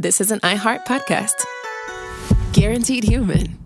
this is an iHeart podcast. Guaranteed human.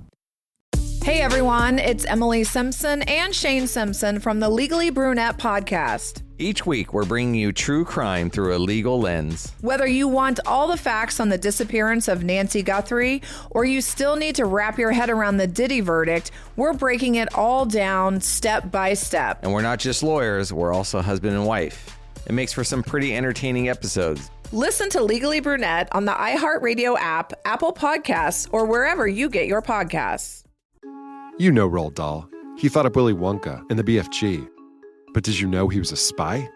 Hey everyone, it's Emily Simpson and Shane Simpson from the Legally Brunette podcast. Each week, we're bringing you true crime through a legal lens. Whether you want all the facts on the disappearance of Nancy Guthrie, or you still need to wrap your head around the Diddy verdict, we're breaking it all down step by step. And we're not just lawyers, we're also husband and wife. It makes for some pretty entertaining episodes. Listen to Legally Brunette on the iHeartRadio app, Apple Podcasts, or wherever you get your podcasts. You know Roald Dahl. He thought up Willy Wonka and the BFG. But did you know he was a spy?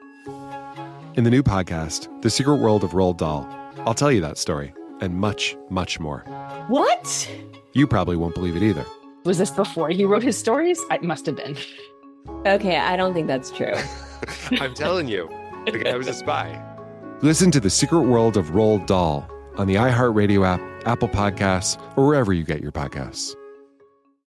In the new podcast, The Secret World of Roald Dahl, I'll tell you that story and much, much more. What? You probably won't believe it either. Was this before he wrote his stories? It must have been. Okay, I don't think that's true. I'm telling you, the guy was a spy. Listen to The Secret World of Roald Dahl on the iHeartRadio app, Apple Podcasts, or wherever you get your podcasts.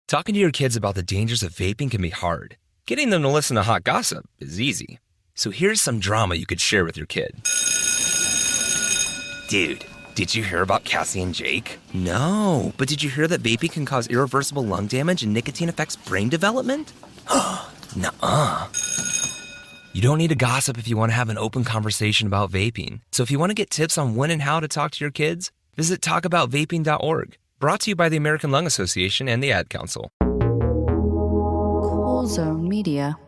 Talking to your kids about the dangers of vaping can be hard. Getting them to listen to hot gossip is easy. So here's some drama you could share with your kid. Dude, did you hear about Cassie and Jake? No, but did you hear that vaping can cause irreversible lung damage and nicotine affects brain development? Nuh-uh. You don't need to gossip if you want to have an open conversation about vaping. So if you want to get tips on when and how to talk to your kids, visit talkaboutvaping.org. Brought to you by the American Lung Association and the Ad Council. Cool Zone Media.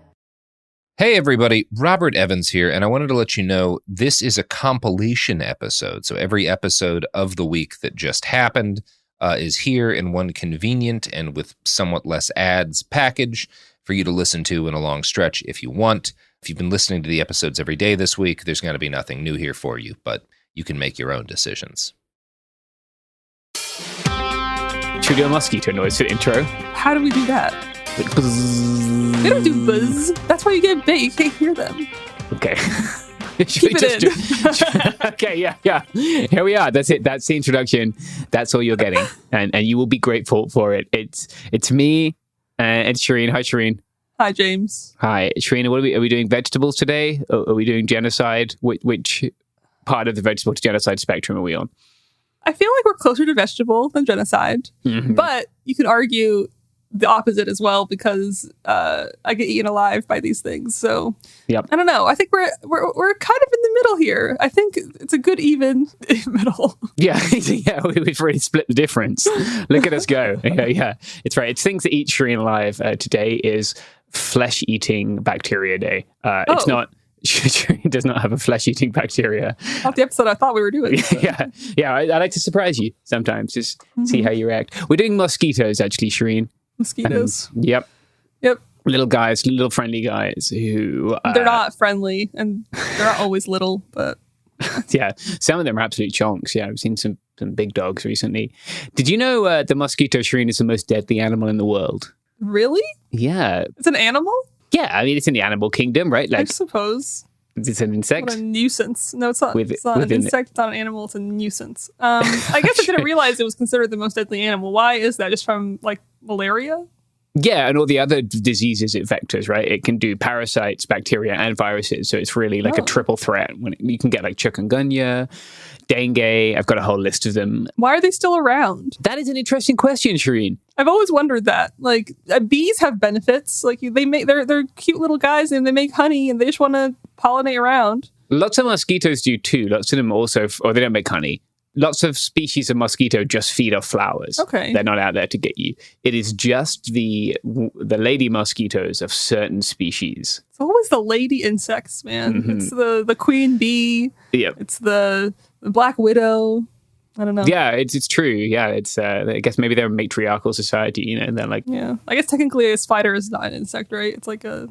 Hey everybody, Robert Evans here, and I wanted to let you know this is a compilation episode. So every episode of the week that just happened is here in one convenient and with somewhat less ads package for you to listen to in a long stretch if you want. If you've been listening to the episodes every day this week, there's going to be nothing new here for you, but you can make your own decisions. Should we do a mosquito noise for the intro? How do we do that? Like buzz. They don't do buzz. That's why you get bit. You can't hear them. Okay. Keep it in. Okay, yeah. Here we are. That's it. That's the introduction. That's all you're getting. And you will be grateful for it. It's me and Shireen. Hi, Shireen. Hi, James. Hi. Shireen, are we doing vegetables today? Or are we doing genocide? Which part of the vegetable to genocide spectrum are we on? I feel like we're closer to vegetable than genocide, but you could argue the opposite as well because I get eaten alive by these things. So yep. I don't know. I think we're kind of in the middle here. I think it's a good even middle. Yeah, we've already split the difference. Look at us go. Yeah, it's right. It's things that eat Shireen alive. Today is flesh-eating bacteria day. It's not. Shireen does not have a flesh-eating bacteria. Not the episode I thought we were doing. So. Yeah. I like to surprise you sometimes, just see how you react. We're doing mosquitoes, actually, Shireen. Mosquitoes. Yep. Little guys, little friendly guys who... they're not friendly, and they're not always little, but... Yeah, some of them are absolute chonks. Yeah, I've seen some big dogs recently. Did you know the mosquito, Shireen, is the most deadly animal in the world? Really? Yeah. It's an animal? Yeah, I mean, it's in the animal kingdom, right? I suppose. It's an insect. What a nuisance. No, it's not. It's not an insect. It's not an animal. It's a nuisance. I guess I didn't realize it was considered the most deadly animal. Why is that? Just from, like, malaria? Yeah, and all the other diseases it vectors, right? It can do parasites, bacteria, and viruses. So it's really like a triple threat. You can get, like, chikungunya, dengue. I've got a whole list of them. Why are they still around? That is an interesting question, Shireen. I've always wondered that. Like, bees have benefits. Like, they're cute little guys and they make honey and they just want to pollinate around. Lots of mosquitoes do too. Lots of them also, or they don't make honey. Lots of species of mosquito just feed off flowers. Okay. They're not out there to get you. It is just the lady mosquitoes of certain species. It's always the lady insects, man. Mm-hmm. It's the queen bee. Yeah. It's the black widow. I don't know. Yeah, it's true. Yeah, it's I guess maybe they're a matriarchal society, and they're like... Yeah. I guess technically a spider is not an insect, right? It's like a...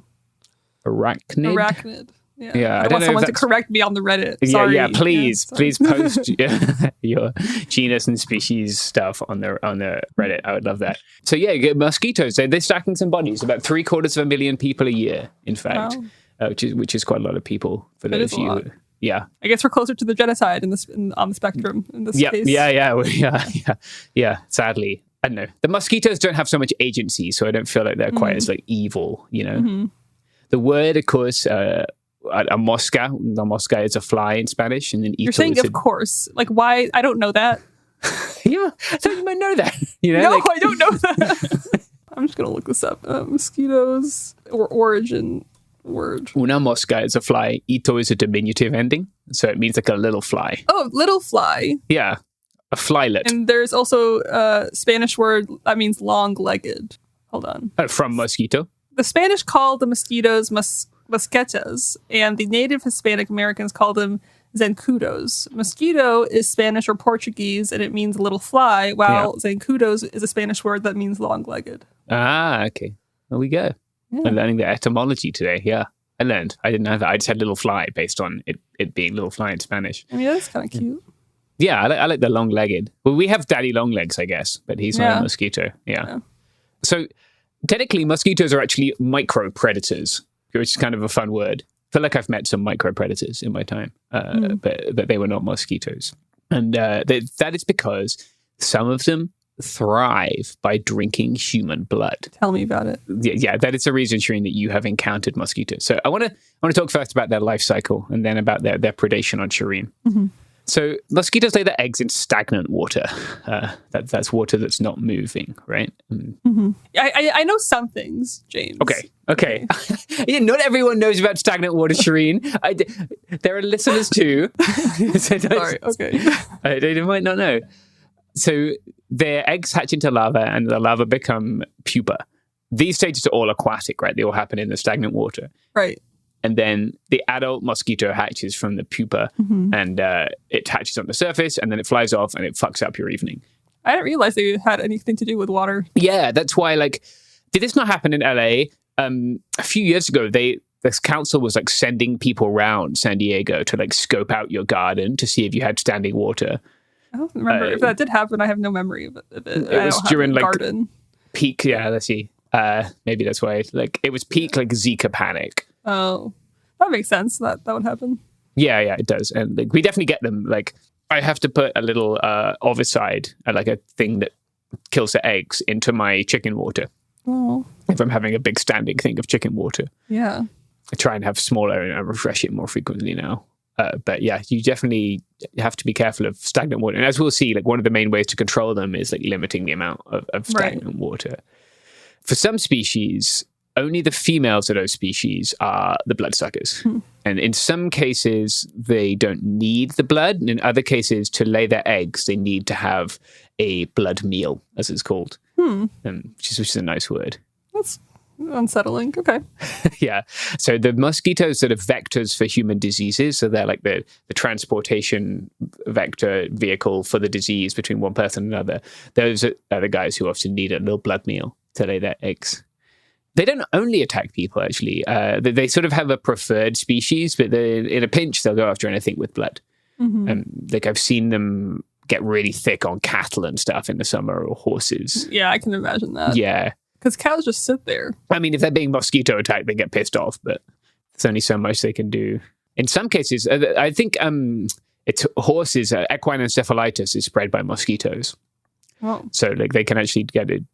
Arachnid? Yeah, I want someone to correct me on the Reddit. Sorry. Yeah, please post your genus and species stuff on the Reddit. I would love that. So yeah, mosquitoes. They're stacking some bodies. About 750,000 people a year, in fact, wow. which is quite a lot of people for those of you. Yeah, I guess we're closer to the genocide on the spectrum in this case. Yeah. Sadly, I don't know. The mosquitoes don't have so much agency, so I don't feel like they're quite as like evil. You know, the word, of course. a mosca. A mosca is a fly in Spanish, and then ito You're saying, of course. Like, why? I don't know that. Yeah, so you might know that. You know, No, like, I don't know that. I'm just going to look this up. Mosquitoes or origin word. Una mosca is a fly. Ito is a diminutive ending, so it means like a little fly. Oh, little fly. Yeah, a flylet. And there's also a Spanish word that means long-legged. Hold on. From mosquito. The Spanish called the mosquitoes mosquetas, and the native Hispanic Americans called them zancudos. Mosquito is Spanish or Portuguese, and it means little fly, while zancudos is a Spanish word that means long-legged. Ah, okay. There we go. Yeah. I'm learning the etymology today. Yeah, I learned. I didn't know that. I just had little fly based on it being little fly in Spanish. I mean, that's kind of cute. Yeah, I like the long-legged. Well, we have daddy long legs, I guess, but he's not a mosquito. Yeah. So technically, mosquitoes are actually micro predators, which is kind of a fun word. I feel like I've met some micro predators in my time, but they were not mosquitoes. And that is because some of them thrive by drinking human blood. Tell me about it. Yeah, that is a reason, Shireen, that you have encountered mosquitoes. So I want to talk first about their life cycle and then about their predation on Shireen. Mm-hmm. So mosquitoes lay their eggs in stagnant water. That's water that's not moving, right? Mm-hmm. I know some things, James. Okay. Yeah, not everyone knows about stagnant water, Shireen. There are listeners too. Sorry, okay. They might not know. So their eggs hatch into larvae and the larvae become pupa. These stages are all aquatic, right? They all happen in the stagnant water. Right. And then the adult mosquito hatches from the pupa and it hatches on the surface and then it flies off and it fucks up your evening. I didn't realize they had anything to do with water. Yeah, that's why, did this not happen in LA? A few years ago, this council was sending people around San Diego to scope out your garden to see if you had standing water. I don't remember. If that did happen, I have no memory of it. It was during garden. Peak, let's see. Maybe that's why. It was peak Zika panic. Oh, that makes sense. That would happen. Yeah, it does. And we definitely get them. I have to put a little ovicide, a thing that kills the eggs, into my chicken water. Oh. If I'm having a big standing thing of chicken water. Yeah. I try and have smaller and I refresh it more frequently now. But yeah, you definitely have to be careful of stagnant water. And as we'll see, one of the main ways to control them is limiting the amount of stagnant water. For some species, only the females of those species are the bloodsuckers. And in some cases, they don't need the blood. And in other cases, to lay their eggs, they need to have a blood meal, as it's called, which is a nice word. That's unsettling. Okay. Yeah. So the mosquitoes that are vectors for human diseases, so they're the transportation vector vehicle for the disease between one person and another. Those are the guys who often need a little blood meal to lay their eggs. They don't only attack people, actually. They sort of have a preferred species, but in a pinch, they'll go after anything with blood. I've seen them get really thick on cattle and stuff in the summer, or horses. Yeah, I can imagine that. Yeah. Because cows just sit there. I mean, if they're being mosquito attacked, they get pissed off, but there's only so much they can do. In some cases, I think it's horses, equine encephalitis is spread by mosquitoes. Oh. So they can actually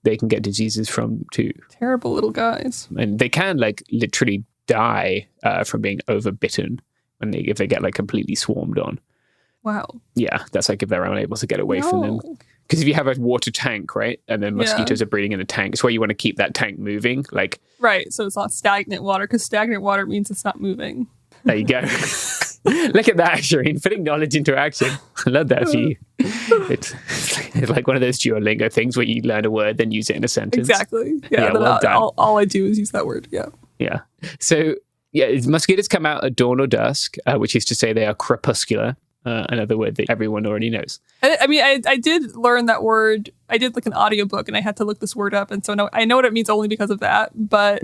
they can get diseases from too. Terrible little guys. And they can literally die from being overbitten if they get completely swarmed on. Wow. Yeah, that's if they're unable to get away from them. Because if you have a water tank, right, and then mosquitoes are breeding in the tank, it's where you want to keep that tank moving. Right, so it's not stagnant water, because stagnant water means it's not moving. There you go. Look at that, Shireen, putting knowledge into action. I love that for you. It's like one of those Duolingo things where you learn a word, then use it in a sentence. Exactly. Yeah, well done. All I do is use that word, yeah. Yeah. So, mosquitoes come out at dawn or dusk, which is to say they are crepuscular. Another word that everyone already knows. I mean, I did learn that word. I did an audiobook and I had to look this word up. And so I know what it means only because of that. But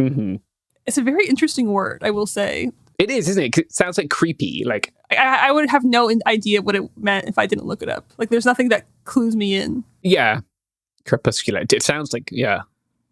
it's a very interesting word, I will say. It is, isn't it? It sounds creepy. I would have no idea what it meant if I didn't look it up. There's nothing that clues me in. Yeah. Crepuscular. It sounds kind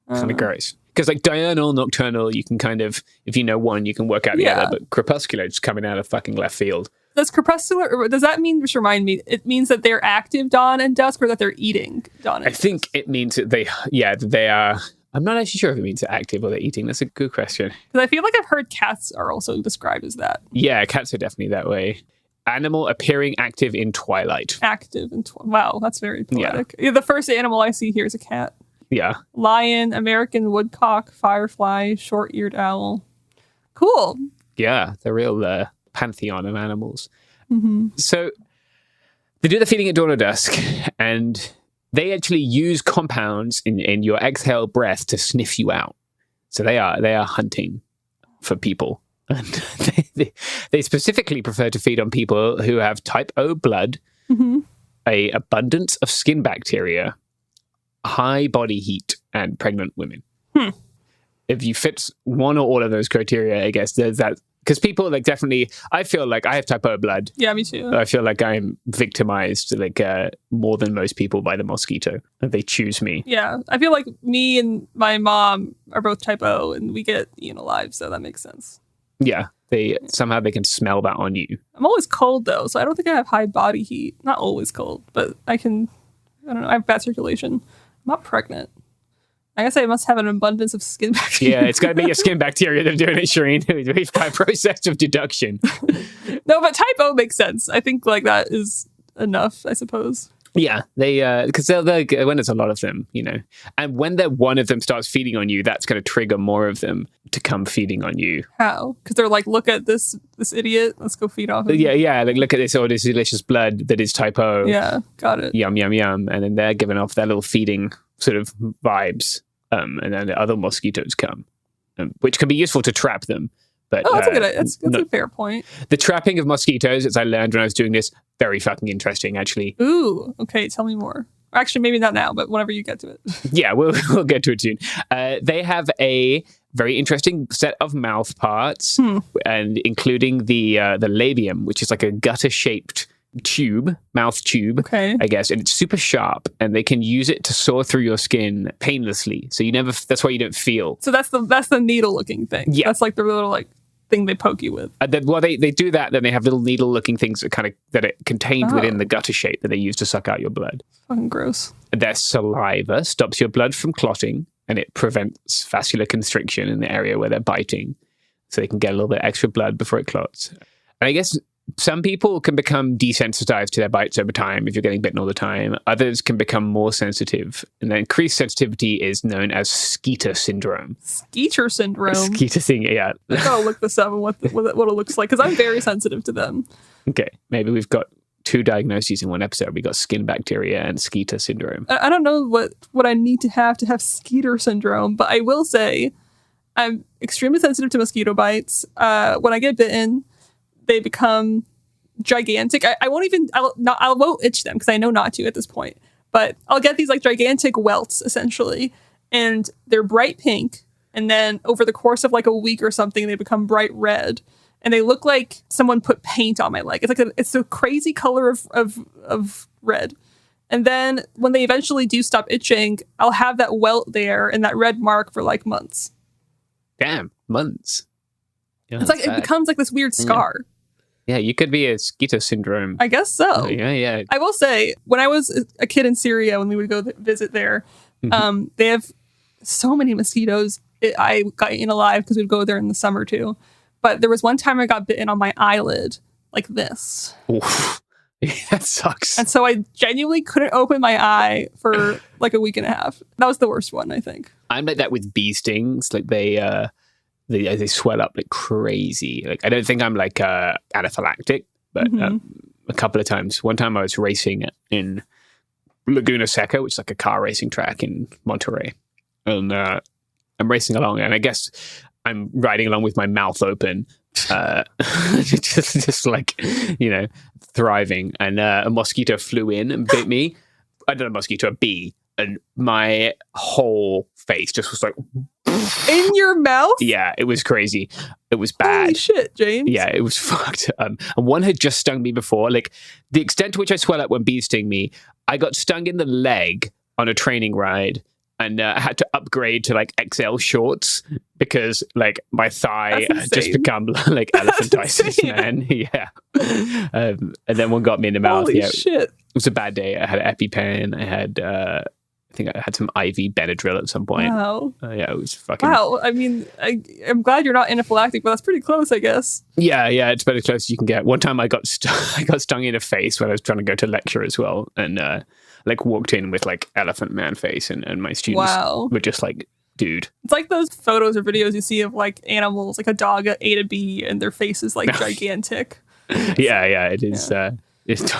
of gross. Because diurnal, nocturnal, you can kind of, if you know one, you can work out the other. But crepuscular is coming out of fucking left field. Does crepuscular, does that mean, just remind me, it means that they're active dawn and dusk, or that they're eating dawn and dusk? I think it means that they are I'm not actually sure if it means they're active or they're eating. That's a good question. Because I feel like I've heard cats are also described as that. Yeah, cats are definitely that way. Animal appearing active in twilight. Active in wow, that's very poetic. Yeah, the first animal I see here is a cat. Yeah. Lion, American woodcock, firefly, short-eared owl. Cool. Yeah, the real pantheon of animals. Mm-hmm. So they do the feeding at dawn or dusk, and they actually use compounds in your exhale breath to sniff you out. So they are hunting for people. And they specifically prefer to feed on people who have type O blood, a abundance of skin bacteria, high body heat, and pregnant women. If you fit one or all of those criteria, I guess there's that. Because people definitely, I feel like I have type O blood. Yeah, me too. I feel like I'm victimized more than most people by the mosquito. They choose me. Yeah, I feel like me and my mom are both type O, and we get eaten alive, so that makes sense. Yeah, somehow they can smell that on you. I'm always cold though, so I don't think I have high body heat. Not always cold, but I don't know, I have bad circulation. I'm not pregnant. I guess I must have an abundance of skin bacteria. Yeah, it's got to be your skin bacteria that are doing it, Shireen, by process of deduction. No, but type O makes sense. I think that is enough, I suppose. Yeah, they because they'll when there's a lot of them, and when one of them starts feeding on you, that's going to trigger more of them to come feeding on you. How? Because they're like, look at this idiot. Let's go feed off him. Yeah. Look at this delicious blood that is type O. Yeah, got it. Yum, yum, yum. And then they're giving off their little feeding sort of vibes. And then the other mosquitoes come, which can be useful to trap them. But that's a fair point. The trapping of mosquitoes, as I learned when I was doing this, very fucking interesting, actually. Ooh, okay, tell me more. Actually, maybe not now, but whenever you get to it. Yeah, we'll get to it soon. They have a very interesting set of mouth parts, and including the labium, which is like a gutter-shaped mouth tube, okay, I guess, and it's super sharp, and they can use it to saw through your skin painlessly. So that's why you don't feel. So that's the needle looking thing. Yeah, that's like the little thing they poke you with. They do that. Then they have little needle looking things that are contained within the gutter shape that they use to suck out your blood. Fucking gross. Their saliva stops your blood from clotting, and it prevents vascular constriction in the area where they're biting, so they can get a little bit extra blood before it clots. And I guess some people can become desensitized to their bites over time if you're getting bitten all the time. Others can become more sensitive. And the increased sensitivity is known as Skeeter syndrome. Skeeter syndrome? Skeeter thing, yeah. I gotta look this up and what it looks like, because I'm very sensitive to them. Okay, maybe we've got two diagnoses in one episode. We got skin bacteria and Skeeter syndrome. I don't know what I need to have Skeeter syndrome, but I will say I'm extremely sensitive to mosquito bites. When I get bitten, they become gigantic. I won't itch them because I know not to at this point. But I'll get these gigantic welts essentially, and they're bright pink. And then over the course of a week or something, they become bright red, and they look like someone put paint on my leg. It's a crazy color of red. And then when they eventually do stop itching, I'll have that welt there and that red mark for months. Damn, months. Yeah, it becomes this weird scar. Yeah, you could be a Skeeter syndrome. I guess so. Yeah. I will say, when I was a kid in Syria, when we would go visit there, they have so many mosquitoes. I got eaten alive because we'd go there in the summer too. But there was one time I got bitten on my eyelid, like this. Oof. That sucks. And so I genuinely couldn't open my eye for a week and a half. That was the worst one, I think. I'm like that with bee stings. They swell up like crazy. I don't think I'm anaphylactic, but a couple of times. One time I was racing in Laguna Seca, which is a car racing track in Monterey, and I'm racing along, and I guess I'm riding along with my mouth open, just thriving, and a mosquito flew in and bit me. I don't know, a mosquito, a bee, and my whole face just was in your mouth? Yeah, it was crazy. It was bad. Holy shit, James. Yeah, it was fucked. And one had just stung me before. The extent to which I swell up when bees sting me, I got stung in the leg on a training ride, and I had to upgrade to XL shorts because my thigh had just become elephantitis, man. Yeah. And then one got me in the mouth. Holy shit. It was a bad day. I had EpiPen. I had I think I had some IV Benadryl at some point. Wow. Yeah, it was fucking... Wow. I mean, I'm glad you're not anaphylactic, but that's pretty close, I guess. Yeah, it's about as close as you can get. One time I got stung in the face when I was trying to go to lecture as well, and walked in with like elephant man face, and my students were just like, dude. It's like those photos or videos you see of like animals, like a dog ate a bee and their face is like gigantic. Yeah, it is. Yeah.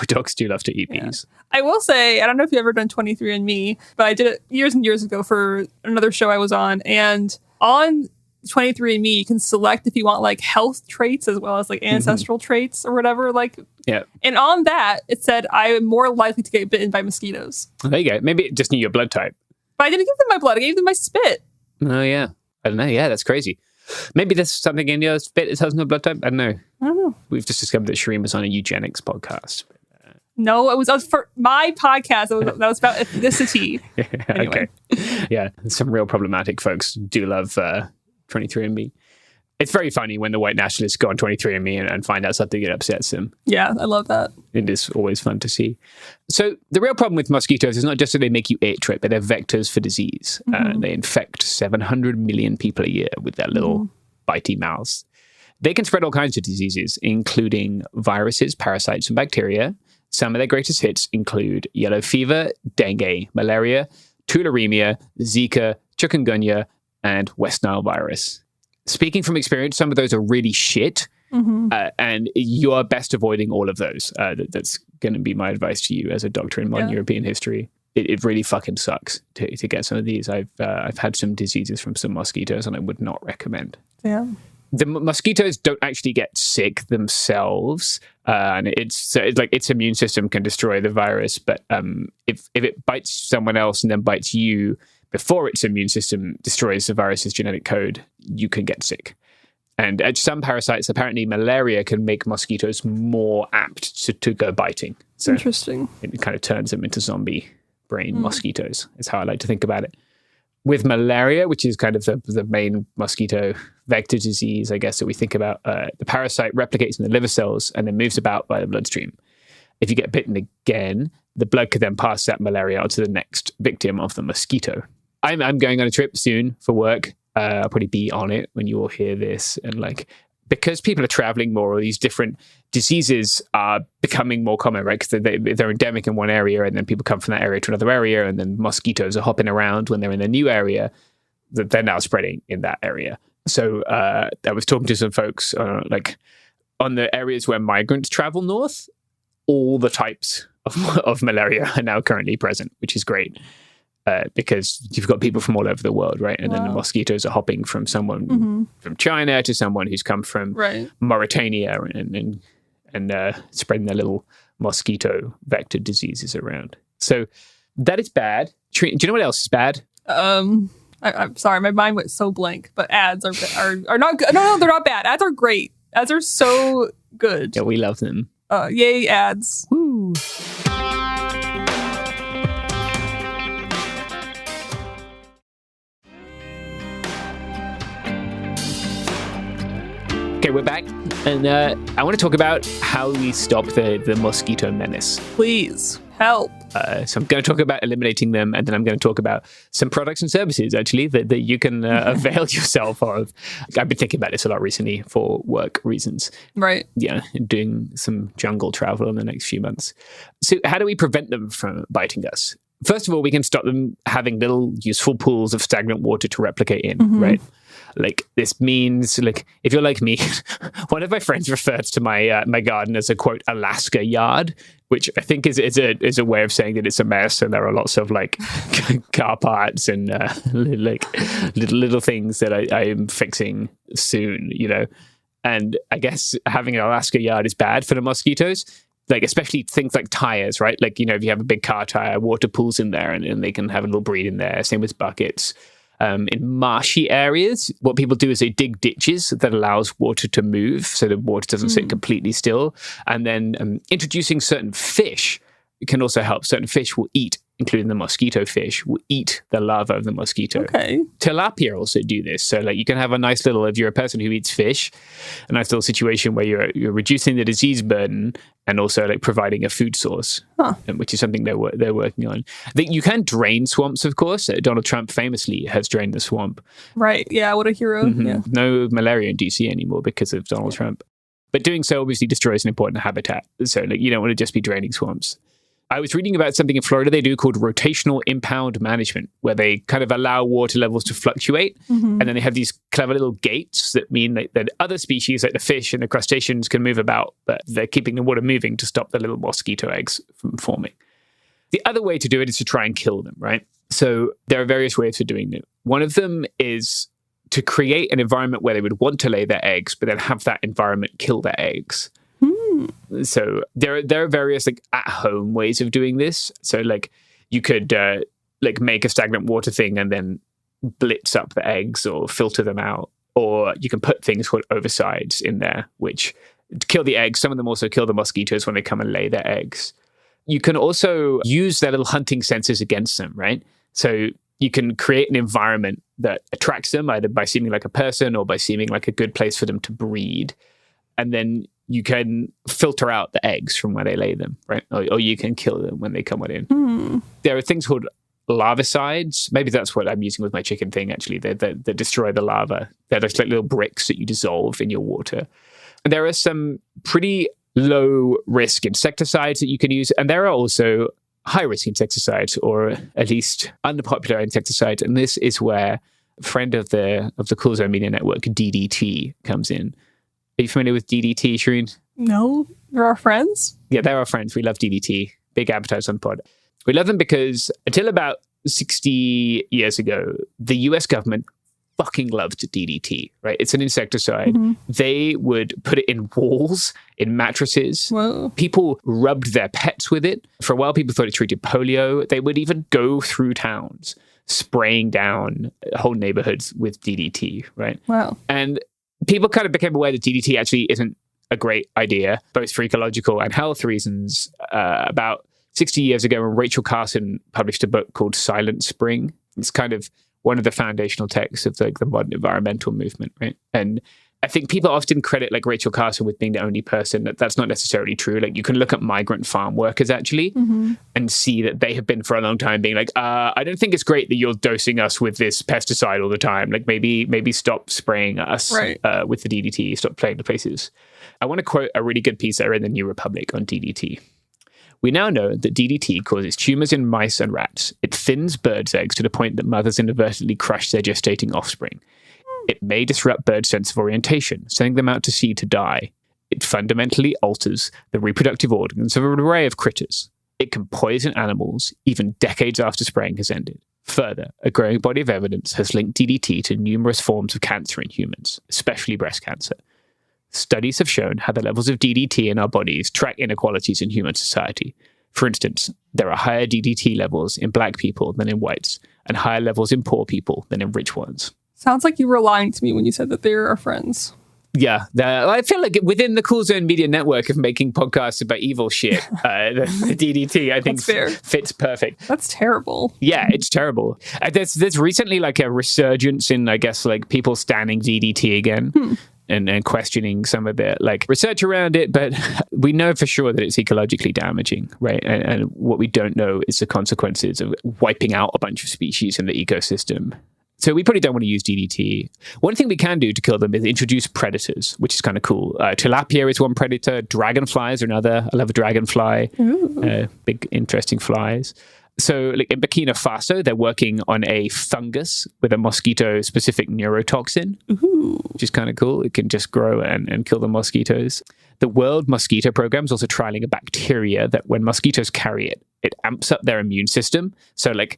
Dogs do love to eat bees. I will say, I don't know if you've ever done 23andMe, but I did it years and years ago for another show I was on. And on 23andMe, you can select if you want like health traits as well as like ancestral traits or whatever. And on that, it said I am more likely to get bitten by mosquitoes. There you go. Maybe it just knew your blood type. But I didn't give them my blood. I gave them my spit. Oh, yeah. I don't know. Yeah, that's crazy. Maybe there's something in your spit that has no blood type. I don't know. We've just discovered that Shireen was on a eugenics podcast. No, it was for my podcast. That was about ethnicity. Anyway. Okay. Yeah, some real problematic folks do love 23andMe. It's very funny when the white nationalists go on 23andMe and find out something that upsets them. Yeah, I love that. It is always fun to see. So the real problem with mosquitoes is not just that they make you itch, right, but they're vectors for disease. They infect 700 million people a year with their little bitey mouths. They can spread all kinds of diseases, including viruses, parasites, and bacteria. Some of their greatest hits include yellow fever, dengue, malaria, tularemia, Zika, chikungunya, and West Nile virus. Speaking from experience, some of those are really shit, and you are best avoiding all of those. That's going to be my advice to you as a doctor in modern European history. It really fucking sucks to get some of these. I've had some diseases from some mosquitoes, and I would not recommend. Yeah. The mosquitoes don't actually get sick themselves, and it's like its immune system can destroy the virus. But if it bites someone else and then bites you before its immune system destroys the virus's genetic code, you can get sick. And some parasites, apparently malaria can make mosquitoes more apt to go biting. So interesting. It kind of turns them into zombie brain mosquitoes, is how I like to think about it. With malaria, which is kind of the main mosquito vector disease, I guess, that we think about, the parasite replicates in the liver cells and then moves about by the bloodstream. If you get bitten again, the blood could then pass that malaria on to the next victim of the mosquito. I'm going on a trip soon for work. I'll probably be on it when you all hear this. And because people are traveling more, all these different diseases are becoming more common, right? Because they're endemic in one area, and then people come from that area to another area, and then mosquitoes are hopping around when they're in a new area that they're now spreading in that area. So I was talking to some folks on the areas where migrants travel north, all the types of malaria are now currently present, which is great. Because you've got people from all over the world, right? And then the mosquitoes are hopping from someone from China to someone who's come from Mauritania and spreading their little mosquito vector diseases around. So that is bad. Do you know what else is bad? I'm sorry, my mind went so blank. But ads are not good. No, they're not bad. Ads are great. Ads are so good. Yeah, we love them. Yay, ads. Woo. Okay, we're back, and I want to talk about how we stop the mosquito menace. Please, help. So I'm going to talk about eliminating them, and then I'm going to talk about some products and services, actually, that you can avail yourself of. I've been thinking about this a lot recently for work reasons. Right. Yeah, doing some jungle travel in the next few months. So how do we prevent them from biting us? First of all, we can stop them having little useful pools of stagnant water to replicate in, right? This means, if you're like me, one of my friends refers to my my garden as a, quote, Alaska yard, which I think is a way of saying that it's a mess and there are lots of car parts and little things that I am fixing soon, And I guess having an Alaska yard is bad for the mosquitoes. Especially things like tires, right? If you have a big car tire, water pools in there and they can have a little breed in there. Same with buckets. In marshy areas, what people do is they dig ditches that allows water to move so the water doesn't sit completely still. And then introducing certain fish can also help. Certain fish will eat including the mosquito fish, will eat the larva of the mosquito. Okay. Tilapia also do this. So like you can have a nice little, if you're a person who eats fish, a nice little situation where you're reducing the disease burden and also like providing a food source, which is something they're working on. You can drain swamps, of course. Donald Trump famously has drained the swamp. Right. Yeah. What a hero. Mm-hmm. Yeah. No malaria in DC anymore because of Donald Trump. But doing so obviously destroys an important habitat. So like, you don't want to just be draining swamps. I was reading about something in Florida they do called rotational impound management, where they kind of allow water levels to fluctuate. And then they have these clever little gates that mean that other species like the fish and the crustaceans can move about, but they're keeping the water moving to stop the little mosquito eggs from forming. The other way to do it is to try and kill them, right? So there are various ways for doing it. One of them is to create an environment where they would want to lay their eggs, but then have that environment kill their eggs. So there are various like at-home ways of doing this. So like you could like make a stagnant water thing and then blitz up the eggs or filter them out. Or you can put things called oversides in there, which kill the eggs. Some of them also kill the mosquitoes when they come and lay their eggs. You can also use their little hunting senses against them, right? So you can create an environment that attracts them either by seeming like a person or by seeming like a good place for them to breed. And then you can filter out the eggs from where they lay them, right? Or you can kill them when they come in. There are things called larvicides. Maybe that's what I'm using with my chicken thing, actually. They destroy the larva. They're just like little bricks that you dissolve in your water. And there are some pretty low-risk insecticides that you can use. And there are also high-risk insecticides, or at least unpopular insecticides. And this is where a friend of the Cool Zone Media Network, DDT, comes in. Are you familiar with DDT, Shireen? No, they're our friends. Yeah, they're our friends. We love DDT. Big advertisers on the pod. We love them because until about 60 years ago, the US government fucking loved DDT, right? It's an insecticide. They would put it in walls, in mattresses. Whoa. People rubbed their pets with it. For a while, people thought it treated polio. They would even go through towns spraying down whole neighborhoods with DDT, right? Wow. And people kind of became aware that DDT actually isn't a great idea, both for ecological and health reasons. About 60 years ago, when Rachel Carson published a book called Silent Spring, it's kind of one of the foundational texts of the modern environmental movement, right? And I think people often credit like Rachel Carson with being the only person. That's not necessarily true. Like you can look at migrant farm workers actually and see that they have been for a long time being like, I don't think it's great that you're dosing us with this pesticide all the time. Like maybe stop spraying us with the DDT, stop playing the places. I want to quote a really good piece I read in the New Republic on DDT. We now know that DDT causes tumors in mice and rats. It thins birds' eggs to the point that mothers inadvertently crush their gestating offspring. It may disrupt birds' sense of orientation, sending them out to sea to die. It fundamentally alters the reproductive organs of an array of critters. It can poison animals even decades after spraying has ended. Further, a growing body of evidence has linked DDT to numerous forms of cancer in humans, especially breast cancer. Studies have shown how the levels of DDT in our bodies track inequalities in human society. For instance, there are higher DDT levels in black people than in whites, and higher levels in poor people than in rich ones. Sounds like you were lying to me when you said that they're our friends. Yeah, I feel like within the Cool Zone Media Network of making podcasts about evil shit, the DDT, I think, fits perfect. That's terrible. Yeah, it's terrible. There's recently like a resurgence in, I guess, like people standing DDT again. And questioning some of the like research around it, but we know for sure that it's ecologically damaging, right? And what we don't know is the consequences of wiping out a bunch of species in the ecosystem. So we probably don't want to use DDT. One thing we can do to kill them is introduce predators, which is kind of cool. Tilapia is one predator. Dragonflies are another. I love a dragonfly. Big, interesting flies. So like in Burkina Faso, they're working on a fungus with a mosquito-specific neurotoxin, which is kind of cool. It can just grow and kill the mosquitoes. The World Mosquito Program is also trialing a bacteria that when mosquitoes carry it, it amps up their immune system. So like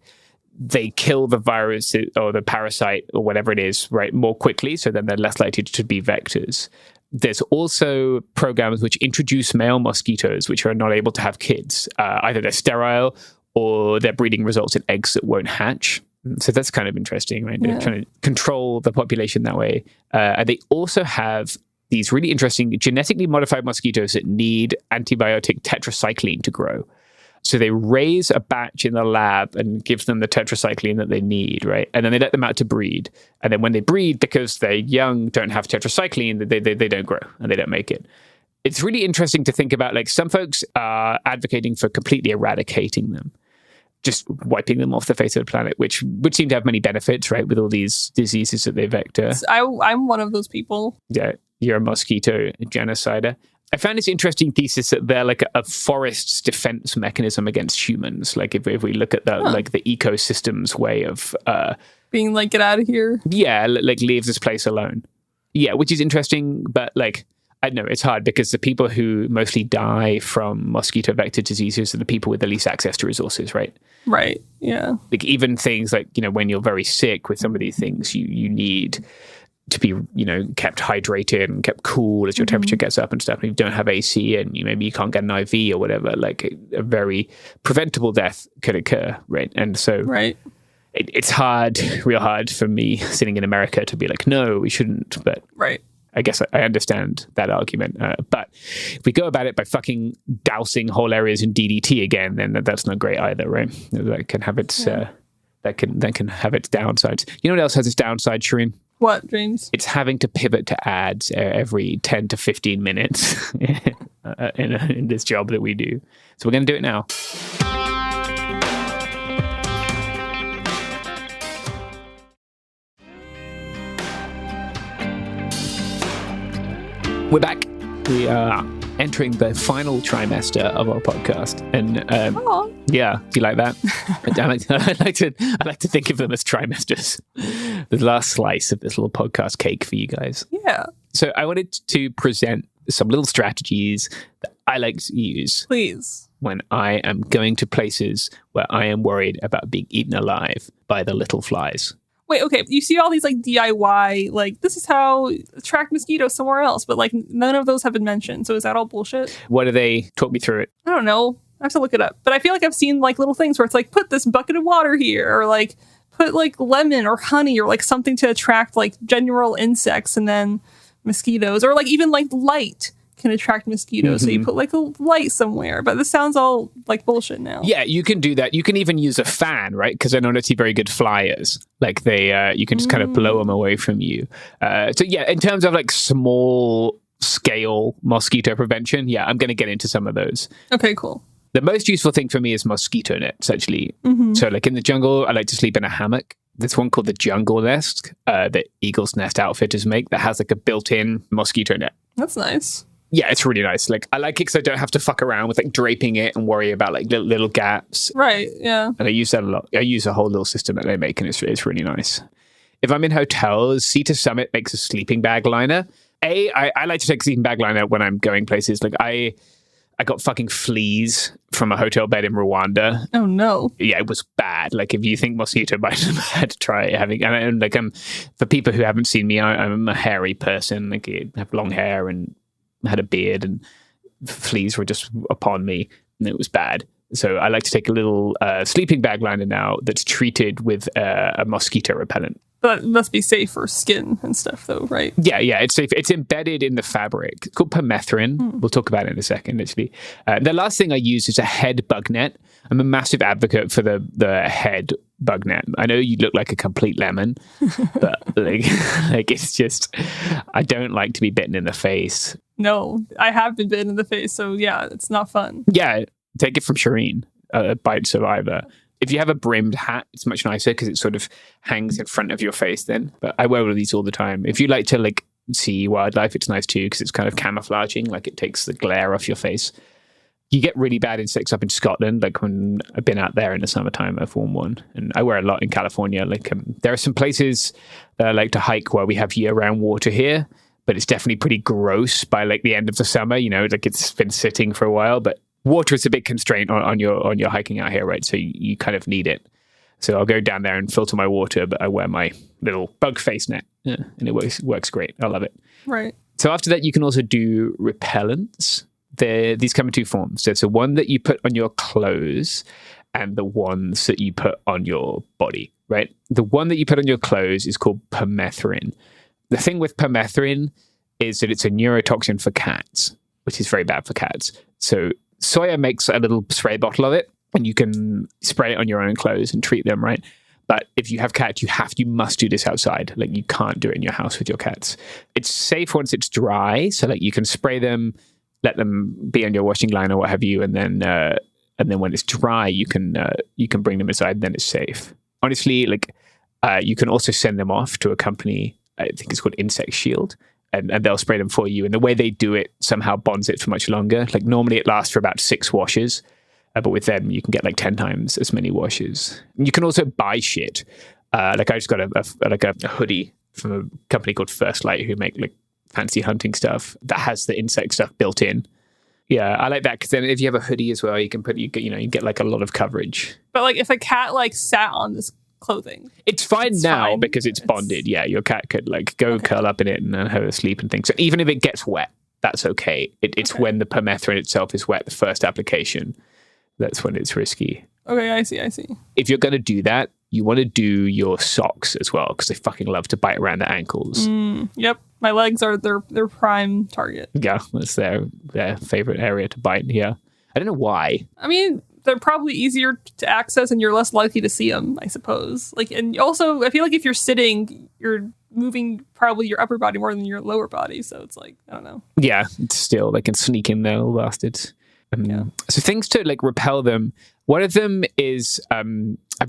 they kill the virus or the parasite or whatever it is, right, more quickly. So then they're less likely to be vectors. There's also programs which introduce male mosquitoes, which are not able to have kids. Either they're sterile or their breeding results in eggs that won't hatch. So that's kind of interesting, right? They're trying to control the population that way. And they also have these really interesting genetically modified mosquitoes that need antibiotic tetracycline to grow. So they raise a batch in the lab and give them the tetracycline that they need, right? And then they let them out to breed. And then when they breed, because they're young, don't have tetracycline, they don't grow and they don't make it. It's really interesting to think about, like, some folks are advocating for completely eradicating them, just wiping them off the face of the planet, which would seem to have many benefits, right, with all these diseases that they vector. I'm one of those people. Yeah, you're a mosquito genocider. I found this interesting thesis that they're like a forest's defense mechanism against humans. Like if we look at the like the ecosystem's way of being like, get out of here. Yeah, like leave this place alone. Yeah, which is interesting, but like I don't know, it's hard because the people who mostly die from mosquito vector diseases are the people with the least access to resources, right? Right. Yeah. Like even things like, you know, when you're very sick with some of these things, you need to be, you know, kept hydrated and kept cool as your temperature gets up and stuff. And if you don't have AC and maybe you can't get an IV or whatever, like a very preventable death could occur, right? And so it's hard, real hard for me sitting in America to be like, no, we shouldn't. But I guess I understand that argument. But if we go about it by fucking dousing whole areas in DDT again, then that's not great either, right? That can have its that can have its downsides. You know what else has its downside, Shireen? What, James? It's having to pivot to ads every 10 to 15 minutes in this job that we do. So we're going to do it now. We're back. We are entering the final trimester of our podcast, and yeah, do you like that? I like to think of them as trimesters. The last slice of this little podcast cake for you guys. Yeah. So I wanted to present some little strategies that I like to use. Please. When I am going to places where I am worried about being eaten alive by the little flies. Wait, okay, you see all these like DIY, like this is how attract mosquitoes somewhere else, but like none of those have been mentioned. So is that all bullshit? What do they? Talk me through it. I don't know. I have to look it up. But I feel like I've seen like little things where it's like, put this bucket of water here, or like put like lemon or honey or like something to attract like general insects and then mosquitoes, or like even like light can attract mosquitoes. So you put like a light somewhere, but this sounds all like bullshit now. Yeah, you can do that. You can even use a fan, right? Because I know not very good flyers. Like they, you can just kind of blow them away from you. So yeah, in terms of like small scale mosquito prevention, yeah, I'm going to get into some of those. Okay, cool. The most useful thing for me is mosquito nets, actually. So like in the jungle, I like to sleep in a hammock. There's one called the Jungle Nest that Eagle's Nest Outfitters make that has like a built-in mosquito net. That's nice. Yeah, it's really nice. Like I like it because I don't have to fuck around with like draping it and worry about like little gaps. Right. Yeah. And I use that a lot. I use a whole little system that they make, and it's really nice. If I'm in hotels, Sea to Summit makes a sleeping bag liner. I like to take a sleeping bag liner when I'm going places. Like I got fucking fleas from a hotel bed in Rwanda. Oh no. Yeah, it was bad. Like if you think mosquito bites are bad, try having. And like for people who haven't seen me, I'm a hairy person. Like I have long hair and had a beard, and fleas were just upon me, and it was bad. So I like to take a little sleeping bag liner now that's treated with a mosquito repellent. But it must be safe for skin and stuff, though, right? Yeah, it's safe. It's embedded in the fabric. It's called permethrin. We'll talk about it in a second, actually. The last thing I use is a head bug net. I'm a massive advocate for the head bug net. I know you look like a complete lemon, but like it's just, I don't like to be bitten in the face. No, I have been bitten in the face, so yeah, it's not fun. Yeah, take it from Shireen, a bite survivor. If you have a brimmed hat, it's much nicer because it sort of hangs in front of your face then. But I wear one of these all the time. If you like to like see wildlife, it's nice too because it's kind of camouflaging, like it takes the glare off your face. You get really bad insects up in Scotland, like when I've been out there in the summertime, I've worn one. And I wear a lot in California. Like there are some places that I like to hike where we have year-round water here, but it's definitely pretty gross by like the end of the summer, you know, like it's been sitting for a while, but water is a big constraint on your hiking out here, right? So you kind of need it. So I'll go down there and filter my water, but I wear my little bug face net, and it works great. I love it. Right. So after that, you can also do repellents. These come in two forms. There's the one that you put on your clothes and the ones that you put on your body, right? The one that you put on your clothes is called permethrin. The thing with permethrin is that it's a neurotoxin for cats, which is very bad for cats. So Soya makes a little spray bottle of it, and you can spray it on your own clothes and treat them, right? But if you have cats, you must do this outside. Like, you can't do it in your house with your cats. It's safe once it's dry, so like you can spray them, let them be on your washing line or what have you, and then when it's dry, you can bring them inside. And then it's safe. Honestly, like you can also send them off to a company. I think it's called Insect Shield, and they'll spray them for you. And the way they do it somehow bonds it for much longer. Like, normally it lasts for about 6 washes. But with them, you can get like 10 times as many washes. You can also buy shit. Like, I just got a hoodie from a company called First Light, who make like fancy hunting stuff that has the insect stuff built in. Yeah, I like that, because then if you have a hoodie as well, you get like a lot of coverage. But like, if a cat like sat on this clothing, it's fine now because it's bonded. Yeah, your cat could like go curl up in it and have a sleep and things. So even if it gets wet, that's okay. It's when the permethrin itself is wet, the first application. That's when it's risky. Okay, I see. If you're going to do that, you want to do your socks as well, because they fucking love to bite around the ankles. Yep. My legs are their prime target. Yeah, that's their favorite area to bite. Yeah. I don't know why. I mean, they're probably easier to access and you're less likely to see them, I suppose. Like, and also, I feel like if you're sitting, you're moving probably your upper body more than your lower body. So it's like, I don't know. Yeah, it's still, they can sneak in there, little bastards. So things to like repel them. One of them is, have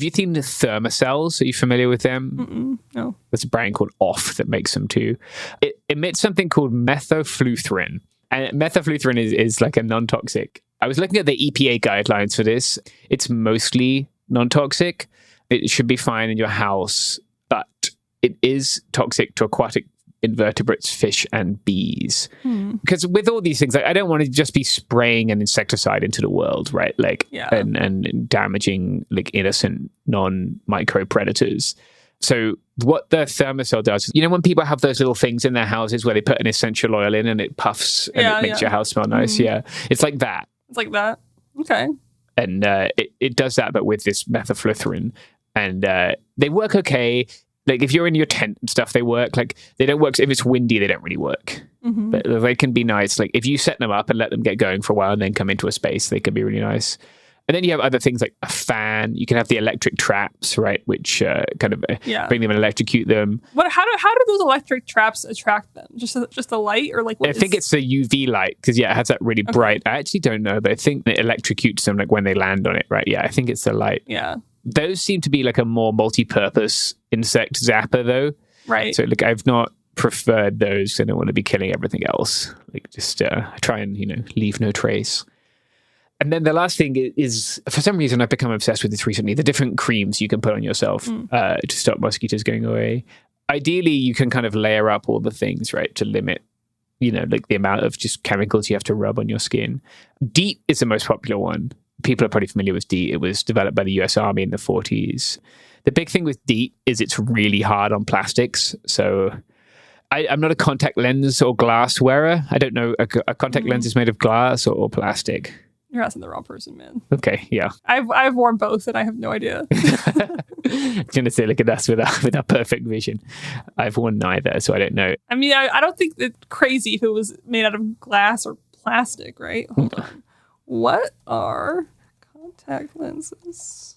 you seen the Thermacells? Are you familiar with them? No. There's a brand called Off that makes them too. It emits something called methofluthrin. And methofluthrin is like a non-toxic. I was looking at the EPA guidelines for this. It's mostly non-toxic. It should be fine in your house, but it is toxic to aquatic invertebrates, fish and bees. Because with all these things, I don't want to just be spraying an insecticide into the world, right? Like, and damaging like innocent non-micro predators. So what the Thermacell does, when people have those little things in their houses where they put an essential oil in and it puffs and it makes your house smell nice. Yeah, it's like that. It's like that. Okay. And it does that, but with this methofluthrin, and they work okay. Like, if you're in your tent and stuff, they work. Like, they don't work. If it's windy, they don't really work. But they can be nice. Like, if you set them up and let them get going for a while and then come into a space, they can be really nice. And then you have other things like a fan. You can have the electric traps, right? Which kind of bring them and electrocute them. How do those electric traps attract them? Just the light, or like? I think it's the UV light, because it has that really bright. I actually don't know, but I think it electrocutes them like when they land on it, right? Yeah, I think it's the light. Yeah. Those seem to be like a more multi-purpose insect zapper, though. Right. So, like, I've not preferred those. I don't want to be killing everything else. Like, just try and, leave no trace. And then the last thing is, for some reason, I've become obsessed with this recently, the different creams you can put on yourself to stop mosquitoes going away. Ideally, you can kind of layer up all the things, right, to limit, like the amount of just chemicals you have to rub on your skin. DEET is the most popular one. People are probably familiar with DEET. It was developed by the US Army in the 40s. The big thing with DEET is it's really hard on plastics. So I'm not a contact lens or glass wearer. I don't know. A contact lens is made of glass or plastic. You're asking the wrong person, man. Okay, yeah. I've worn both and I have no idea. I'm going to say, look at us with our perfect vision. I've worn neither, so I don't know. I mean, I don't think it's crazy if it was made out of glass or plastic, right? Hold on. What are contact lenses?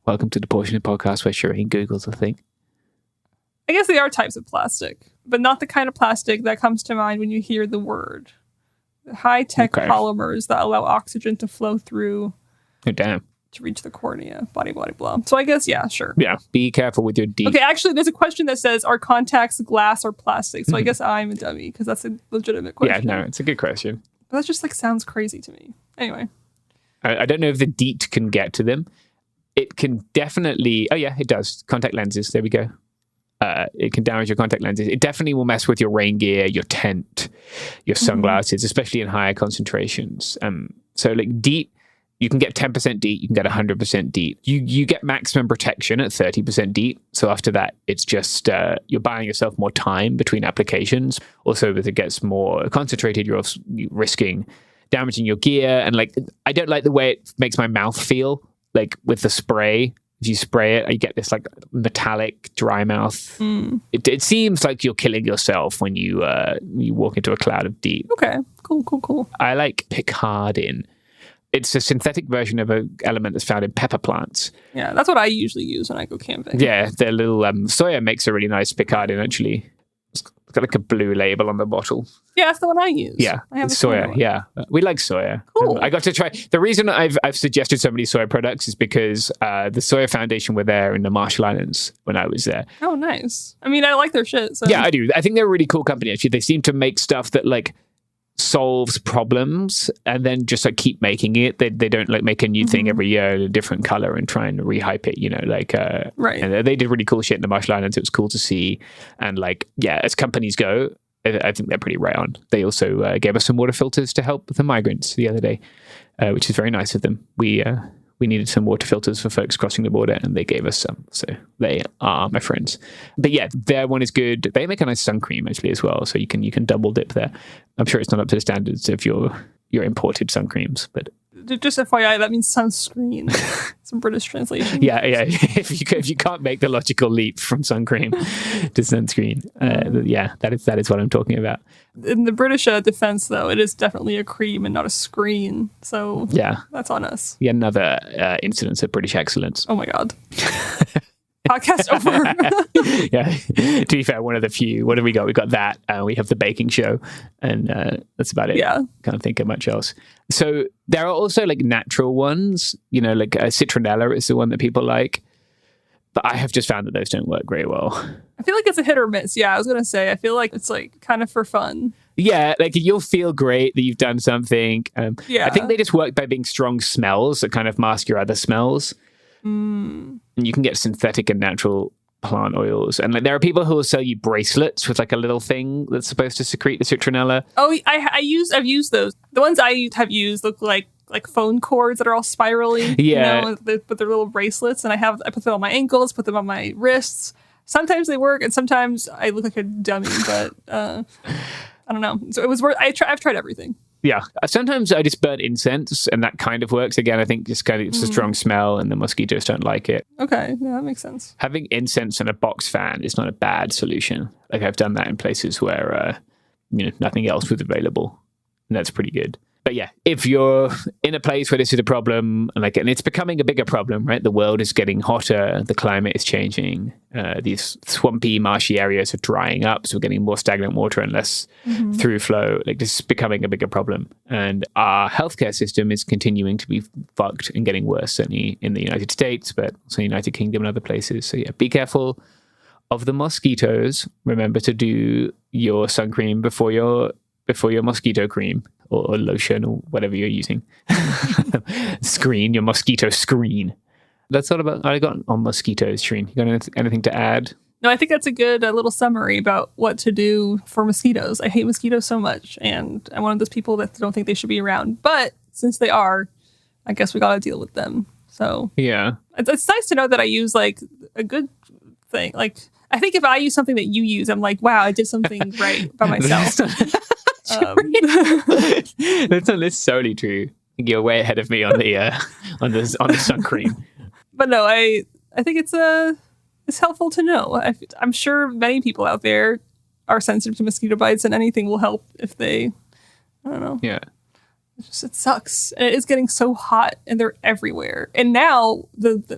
Welcome to the portion of the podcast where Shireen Googles a thing. I guess they are types of plastic, but not the kind of plastic that comes to mind when you hear the word. High-tech polymers that allow oxygen to flow through to reach the cornea, blah, blah, blah. So I guess, yeah, sure. Yeah, be careful with your DEET. Okay, actually, there's a question that says, are contacts glass or plastic? So I guess I'm a dummy, because that's a legitimate question. Yeah, no, it's a good question. But that just sounds crazy to me. Anyway. I don't know if the DEET can get to them. It can definitely... Oh, yeah, it does. Contact lenses. There we go. It can damage your contact lenses. It definitely will mess with your rain gear, your tent, your sunglasses, especially in higher concentrations. So, like, DEET, you can get 10% DEET, you can get 100% DEET. You get maximum protection at 30% DEET. So after that, it's just you're buying yourself more time between applications. Also, as it gets more concentrated, you're risking damaging your gear. And, like, I don't like the way it makes my mouth feel, like, with the spray. If you spray it, you get this like metallic dry mouth. It seems like you're killing yourself when you walk into a cloud of DEET. Okay, cool. I like Picardin. it's a synthetic version of an element that's found in pepper plants. Yeah, that's what I usually use when I go camping. Yeah, the little soya makes a really nice picardin, actually. It's got like a blue label on the bottle. Yeah, that's the one I use. Yeah, I have it's a soya. one. Yeah, we like soya. Cool. I got to try. The reason I've suggested so many soya products is because the Soya Foundation were there in the Marshall Islands when I was there. Oh, nice. I mean, I like their shit. So. Yeah, I do. I think they're a really cool company, actually. They seem to make stuff that like solves problems and then just like keep making it. They don't like make a new thing every year in a different color and try and rehype it, you know, like right. And they did really cool shit in the Marshall Islands. It was cool to see. And like, yeah, as companies go, I think they're pretty right on. They also gave us some water filters to help with the migrants the other day, which is very nice of them. We needed some water filters for folks crossing the border, and they gave us some. So they are my friends. But yeah, their one is good. They make a nice sun cream actually as well, so you can double dip there. I'm sure it's not up to the standards of your imported sun creams, but just FYI, that means sunscreen. Some British translation. yeah. If you can't make the logical leap from sun cream to sunscreen, yeah, that is what I'm talking about. In the British defense, though, it is definitely a cream and not a screen. So yeah, that's on us. Yeah, another incidence of British excellence. Oh my God. Podcast over. Yeah. To be fair, one of the few. What have we got? We got that. We have the baking show, and that's about it. Yeah. Can't think of much else. So there are also like natural ones. You know, like citronella is the one that people like, but I have just found that those don't work very well. I feel like it's a hit or miss. Yeah, I was gonna say. I feel like it's like kind of for fun. Yeah, like you'll feel great that you've done something. Yeah. I think they just work by being strong smells that kind of mask your other smells. Mm. And you can get synthetic and natural plant oils, and like there are people who will sell you bracelets with like a little thing that's supposed to secrete the citronella. Oh, I've used those. The ones I have used look like phone cords that are all spirally. Yeah, you know, with their little bracelets, and I put them on my ankles, put them on my wrists. Sometimes they work, and sometimes I look like a dummy. But I don't know. So it was worth. I've tried everything. Yeah. Sometimes I just burn incense and that kind of works. Again, I think just kind of it's a strong smell and the mosquitoes don't like it. Okay. Yeah, that makes sense. Having incense and a box fan is not a bad solution. Like I've done that in places where, nothing else was available. And that's pretty good. But yeah, if you're in a place where this is a problem, and it's becoming a bigger problem, right? The world is getting hotter, the climate is changing, these swampy, marshy areas are drying up, so we're getting more stagnant water and less through flow. Like this is becoming a bigger problem, and our healthcare system is continuing to be fucked and getting worse, certainly in the United States, but also the United Kingdom and other places. So yeah, be careful of the mosquitoes. Remember to do your sun cream before your mosquito cream. Or lotion or whatever you're using. Screen, your mosquito screen. That's all about I got on mosquitoes, Shereen. You got anything to add? No, I think that's a good little summary about what to do for mosquitoes. I hate mosquitoes so much, and I'm one of those people that don't think they should be around. But since they are, I guess we got to deal with them. So yeah, it's nice to know that I use like a good thing. Like I think if I use something that you use, I'm like, wow, I did something right by myself. That's not necessarily true. You're way ahead of me on the sun cream. But no, I think it's helpful to know. I'm sure many people out there are sensitive to mosquito bites, and anything will help if they. I don't know. Yeah. It sucks, and it is getting so hot, and they're everywhere. And now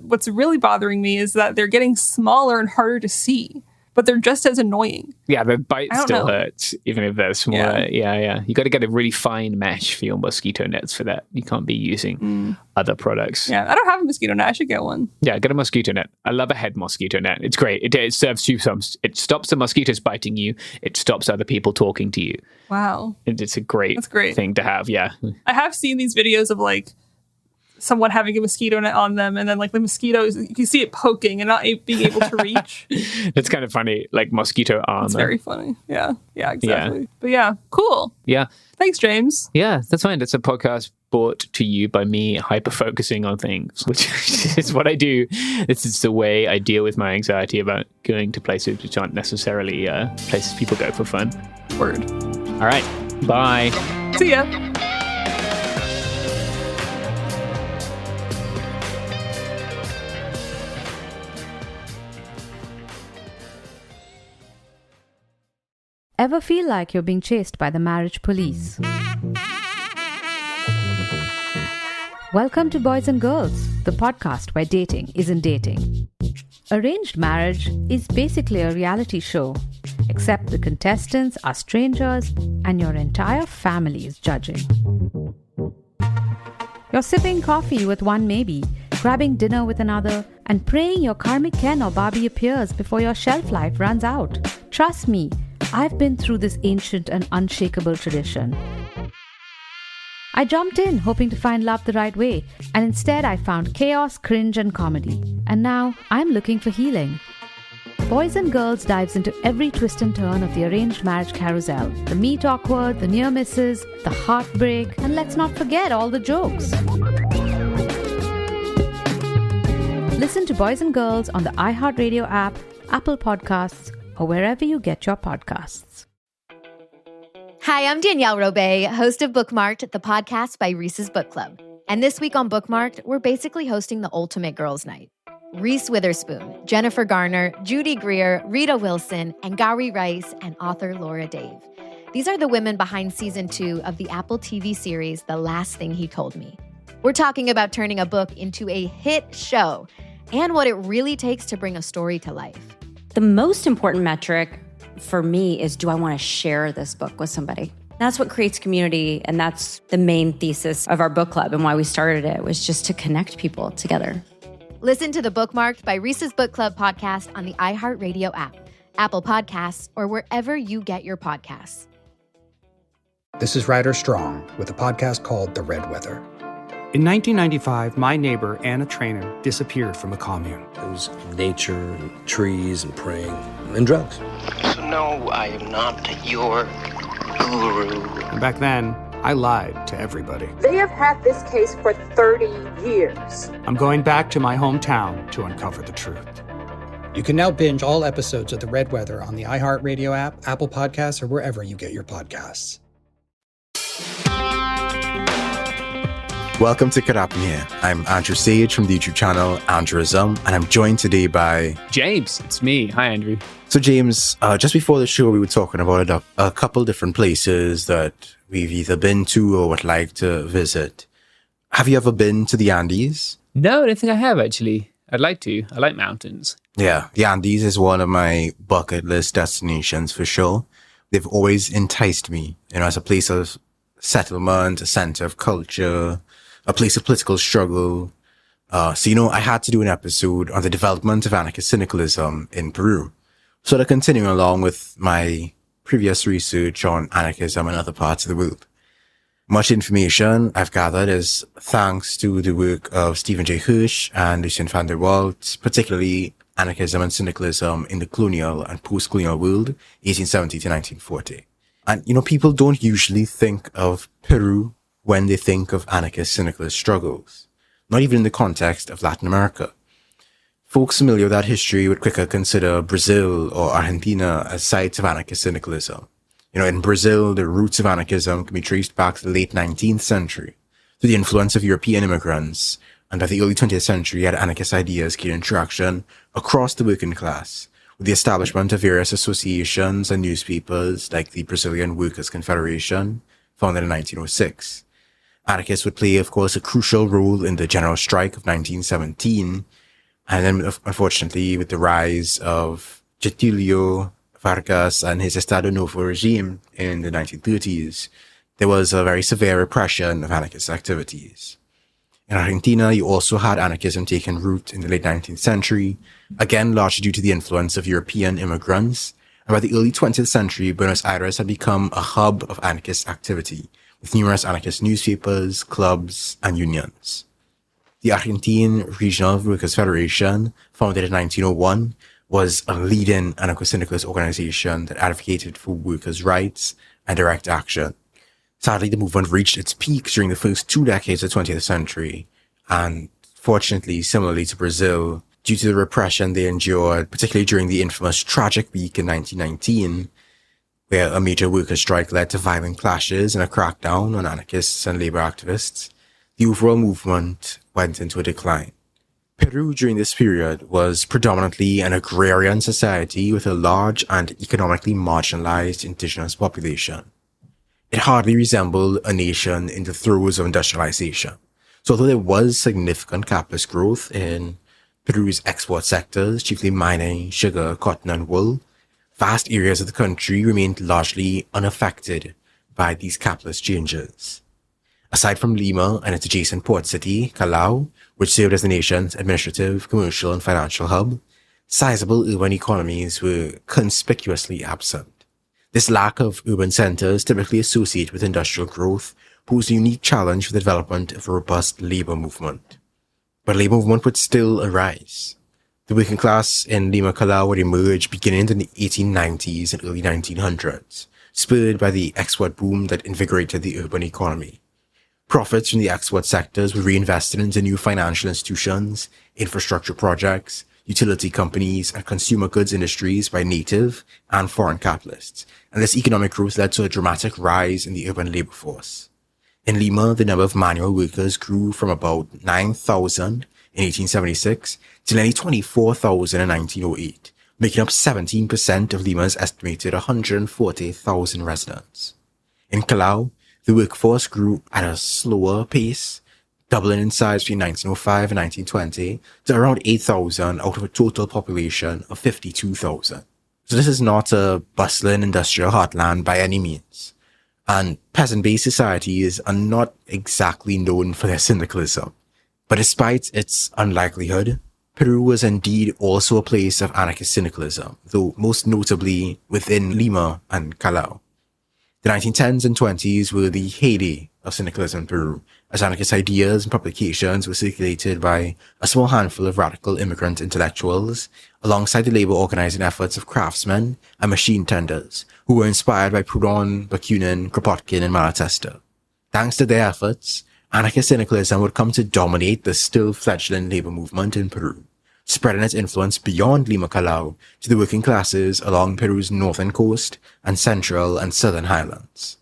what's really bothering me is that they're getting smaller and harder to see. But they're just as annoying. Yeah, the bite still hurts, even if they're smaller. Yeah. You got to get a really fine mesh for your mosquito nets for that. You can't be using other products. Yeah, I don't have a mosquito net. I should get one. Yeah, get a mosquito net. I love a head mosquito net. It's great. It serves two sums. It stops the mosquitoes biting you. It stops other people talking to you. Wow. It's a great thing to have, yeah. I have seen these videos of someone having a mosquito net on them, and then the mosquitoes, you can see it poking and not being able to reach. It's kind of funny, like mosquito armor. It's very funny. Yeah, exactly. Yeah. But yeah, cool. Yeah. Thanks, James. Yeah, that's fine. It's a podcast brought to you by me hyper-focusing on things, which is what I do. This is the way I deal with my anxiety about going to places which aren't necessarily places people go for fun. Word. All right. Bye. See ya. Ever feel like you're being chased by the marriage police? Welcome to Boys and Girls, the podcast where dating isn't dating. Arranged marriage is basically a reality show, except the contestants are strangers and your entire family is judging. You're sipping coffee with one maybe, grabbing dinner with another, and praying your karmic Ken or Barbie appears before your shelf life runs out. Trust me, I've been through this ancient and unshakable tradition. I jumped in hoping to find love the right way, and instead I found chaos, cringe, and comedy. And now I'm looking for healing. Boys and Girls dives into every twist and turn of the arranged marriage carousel. The meet awkward, the near misses, the heartbreak, and let's not forget all the jokes. Listen to Boys and Girls on the iHeartRadio app, Apple Podcasts, or wherever you get your podcasts. Hi, I'm Danielle Robay, host of Bookmarked, the podcast by Reese's Book Club. And this week on Bookmarked, we're basically hosting the ultimate girls' night. Reese Witherspoon, Jennifer Garner, Judy Greer, Rita Wilson, and Gary Rice, and author Laura Dave. These are the women behind season 2 of the Apple TV series, The Last Thing He Told Me. We're talking about turning a book into a hit show and what it really takes to bring a story to life. The most important metric for me is, do I want to share this book with somebody? That's what creates community, and that's the main thesis of our book club and why we started it, was just to connect people together. Listen to the Bookmarked by Reese's Book Club podcast on the iHeartRadio app, Apple Podcasts, or wherever you get your podcasts. This is Ryder Strong with a podcast called The Red Weather. In 1995, my neighbor, Anna Trainer, disappeared from a commune. It was nature and trees and praying and drugs. So no, I am not your guru. And back then, I lied to everybody. They have had this case for 30 years. I'm going back to my hometown to uncover the truth. You can now binge all episodes of The Red Weather on the iHeartRadio app, Apple Podcasts, or wherever you get your podcasts. Welcome to Karapnia. I'm Andrew Sage from the YouTube channel Andrewism, and I'm joined today by James. It's me. Hi, Andrew. So, James, just before the show, we were talking about a couple different places that we've either been to or would like to visit. Have you ever been to the Andes? No, I don't think I have, actually. I'd like to. I like mountains. Yeah, the Andes is one of my bucket list destinations for sure. They've always enticed me, as a place of settlement, a center of culture, a place of political struggle. So, I had to do an episode on the development of anarchist syndicalism in Peru. Sort of continuing along with my previous research on anarchism in other parts of the world. Much information I've gathered is thanks to the work of Stephen J. Hirsch and Lucien van der Walt, particularly Anarchism and Syndicalism in the Colonial and Post-Colonial World, 1870 to 1940. And, people don't usually think of Peru when they think of anarchist syndicalist struggles, not even in the context of Latin America. Folks familiar with that history would quicker consider Brazil or Argentina as sites of anarchist syndicalism. In Brazil, the roots of anarchism can be traced back to the late 19th century, through the influence of European immigrants, and by the early 20th century had anarchist ideas gained traction across the working class, with the establishment of various associations and newspapers like the Brazilian Workers' Confederation, founded in 1906. Anarchists would play, of course, a crucial role in the general strike of 1917, and then, unfortunately, with the rise of Getúlio Vargas and his Estado Novo regime in the 1930s, there was a very severe repression of anarchist activities. In Argentina, you also had anarchism taking root in the late 19th century, again largely due to the influence of European immigrants, and by the early 20th century, Buenos Aires had become a hub of anarchist activity, with numerous anarchist newspapers, clubs, and unions. The Argentine Regional Workers' Federation, founded in 1901, was a leading anarcho-syndicalist organization that advocated for workers' rights and direct action. Sadly, the movement reached its peak during the first 2 decades of the 20th century, and fortunately, similarly to Brazil, due to the repression they endured, particularly during the infamous Tragic Week in 1919, where a major workers' strike led to violent clashes and a crackdown on anarchists and labor activists, the overall movement went into a decline. Peru during this period was predominantly an agrarian society with a large and economically marginalized indigenous population. It hardly resembled a nation in the throes of industrialization. So although there was significant capitalist growth in Peru's export sectors, chiefly mining, sugar, cotton, and wool, vast areas of the country remained largely unaffected by these capitalist changes. Aside from Lima and its adjacent port city, Callao, which served as the nation's administrative, commercial, and financial hub, sizable urban economies were conspicuously absent. This lack of urban centers, typically associated with industrial growth, posed a unique challenge for the development of a robust labor movement. But labor movement would still arise. The working class in Lima Callao would emerge beginning in the 1890s and early 1900s, spurred by the export boom that invigorated the urban economy. Profits from the export sectors were reinvested into new financial institutions, infrastructure projects, utility companies, and consumer goods industries by native and foreign capitalists, and this economic growth led to a dramatic rise in the urban labor force. In Lima, the number of manual workers grew from about 9,000 in 1876 to nearly 24,000 in 1908, making up 17% of Lima's estimated 140,000 residents. In Callao, the workforce grew at a slower pace, doubling in size between 1905 and 1920 to around 8,000 out of a total population of 52,000. So this is not a bustling industrial heartland by any means. And peasant-based societies are not exactly known for their syndicalism. But despite its unlikelihood, Peru was indeed also a place of anarchist syndicalism, though most notably within Lima and Callao. The 1910s and 20s were the heyday of syndicalism in Peru, as anarchist ideas and publications were circulated by a small handful of radical immigrant intellectuals, alongside the labor organizing efforts of craftsmen and machine tenders, who were inspired by Proudhon, Bakunin, Kropotkin, and Malatesta. Thanks to their efforts, anarchist syndicalism would come to dominate the still fledgling labor movement in Peru, spreading its influence beyond Lima Callao to the working classes along Peru's northern coast and central and southern highlands.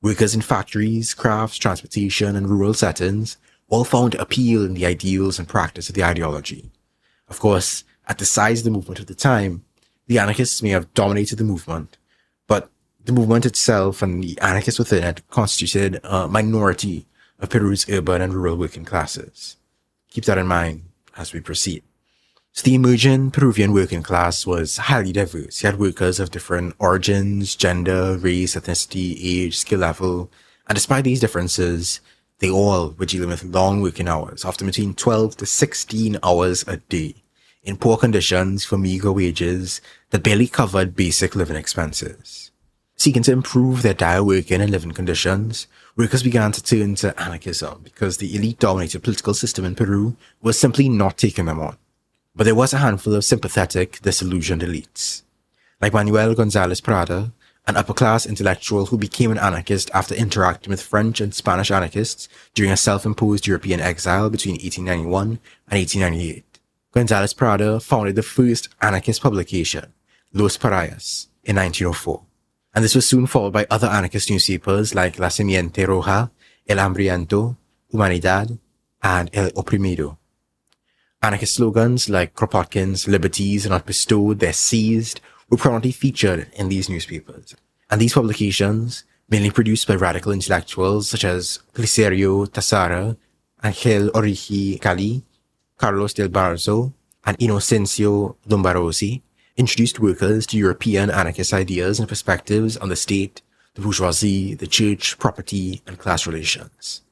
Workers in factories, crafts, transportation, and rural settings all found appeal in the ideals and practice of the ideology. Of course, at the size of the movement at the time, the anarchists may have dominated the movement, but the movement itself and the anarchists within it constituted a minority of Peru's urban and rural working classes. Keep that in mind as we proceed. So the emerging Peruvian working class was highly diverse. You had workers of different origins, gender, race, ethnicity, age, skill level, and despite these differences, they all were dealing with long working hours, often between 12 to 16 hours a day, in poor conditions for meager wages that barely covered basic living expenses. Seeking to improve their dire working and living conditions, workers began to turn to anarchism because the elite-dominated political system in Peru was simply not taking them on. But there was a handful of sympathetic, disillusioned elites. Like Manuel González Prada, an upper-class intellectual who became an anarchist after interacting with French and Spanish anarchists during a self-imposed European exile between 1891 and 1898. González Prada founded the first anarchist publication, Los Parias, in 1904. And this was soon followed by other anarchist newspapers like La Simiente Roja, El Hambriento, Humanidad, and El Oprimido. Anarchist slogans like Kropotkin's "Liberties are not bestowed, they're seized" were prominently featured in these newspapers. And these publications, mainly produced by radical intellectuals such as Glicerio Tassara, Angel Origi Cali, Carlos del Barzo, and Inocencio Lombarozzi, introduced workers to European anarchist ideas and perspectives on the state, the bourgeoisie, the church, property, and class relations.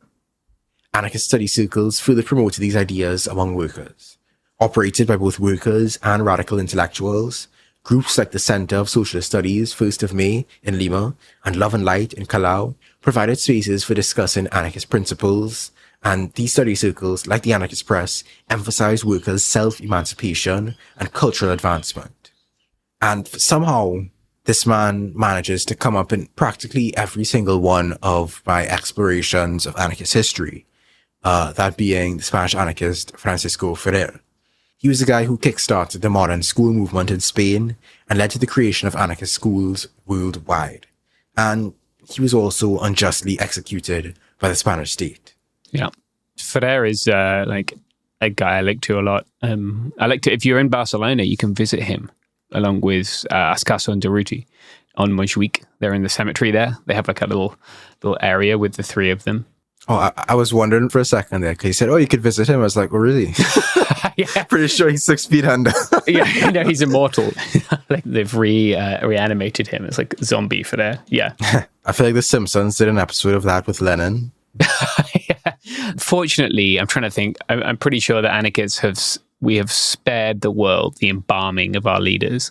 Anarchist study circles further promoted these ideas among workers. Operated by both workers and radical intellectuals, groups like the Center of Socialist Studies, 1st of May in Lima, and Love and Light in Callao provided spaces for discussing anarchist principles, and these study circles, like the Anarchist Press, emphasized workers' self-emancipation and cultural advancement. And somehow, this man manages to come up in practically every single one of my explorations of anarchist history, that being the Spanish anarchist Francisco Ferrer. He was the guy who kickstarted the modern school movement in Spain and led to the creation of anarchist schools worldwide. And he was also unjustly executed by the Spanish state. Yeah. Ferrer is like a guy I look to a lot. I like to, if you're in Barcelona, you can visit him along with Ascaso and Durruti on Montjuic. They're in the cemetery there. They have like a little area with the three of them. Oh, I was wondering for a second there, because he said, oh, you could visit him. I was like, oh, really? Yeah. Pretty sure he's 6 feet under. Yeah, no, he's immortal. Like they've reanimated him as like zombie for there. Yeah. I feel like The Simpsons did an episode of that with Lennon. Yeah. Fortunately, I'm trying to think. I'm pretty sure that anarchists we have spared the world the embalming of our leaders.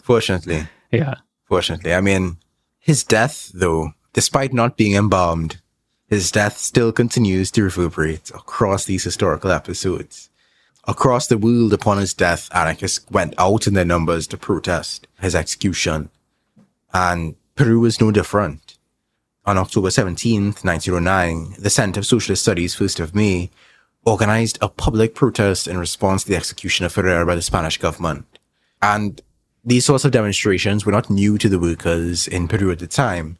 Fortunately. Yeah. Fortunately. I mean, his death, though, despite not being embalmed, his death still continues to reverberate across these historical episodes. Across the world upon his death, anarchists went out in their numbers to protest his execution. And Peru was no different. On October 17th, 1909, the Center of Socialist Studies, 1st of May, organized a public protest in response to the execution of Ferrer by the Spanish government. And these sorts of demonstrations were not new to the workers in Peru at the time.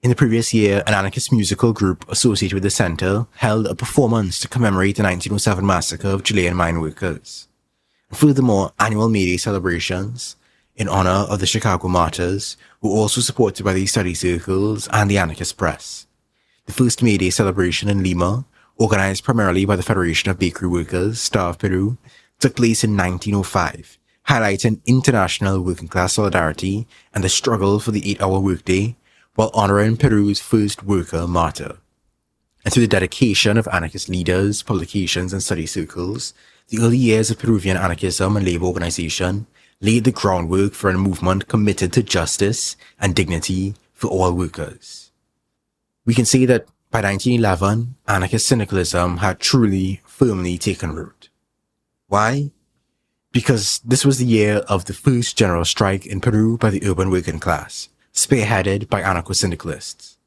In the previous year, an anarchist musical group associated with the center held a performance to commemorate the 1907 massacre of Chilean mine workers. Furthermore, annual May Day celebrations in honor of the Chicago martyrs were also supported by the study circles and the anarchist press. The first May Day celebration in Lima, organized primarily by the Federation of Bakery Workers, Star of Peru, took place in 1905, highlighting international working class solidarity and the struggle for the 8-hour workday, while honoring Peru's first worker martyr. And through the dedication of anarchist leaders, publications, and study circles, the early years of Peruvian anarchism and labor organization laid the groundwork for a movement committed to justice and dignity for all workers. We can say that by 1911, anarchist syndicalism had truly, firmly taken root. Why? Because this was the year of the first general strike in Peru by the urban working class, spearheaded by anarcho-syndicalists.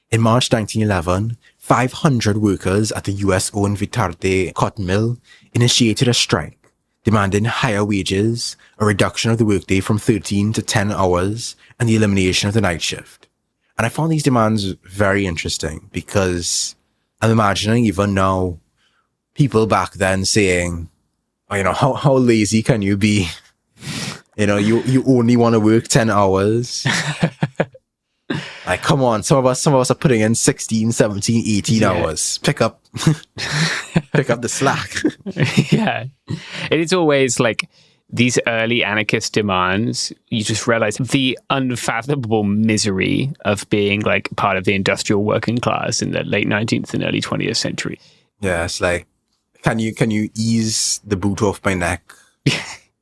In March 1911, 500 workers at the US-owned Vitarte cotton mill initiated a strike, demanding higher wages, a reduction of the workday from 13 to 10 hours, and the elimination of the night shift. And I found these demands very interesting because I'm imagining even now people back then saying, oh, you know, how lazy can you be? You know, you only want to work 10 hours. Like, come on, some of us are putting in 16, 17, 18 hours. Pick up the slack. Yeah. It is always like these early anarchist demands, you just realize the unfathomable misery of being like part of the industrial working class in the late 19th and early 20th century. Yeah, it's like, can you ease the boot off my neck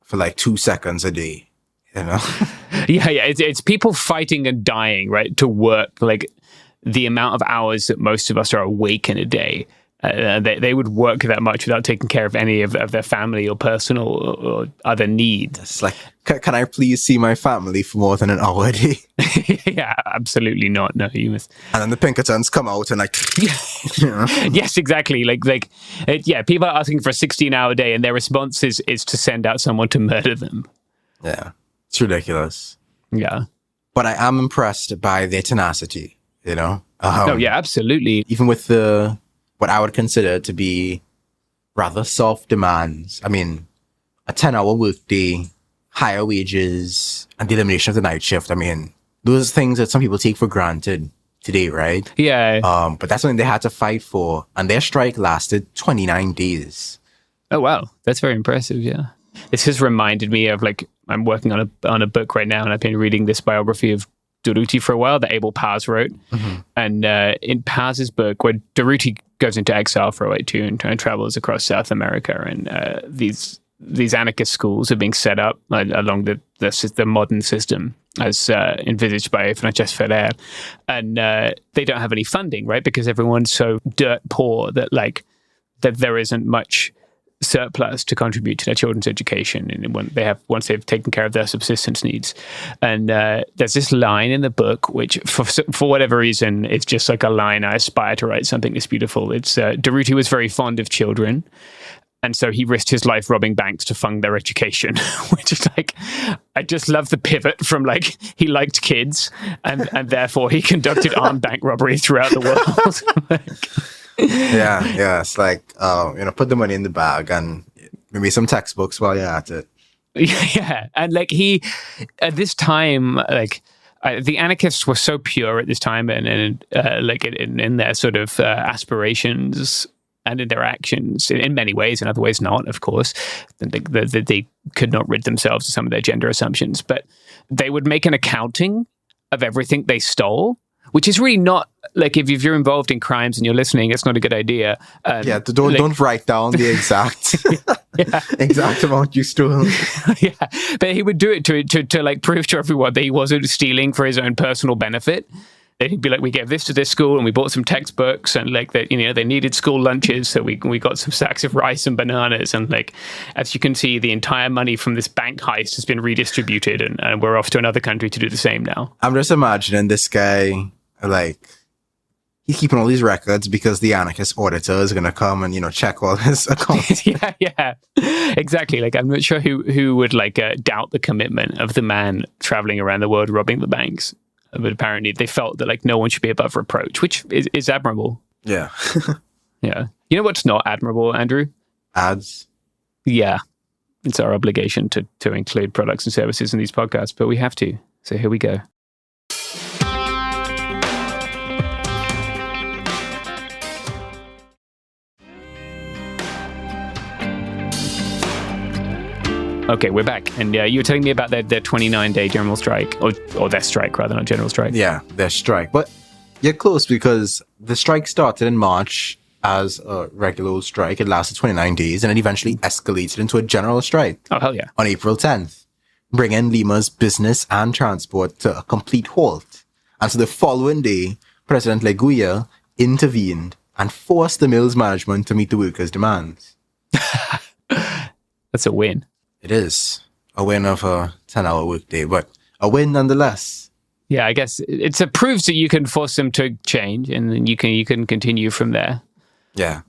for like 2 seconds a day? You know? Yeah. It's people fighting and dying, right? To work like the amount of hours that most of us are awake in a day. They would work that much without taking care of any of their family or personal or other needs. It's like, can I please see my family for more than an hour a day? Yeah, absolutely not. No, you must. And then the Pinkertons come out and like, you know? Yes, exactly. Yeah, people are asking for a 16-hour day, and their response is to send out someone to murder them. Yeah, it's ridiculous. Yeah, but I am impressed by their tenacity. You know? Oh yeah, absolutely. Even with what I would consider to be rather soft demands. I mean, a 10-hour workday, higher wages, and the elimination of the night shift. I mean, those are things that some people take for granted today, right? Yeah. But that's something they had to fight for. And their strike lasted 29 days. Oh, wow. That's very impressive, yeah. This has reminded me of, like, I'm working on a book right now, and I've been reading this biography of Durruti for a while that Abel Paz wrote. Mm-hmm. And in Paz's book, where Durruti goes into exile for a while too and travels across South America, and these anarchist schools are being set up along the modern system as envisaged by Francesc Ferrer, and they don't have any funding, right? Because everyone's so dirt poor that there isn't much surplus to contribute to their children's education, and once they've taken care of their subsistence needs. And there's this line in the book which for whatever reason it's just like a line I aspire to write something this beautiful. It's Durruti was very fond of children, and so he risked his life robbing banks to fund their education. Which is like, I just love the pivot from like he liked kids and therefore he conducted armed bank robbery throughout the world. Yeah, it's like, put the money in the bag and maybe some textbooks while you're at it. Yeah, and like he, at this time, like the anarchists were so pure at this time, and like in their sort of aspirations and in their actions, in many ways, in other ways not, of course. They could not rid themselves of some of their gender assumptions, but they would make an accounting of everything they stole, which is really not, like, if you're involved in crimes and you're listening, it's not a good idea. Don't write down the exact exact amount you stole. Yeah, but he would do it to like prove to everyone that he wasn't stealing for his own personal benefit. He'd be like, we gave this to this school and we bought some textbooks, and like that, they needed school lunches, so we got some sacks of rice and bananas, and like, as you can see, the entire money from this bank heist has been redistributed, and we're off to another country to do the same now. I'm just imagining this guy, like, he's keeping all these records because the anarchist auditor is going to come and, check all his accounts. yeah, exactly. Like, I'm not sure who would like doubt the commitment of the man traveling around the world robbing the banks. But apparently they felt that like no one should be above reproach, which is admirable. Yeah. Yeah. You know what's not admirable, Andrew? Ads. Yeah. It's our obligation to include products and services in these podcasts, but we have to. So here we go. Okay, we're back. And you were telling me about their 29-day general strike, or their strike, rather, not general strike. Yeah, their strike. But you're close, because the strike started in March as a regular old strike. It lasted 29 days, and it eventually escalated into a general strike. Oh, hell yeah. On April 10th, bringing Lima's business and transport to a complete halt. And so the following day, President Leguia intervened and forced the mill's management to meet the workers' demands. That's a win. It is a win of a 10-hour workday, but a win nonetheless. Yeah, I guess it proves that you can force them to change, and then you can continue from there. Yeah.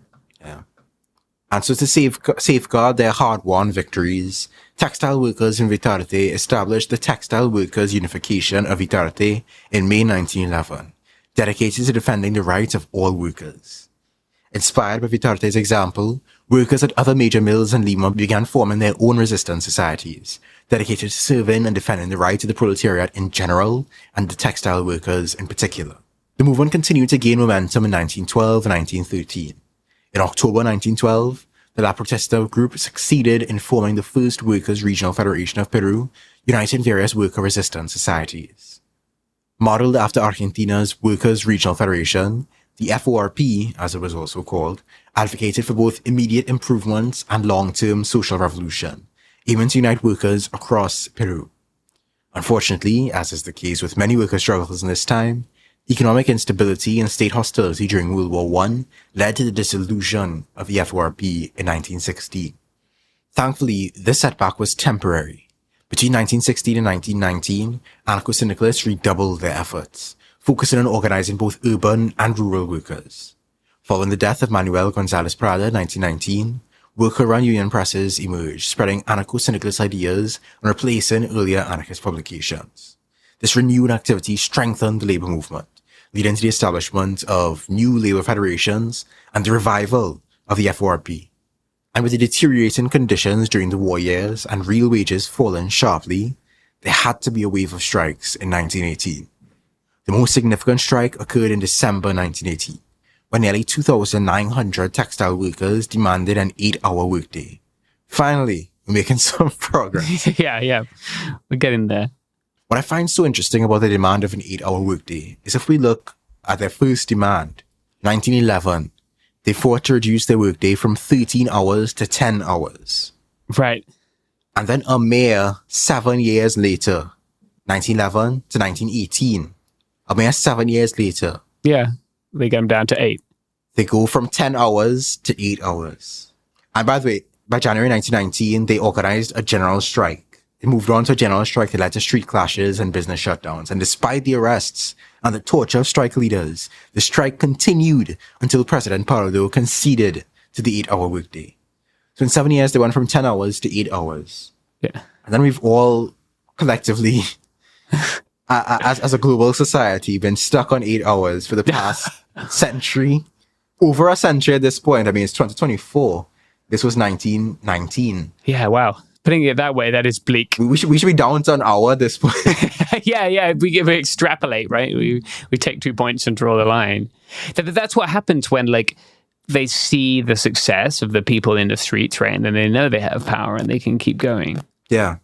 And so to safeguard their hard-won victories, textile workers in Vitarte established the Textile Workers Unification of Vitarte in May 1911, dedicated to defending the rights of all workers. Inspired by Vitarte's example, workers at other major mills in Lima began forming their own resistance societies, dedicated to serving and defending the rights of the proletariat in general and the textile workers in particular. The movement continued to gain momentum in 1912 and 1913. In October 1912, the La Protesta group succeeded in forming the first Workers' Regional Federation of Peru, uniting various worker resistance societies. Modeled after Argentina's Workers' Regional Federation, the FORP, as it was also called, advocated for both immediate improvements and long-term social revolution, aiming to unite workers across Peru. Unfortunately, as is the case with many worker struggles in this time, economic instability and state hostility during World War I led to the dissolution of the FORP in 1916. Thankfully, this setback was temporary. Between 1916 and 1919, anarcho-syndicalists redoubled their efforts, focusing on organizing both urban and rural workers. Following the death of Manuel González Prada in 1919, worker-run union presses emerged, spreading anarcho-syndicalist ideas and replacing earlier anarchist publications. This renewed activity strengthened the labor movement, leading to the establishment of new labor federations and the revival of the FORP. And with the deteriorating conditions during the war years and real wages falling sharply, there had to be a wave of strikes in 1918. The most significant strike occurred in December 1918, when nearly 2,900 textile workers demanded an 8-hour workday. Finally, we're making some progress. Yeah. We're getting there. What I find so interesting about the demand of an 8-hour workday is if we look at their first demand, 1911, they fought to reduce their workday from 13 hours to 10 hours. Right. And then a mere 7 years later, 1911 to 1918, a mere 7 years later. Yeah, they get them down to 8. They go from 10 hours to 8 hours. And by the way, by January 1919, they organized a general strike. They moved on to a general strike that led to street clashes and business shutdowns. And despite the arrests and the torture of strike leaders, the strike continued until President Pardo conceded to the 8-hour workday. So in 7 years, they went from 10 hours to 8 hours. Yeah. And then we've all collectively, as a global society, been stuck on 8 hours for the past century. Over a century at this point. I mean, it's 2024. This was 1919. Yeah, wow. Putting it that way, that is bleak. We should be down to an hour at this point. yeah. We extrapolate, right? We take 2 points and draw the line. That's what happens when like they see the success of the people in the streets, right? And then they know they have power and they can keep going. Yeah.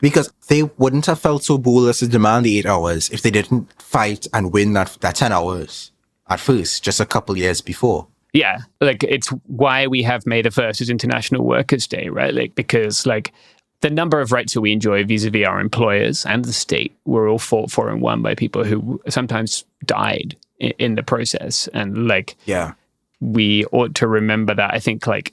Because they wouldn't have felt so bold as to demand the 8 hours if they didn't fight and win that 10 hours at first, just a couple years before. Yeah, like it's why we have May the 1st as International Workers' Day, right? Like because like the number of rights that we enjoy vis-a-vis our employers and the state were all fought for and won by people who sometimes died in the process. And like, we ought to remember that. I think like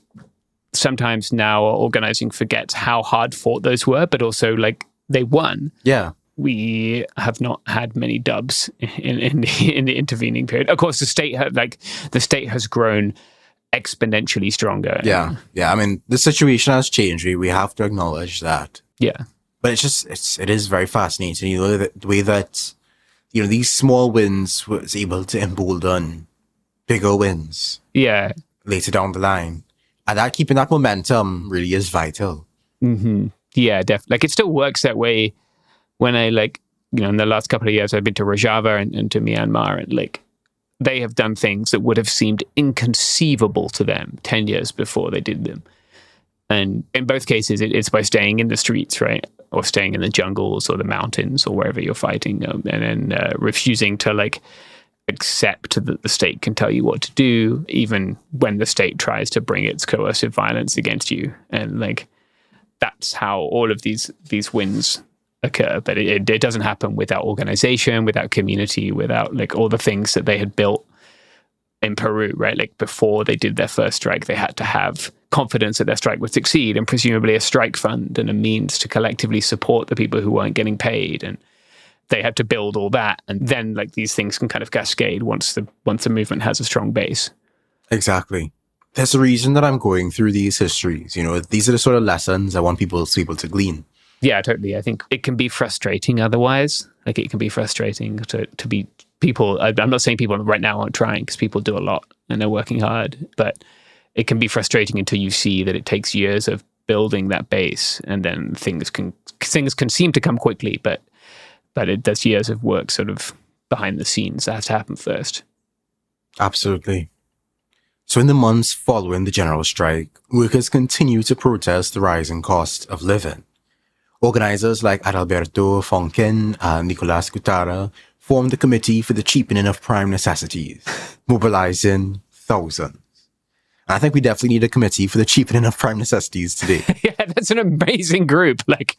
sometimes now our organizing forgets how hard fought those were, but also like they won. Yeah. We have not had many dubs in the intervening period. Of course, the state has grown exponentially stronger. Yeah. I mean, the situation has changed. We have to acknowledge that. Yeah. But it is very fascinating. You know, the way that, you know, these small wins was able to embolden bigger wins. Yeah. Later down the line. And that keeping that momentum really is vital. Mm-hmm. Yeah, definitely. Like it still works that way. When I in the last couple of years, I've been to Rojava and to Myanmar, and like they have done things that would have seemed inconceivable to them 10 years before they did them. And in both cases, it's by staying in the streets, right? Or staying in the jungles or the mountains or wherever you're fighting, and then refusing to like accept that the state can tell you what to do, even when the state tries to bring its coercive violence against you. And like that's how all of these wins occur, but it doesn't happen without organization, without community, without like all the things that they had built in Peru, right? Like before they did their first strike, they had to have confidence that their strike would succeed, and presumably a strike fund and a means to collectively support the people who weren't getting paid, and they had to build all that, and then like these things can kind of cascade once the movement has a strong base. Exactly. There's a reason that I'm going through these histories. You know, these are the sort of lessons I want people to glean. Yeah, totally. I think it can be frustrating otherwise. Like it can be frustrating to be people. I'm not saying people right now aren't trying, because people do a lot and they're working hard, but it can be frustrating until you see that it takes years of building that base, and then things can seem to come quickly, but there's years of work sort of behind the scenes that has to happen first. Absolutely. So in the months following the general strike, workers continue to protest the rising cost of living. Organizers like Adalberto Fonquin and Nicolas Gutara formed the Committee for the Cheapening of Prime Necessities, mobilizing thousands. And I think we definitely need a committee for the cheapening of prime necessities today. Yeah, that's an amazing group. Like,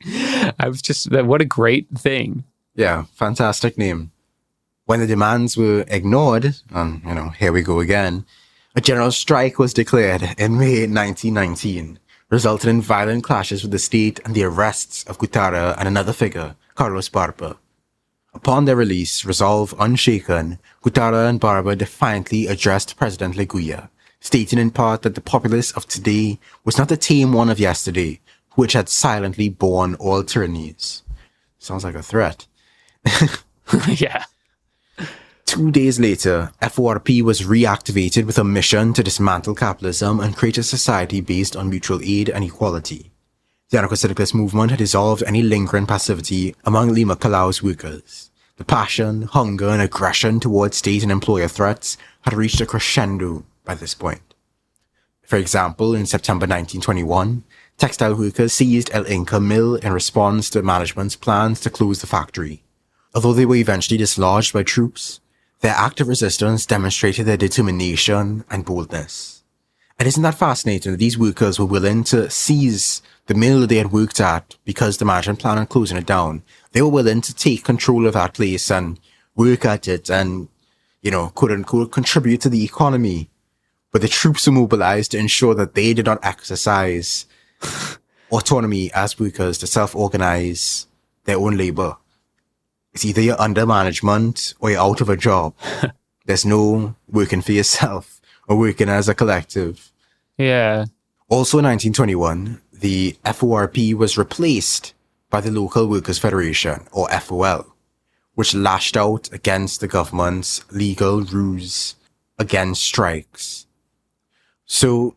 what a great thing. Yeah, fantastic name. When the demands were ignored, and, here we go again, a general strike was declared in May 1919, resulting in violent clashes with the state and the arrests of Gutara and another figure, Carlos Barba. Upon their release, resolve unshaken, Gutara and Barba defiantly addressed President Leguia, stating in part that the populace of today was not the tame one of yesterday, which had silently borne all tyrannies. Sounds like a threat. Yeah. 2 days later, FORP was reactivated with a mission to dismantle capitalism and create a society based on mutual aid and equality. The anarcho-syndicalist movement had dissolved any lingering passivity among Lima Calau's workers. The passion, hunger, and aggression towards state and employer threats had reached a crescendo by this point. For example, in September 1921, textile workers seized El Inca mill in response to management's plans to close the factory. Although they were eventually dislodged by troops, their act of resistance demonstrated their determination and boldness. And isn't that fascinating that these workers were willing to seize the mill they had worked at because the management planned on closing it down? They were willing to take control of that place and work at it and, quote unquote, contribute to the economy. But the troops were mobilized to ensure that they did not exercise autonomy as workers to self-organize their own labor. It's either you're under management or you're out of a job. There's no working for yourself or working as a collective. Yeah. Also in 1921, the FORP was replaced by the Local Workers' Federation, or FOL, which lashed out against the government's legal ruse against strikes. So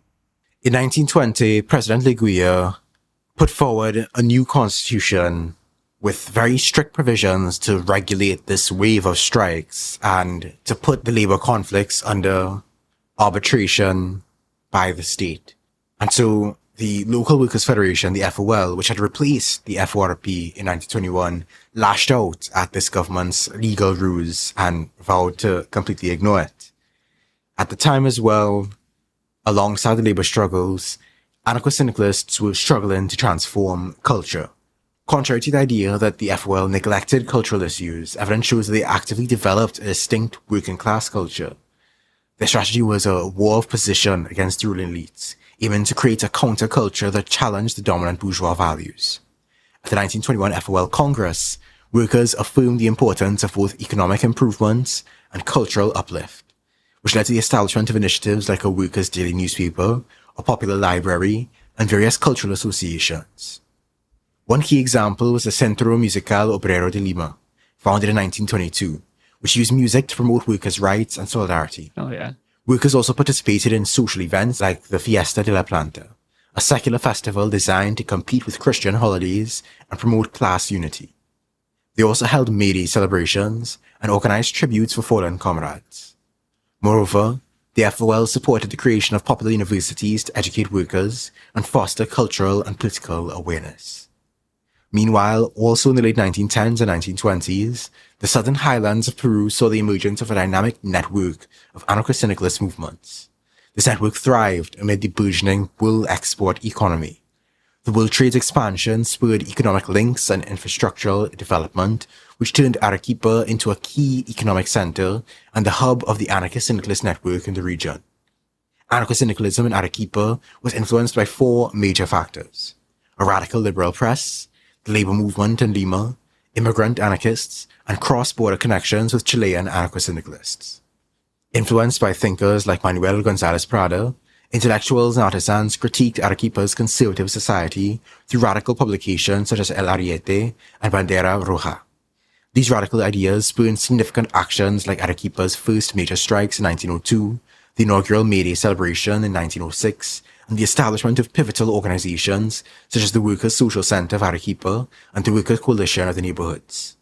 in 1920, President Leguia put forward a new constitution with very strict provisions to regulate this wave of strikes and to put the labor conflicts under arbitration by the state. And so the Local Workers Federation, the FOL, which had replaced the FORP in 1921, lashed out at this government's legal ruse and vowed to completely ignore it. At the time as well, alongside the labor struggles, anarcho-syndicalists were struggling to transform culture. Contrary to the idea that the FOL neglected cultural issues, evidence shows that they actively developed a distinct working class culture. Their strategy was a war of position against the ruling elites, aiming to create a counterculture that challenged the dominant bourgeois values. At the 1921 FOL Congress, workers affirmed the importance of both economic improvements and cultural uplift, which led to the establishment of initiatives like a workers' daily newspaper, a popular library, and various cultural associations. One key example was the Centro Musical Obrero de Lima, founded in 1922, which used music to promote workers' rights and solidarity. Oh, yeah. Workers also participated in social events like the Fiesta de la Planta, a secular festival designed to compete with Christian holidays and promote class unity. They also held May Day celebrations and organized tributes for fallen comrades. Moreover, the FOL supported the creation of popular universities to educate workers and foster cultural and political awareness. Meanwhile, also in the late 1910s and 1920s, the southern highlands of Peru saw the emergence of a dynamic network of anarcho-syndicalist movements. This network thrived amid the burgeoning wool export economy. The world trade's expansion spurred economic links and infrastructural development, which turned Arequipa into a key economic center and the hub of the anarcho-syndicalist network in the region. Anarcho-syndicalism in Arequipa was influenced by four major factors: a radical liberal press, the labor movement in Lima, immigrant anarchists, and cross-border connections with Chilean anarcho-syndicalists. Influenced by thinkers like Manuel González Prada, intellectuals and artisans critiqued Arequipa's conservative society through radical publications such as El Ariete and Bandera Roja. These radical ideas spurred significant actions like Arequipa's first major strikes in 1902, the inaugural May Day celebration in 1906, and the establishment of pivotal organizations such as the Workers' Social Center of Arequipa and the Workers' Coalition of the Neighborhoods.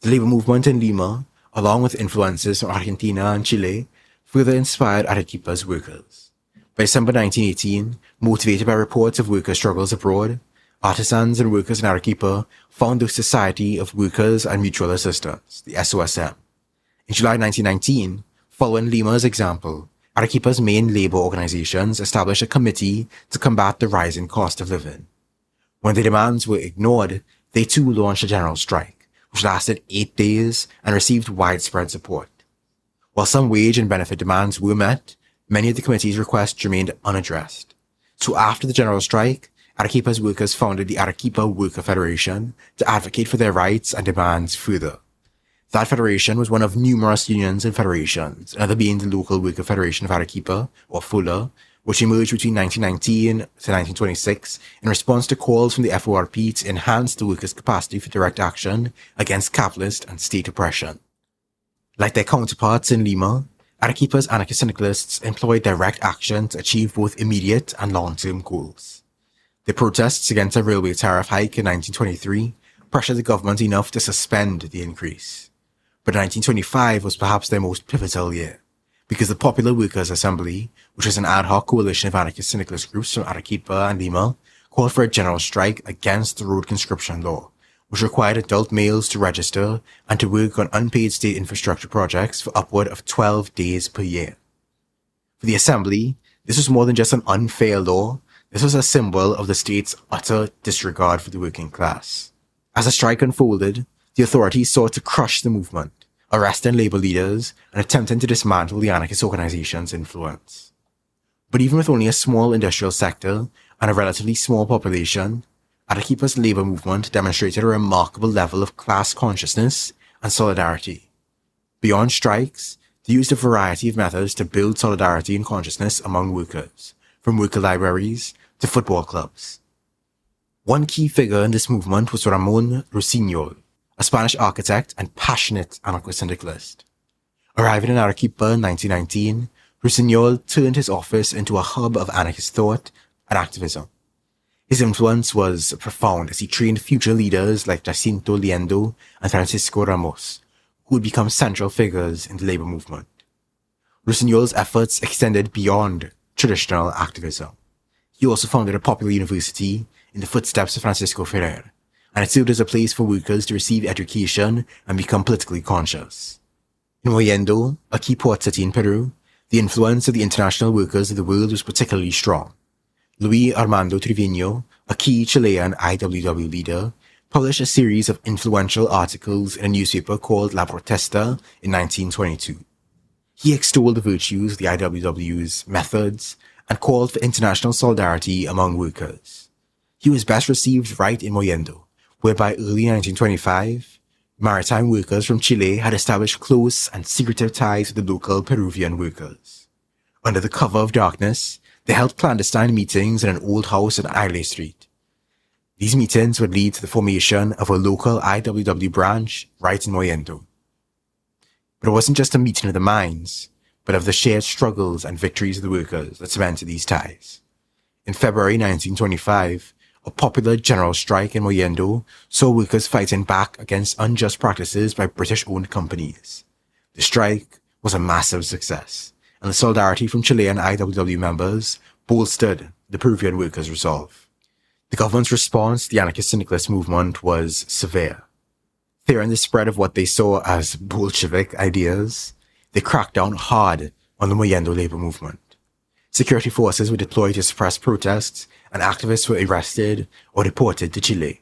The labor movement in Lima, along with influences from Argentina and Chile, further inspired Arequipa's workers. By December 1918, motivated by reports of worker struggles abroad, artisans and workers in Arequipa found the Society of Workers and Mutual Assistance, the SOSM. In July 1919, following Lima's example, Arequipa's main labor organizations established a committee to combat the rising cost of living. When their demands were ignored, they too launched a general strike, which lasted 8 days and received widespread support. While some wage and benefit demands were met, many of the committee's requests remained unaddressed. So after the general strike, Arequipa's workers founded the Arequipa Worker Federation to advocate for their rights and demands further. That federation was one of numerous unions and federations, another being the Local Worker Federation of Arequipa, or FOLA, which emerged between 1919 to 1926 in response to calls from the FORP to enhance the workers' capacity for direct action against capitalist and state oppression. Like their counterparts in Lima, Arequipa's anarcho-syndicalists employed direct action to achieve both immediate and long-term goals. The protests against a railway tariff hike in 1923 pressured the government enough to suspend the increase. But 1925 was perhaps their most pivotal year, because the Popular Workers' Assembly, which was an ad hoc coalition of anarcho-syndicalist groups from Arequipa and Lima, called for a general strike against the road conscription law, which required adult males to register and to work on unpaid state infrastructure projects for upward of 12 days per year. For the Assembly, this was more than just an unfair law, this was a symbol of the state's utter disregard for the working class. As the strike unfolded, the authorities sought to crush the movement, arresting labor leaders and attempting to dismantle the anarchist organization's influence. But even with only a small industrial sector and a relatively small population, Arequipa's labor movement demonstrated a remarkable level of class consciousness and solidarity. Beyond strikes, they used a variety of methods to build solidarity and consciousness among workers, from worker libraries to football clubs. One key figure in this movement was Ramon Rusiñol, a Spanish architect and passionate anarcho-syndicalist. Arriving in Arequipa in 1919, Rusiñol turned his office into a hub of anarchist thought and activism. His influence was profound as he trained future leaders like Jacinto Liendo and Francisco Ramos, who would become central figures in the labor movement. Rossignol's efforts extended beyond traditional activism. He also founded a popular university in the footsteps of Francisco Ferrer, and it served as a place for workers to receive education and become politically conscious. In Mollendo, a key port city in Peru, the influence of the international workers of the world was particularly strong. Luis Armando Trevino, a key Chilean IWW leader, published a series of influential articles in a newspaper called La Protesta in 1922. He extolled the virtues of the IWW's methods and called for international solidarity among workers. He was best received right in Mollendo, where by early 1925, maritime workers from Chile had established close and secretive ties with the local Peruvian workers. Under the cover of darkness, they held clandestine meetings in an old house on Aile Street. These meetings would lead to the formation of a local IWW branch right in Mollendo. But it wasn't just a meeting of the minds, but of the shared struggles and victories of the workers that cemented these ties. In February 1925, a popular general strike in Mollendo saw workers fighting back against unjust practices by British-owned companies. The strike was a massive success, and the solidarity from Chilean IWW members bolstered the Peruvian workers' resolve. The government's response to the anarchist-syndicalist movement was severe. Fearing the spread of what they saw as Bolshevik ideas, they cracked down hard on the Mollendo labor movement. Security forces were deployed to suppress protests, and activists were arrested or deported to Chile.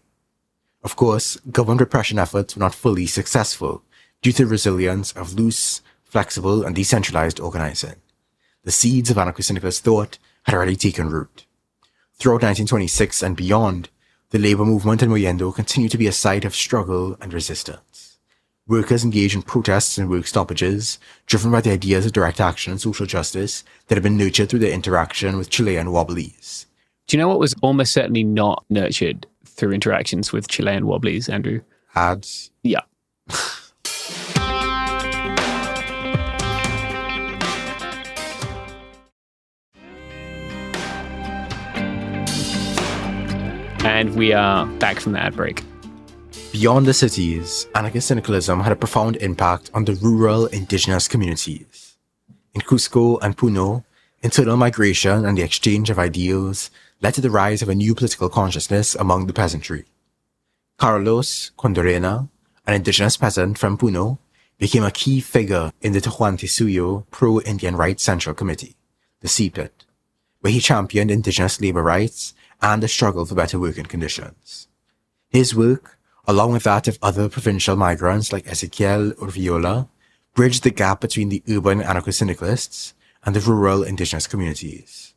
Of course, government repression efforts were not fully successful due to the resilience of loose, flexible, and decentralized organizing. The seeds of anarcho-syndicalist thought had already taken root. Throughout 1926 and beyond, the labor movement in Mollendo continued to be a site of struggle and resistance. Workers engaged in protests and work stoppages, driven by the ideas of direct action and social justice that had been nurtured through their interaction with Chilean Wobblies. Do you know what was almost certainly not nurtured through interactions with Chilean Wobblies, Andrew? Ads? Yeah. And we are back from the ad break. Beyond the cities, anarcho-syndicalism had a profound impact on the rural indigenous communities. In Cusco and Puno, internal migration and the exchange of ideals led to the rise of a new political consciousness among the peasantry. Carlos Condorena, an indigenous peasant from Puno, became a key figure in the Tahuantinsuyo Pro-Indian Rights Central Committee, the CPIT, where he championed indigenous labor rights and the struggle for better working conditions. His work, along with that of other provincial migrants like Ezequiel Urviola, bridged the gap between the urban anarcho-syndicalists and the rural indigenous communities.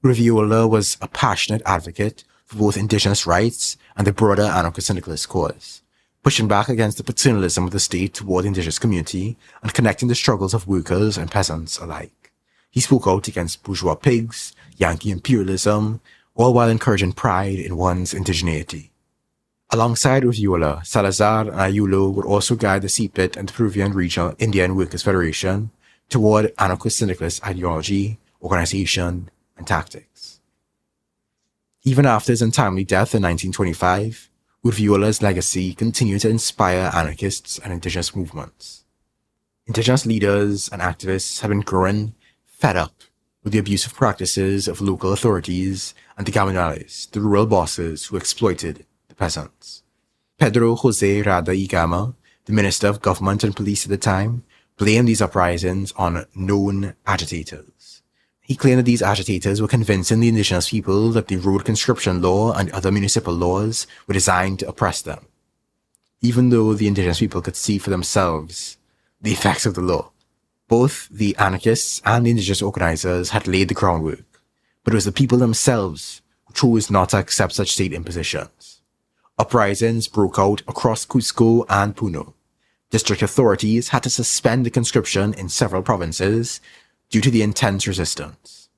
Urviola was a passionate advocate for both indigenous rights and the broader anarcho-syndicalist cause, pushing back against the paternalism of the state toward the indigenous community and connecting the struggles of workers and peasants alike. He spoke out against bourgeois pigs, Yankee imperialism, all while encouraging pride in one's indigeneity. Alongside Urviola, Salazar and Ayulo would also guide the CPIT and the Peruvian Regional Indian Workers' Federation toward anarcho-syndicalist ideology, organization, and tactics. Even after his untimely death in 1925, Urviola's legacy continued to inspire anarchists and indigenous movements. Indigenous leaders and activists have been growing fed up with the abusive practices of local authorities and the Gamonales, the rural bosses who exploited the peasants. Pedro Jose Rada y Gama, the Minister of Government and Police at the time, blamed these uprisings on known agitators. He claimed that these agitators were convincing the indigenous people that the road conscription law and other municipal laws were designed to oppress them, even though the indigenous people could see for themselves the effects of the law. Both the anarchists and the indigenous organizers had laid the groundwork, but it was the people themselves who chose not to accept such state impositions. Uprisings broke out across Cusco and Puno. District authorities had to suspend the conscription in several provinces due to the intense resistance.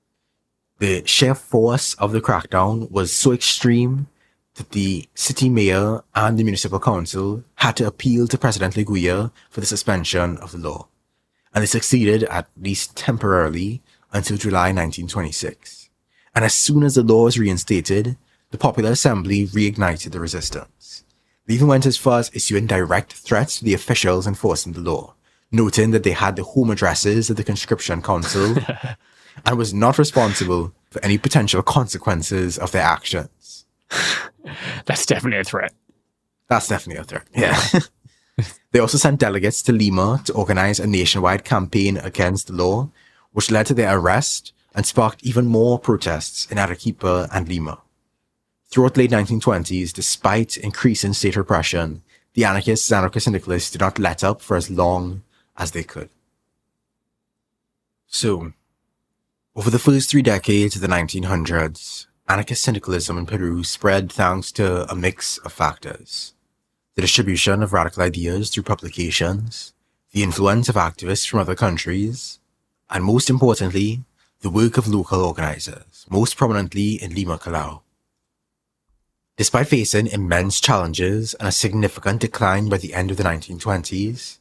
The sheer force of the crackdown was so extreme that the city mayor and the municipal council had to appeal to President Leguia for the suspension of the law, and they succeeded at least temporarily until July 1926. And as soon as the law was reinstated, the the Popular Assembly reignited the resistance. They even went as far as issuing direct threats to the officials enforcing the law, noting that they had the home addresses of the Conscription Council and was not responsible for any potential consequences of their actions. That's definitely a threat. That's definitely a threat, yeah. They also sent delegates to Lima to organize a nationwide campaign against the law, which led to their arrest and sparked even more protests in Arequipa and Lima. Throughout the late 1920s, despite increasing state repression, the anarchists and anarcho-syndicalists did not let up for as long as they could. So, over the first 3 decades of the 1900s, anarcho-syndicalism in Peru spread thanks to a mix of factors. The distribution of radical ideas through publications, the influence of activists from other countries, and most importantly, the work of local organizers, most prominently in Lima, Callao. Despite facing immense challenges and a significant decline by the end of the 1920s,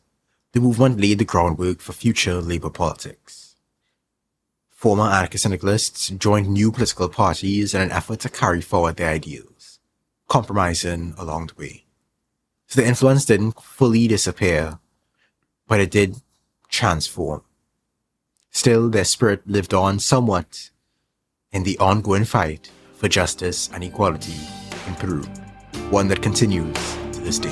the movement laid the groundwork for future labor politics. Former anarcho-syndicalists joined new political parties in an effort to carry forward their ideals, compromising along the way. So the influence didn't fully disappear, but it did transform. Still, their spirit lived on somewhat in the ongoing fight for justice and equality in Peru, one that continues to this day.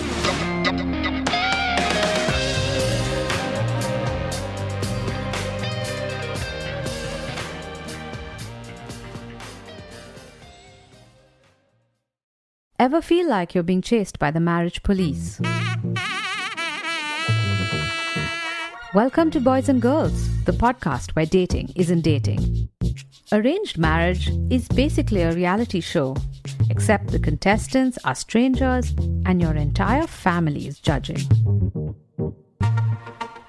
Ever feel like you're being chased by the marriage police? Welcome to Boys and Girls, the podcast where dating isn't dating. Arranged marriage is basically a reality show, except the contestants are strangers and your entire family is judging.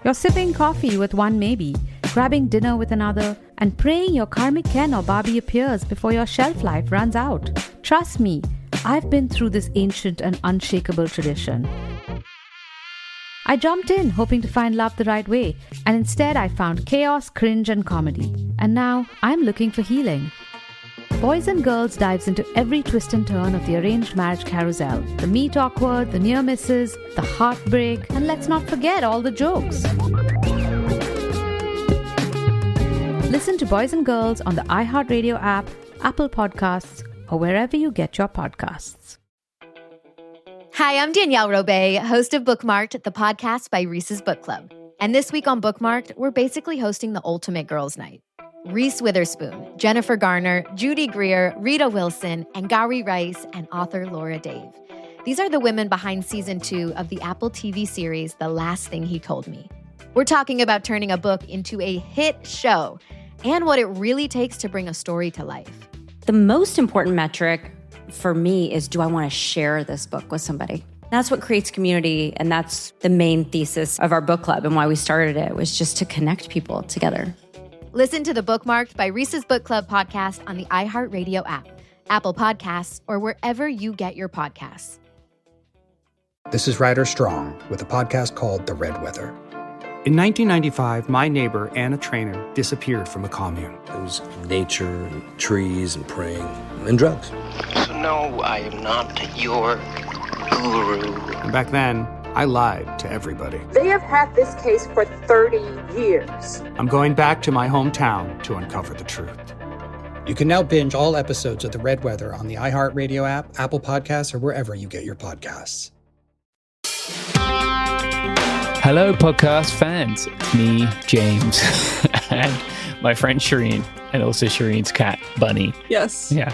You're sipping coffee with one maybe, grabbing dinner with another, and praying your karmic Ken or Barbie appears before your shelf life runs out. Trust me, I've been through this ancient and unshakable tradition. I jumped in hoping to find love the right way, and instead I found chaos, cringe, and comedy. And now I'm looking for healing. Boys and Girls dives into every twist and turn of the arranged marriage carousel. The meet awkward, the near misses, the heartbreak, and let's not forget all the jokes. Listen to Boys and Girls on the iHeartRadio app, Apple Podcasts, or wherever you get your podcasts. Hi, I'm Danielle Robay, host of Bookmarked, the podcast by Reese's Book Club. And this week on Bookmarked, we're basically hosting the ultimate girls' night. Reese Witherspoon, Jennifer Garner, Judy Greer, Rita Wilson, and Gary Rice, and author Laura Dave. These are the women behind season 2 of the Apple TV series, The Last Thing He Told Me. We're talking about turning a book into a hit show and what it really takes to bring a story to life. The most important metric for me is, do I want to share this book with somebody? That's what creates community, and that's the main thesis of our book club and why we started it, was just to connect people together. Listen to the Bookmarked by Reese's Book Club podcast on the iHeartRadio app, Apple Podcasts, or wherever you get your podcasts. This is Ryder Strong with a podcast called The Red Weather. In 1995, my neighbor, Anna Trainer, disappeared from a commune. It was nature and trees and praying and drugs. So no, I am not your guru. And back then, I lied to everybody. They have had this case for 30 years. I'm going back to my hometown to uncover the truth. You can now binge all episodes of The Red Weather on the iHeartRadio app, Apple Podcasts, or wherever you get your podcasts. Hello, podcast fans. It's me, James, and my friend Shireen, and also Shireen's cat, Bunny. Yes. Yeah.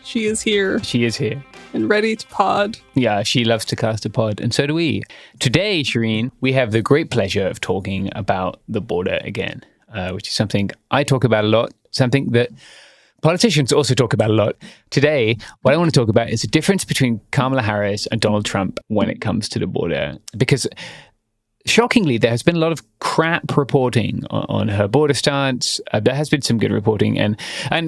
She is here. She is here. And ready to pod. Yeah, she loves to cast a pod, and so do we. Today, Shireen, we have the great pleasure of talking about the border again, which is something I talk about a lot, something that politicians also talk about a lot. Today, what I want to talk about is the difference between Kamala Harris and Donald Trump when it comes to the border, because shockingly, there has been a lot of crap reporting on her border stance. There has been some good reporting, and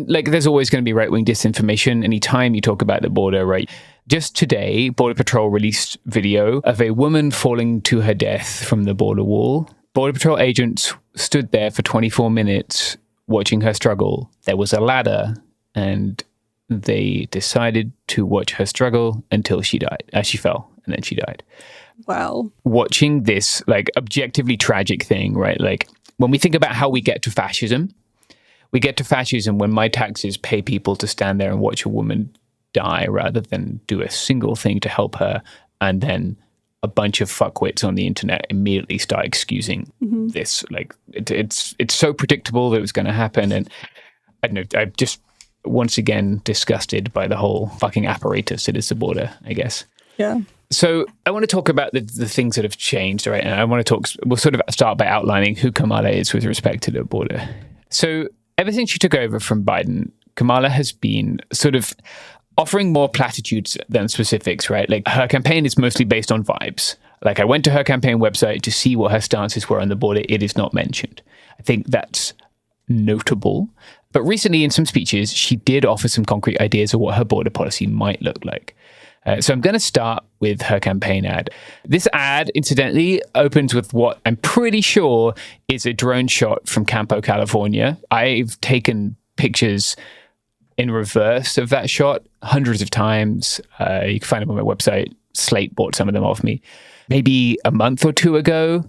like there's always going to be right-wing disinformation anytime you talk about the border, right? Just today, Border Patrol released video of a woman falling to her death from the border wall. Border Patrol agents stood there for 24 minutes watching her struggle. There was a ladder, and they decided to watch her struggle until she died, as she fell, and then she died. Wow. Watching this, like, objectively tragic thing, right? Like, when we think about how we get to fascism, we get to fascism when my taxes pay people to stand there and watch a woman die rather than do a single thing to help her, and then a bunch of fuckwits on the internet immediately start excusing this. Like, it's so predictable that it was going to happen, and I don't know, I'm just once again disgusted by the whole fucking apparatus that is the border, I guess. Yeah. So I want to talk about the things that have changed, right? And I want to we'll sort of start by outlining who Kamala is with respect to the border. So ever since she took over from Biden, Kamala has been sort of offering more platitudes than specifics, right? Like, her campaign is mostly based on vibes. Like, I went to her campaign website to see what her stances were on the border. It is not mentioned. I think that's notable. But recently, in some speeches, she did offer some concrete ideas of what her border policy might look like. So I'm going to start with her campaign ad. This ad, incidentally, opens with what I'm pretty sure is a drone shot from Campo, California. I've taken pictures in reverse of that shot hundreds of times. You can find them on my website. Slate bought some of them off me. Maybe a month or two ago.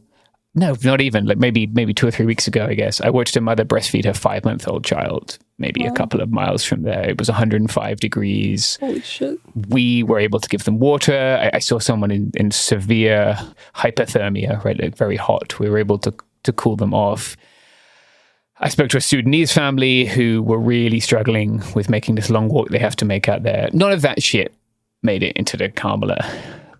No, not even. Like maybe 2 or 3 weeks ago, I guess. I watched a mother breastfeed her 5-month-old child, maybe a couple of miles from there. It was 105 degrees. Holy shit. We were able to give them water. I saw someone in severe hypothermia, right? Like very hot. We were able to cool them off. I spoke to a Sudanese family who were really struggling with making this long walk they have to make out there. None of that shit made it into the Kamala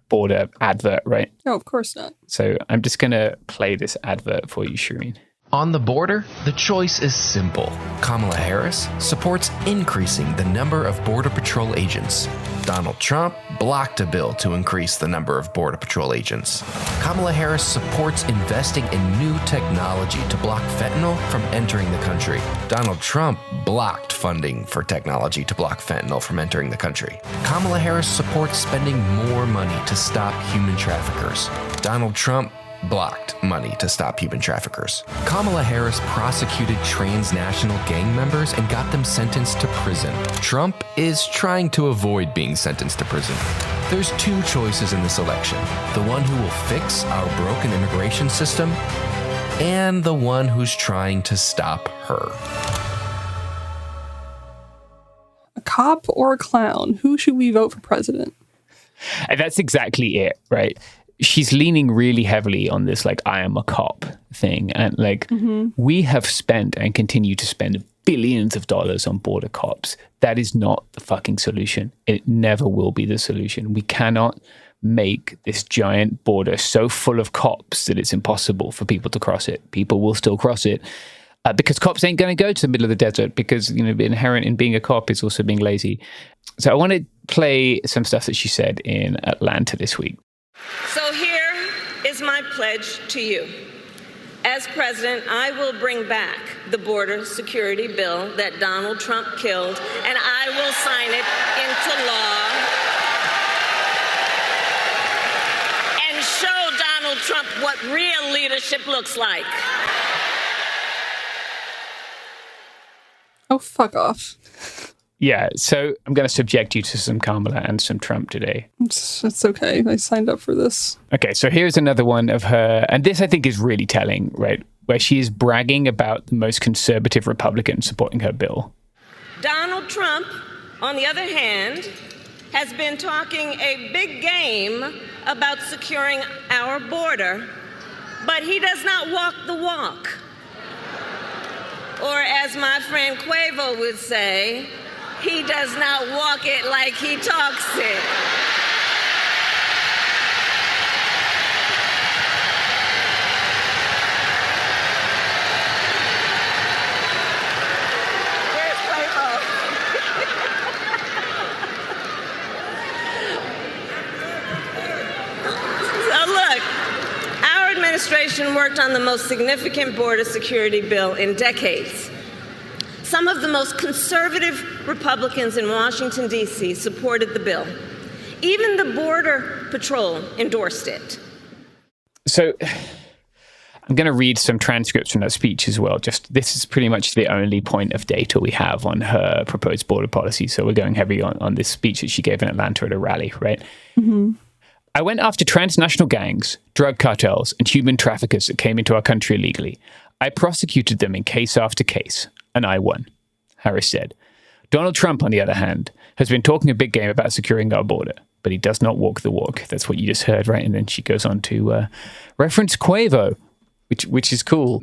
border advert, right? No, of course not. So I'm just going to play this advert for you, Shireen. On the border, the choice is simple. Kamala Harris supports increasing the number of Border Patrol agents. Donald Trump blocked a bill to increase the number of Border Patrol agents. Kamala Harris supports investing in new technology to block fentanyl from entering the country. Donald Trump blocked funding for technology to block fentanyl from entering the country. Kamala Harris supports spending more money to stop human traffickers. Donald Trump blocked money to stop human traffickers. Kamala Harris prosecuted transnational gang members and got them sentenced to prison. Trump is trying to avoid being sentenced to prison. There's two choices in this election: the one who will fix our broken immigration system, and the one who's trying to stop her. A cop or a clown? Who should we vote for president? And that's exactly it, right? She's leaning really heavily on this, like, I am a cop thing. And, like, we have spent and continue to spend billions of dollars on border cops. That is not the fucking solution. It never will be the solution. We cannot make this giant border so full of cops that it's impossible for people to cross it. People will still cross it because cops ain't going to go to the middle of the desert because, you know, inherent in being a cop is also being lazy. So I want to play some stuff that she said in Atlanta this week. So here is my pledge to you. As president, I will bring back the border security bill that Donald Trump killed, and I will sign it into law and show Donald Trump what real leadership looks like. Oh, fuck off. Yeah, so I'm going to subject you to some Kamala and some Trump today. It's okay. I signed up for this. Okay, so here's another one of her, and this I think is really telling, right? Where she is bragging about the most conservative Republicans supporting her bill. Donald Trump, on the other hand, has been talking a big game about securing our border, but he does not walk the walk. Or as my friend Quavo would say, he does not walk it like he talks it. Where's Quavo? So look, our administration worked on the most significant border security bill in decades. Some of the most conservative Republicans in Washington, D.C. supported the bill. Even the Border Patrol endorsed it. So I'm going to read some transcripts from that speech as well. This is pretty much the only point of data we have on her proposed border policy. So we're going heavy on this speech that she gave in Atlanta at a rally, right? Mm-hmm. I went after transnational gangs, drug cartels, and human traffickers that came into our country illegally. I prosecuted them in case after case, and I won, Harris said. Donald Trump, on the other hand, has been talking a big game about securing our border, but he does not walk the walk. That's what you just heard, right? And then she goes on to reference Quavo, which is cool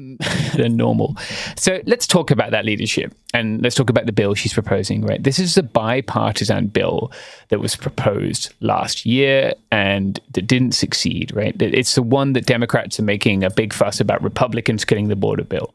than normal. So let's talk about that leadership, and let's talk about the bill she's proposing, right? This is a bipartisan bill that was proposed last year and that didn't succeed, right? It's the one that Democrats are making a big fuss about Republicans killing the border bill.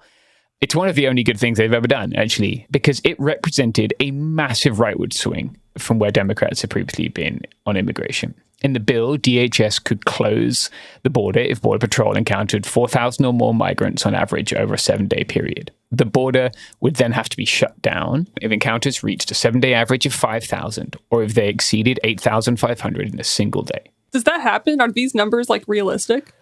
It's one of the only good things they've ever done, actually, because it represented a massive rightward swing from where Democrats have previously been on immigration. In the bill, DHS could close the border if Border Patrol encountered 4,000 or more migrants on average over a 7-day period. The border would then have to be shut down if encounters reached a 7-day average of 5,000 or if they exceeded 8,500 in a single day. Does that happen? Are these numbers realistic?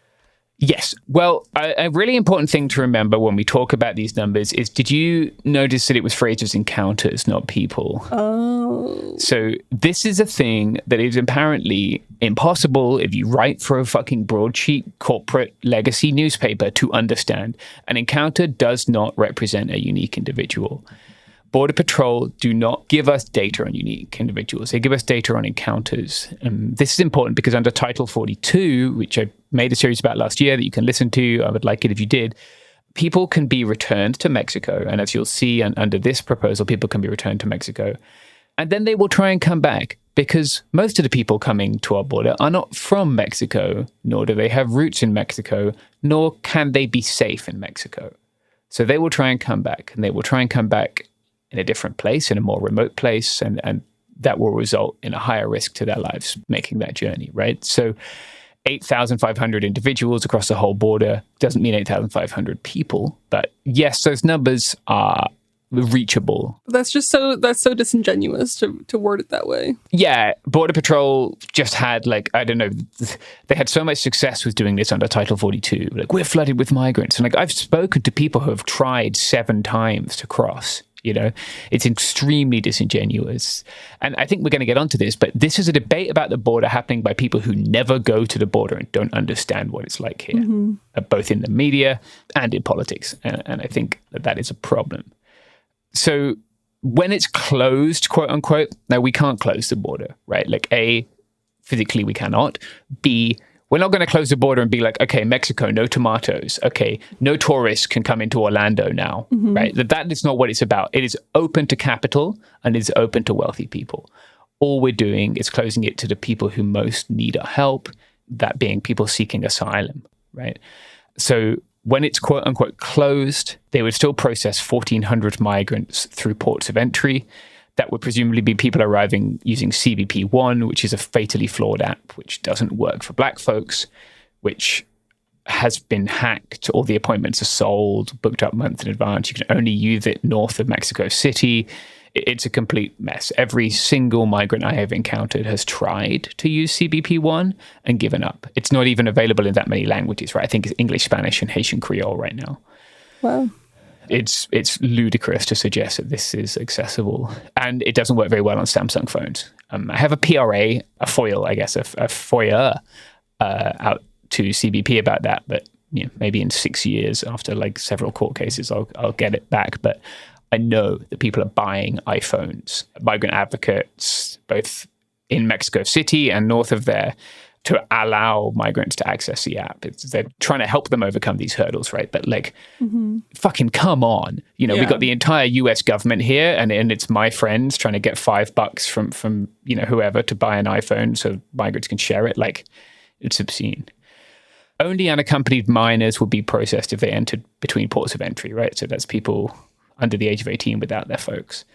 Yes. Well, a really important thing to remember when we talk about these numbers is, did you notice that it was phrased as encounters, not people? Oh. So this is a thing that is apparently impossible if you write for a fucking broadsheet corporate legacy newspaper to understand. An encounter does not represent a unique individual. Border Patrol do not give us data on unique individuals. They give us data on encounters. This is important because under Title 42, which I made a series about last year that you can listen to, I would like it if you did, people can be returned to Mexico. And as you'll see under this proposal, people can be returned to Mexico. And then they will try and come back because most of the people coming to our border are not from Mexico, nor do they have roots in Mexico, nor can they be safe in Mexico. So they will try and come back, and they will try and come back in a different place, in a more remote place, and that will result in a higher risk to their lives making that journey, right? So 8,500 individuals across the whole border doesn't mean 8,500 people, but yes, those numbers are reachable. That's so disingenuous to word it that way. Yeah, Border Patrol just had I don't know, they had so much success with doing this under Title 42. We're flooded with migrants. And I've spoken to people who have tried 7 times to cross. It's extremely disingenuous. And I think we're going to get onto this, but this is a debate about the border happening by people who never go to the border and don't understand what it's like here, both in the media and in politics. And I think that is a problem. So when it's closed, quote unquote, now we can't close the border, right? A, physically we cannot. B, we're not going to close the border and be okay, Mexico, no tomatoes. Okay, no tourists can come into Orlando now, right? That is not what it's about. It is open to capital and it's open to wealthy people. All we're doing is closing it to the people who most need our help, that being people seeking asylum, right? So when it's quote unquote closed, they would still process 1,400 migrants through ports of entry. That would presumably be people arriving using CBP One, which is a fatally flawed app, which doesn't work for black folks, which has been hacked. All the appointments are sold, booked up months in advance. You can only use it north of Mexico City. It's a complete mess. Every single migrant I have encountered has tried to use CBP One and given up. It's not even available in that many languages, right? I think it's English, Spanish, and Haitian Creole right now. Wow. It's ludicrous to suggest that this is accessible, and it doesn't work very well on Samsung phones. I have a PRA, a FOIL, I guess, a FOIA out to CBP about that, but maybe in 6 years after several court cases, I'll get it back. But I know that people are buying iPhones. Migrant advocates, both in Mexico City and north of there, to allow migrants to access the app. They're trying to help them overcome these hurdles, right? But fucking come on. We got the entire US government here and it's my friends trying to get $5 from whoever to buy an iPhone so migrants can share it. It's obscene. Only unaccompanied minors will be processed if they entered between ports of entry, right? So that's people under the age of 18 without their folks.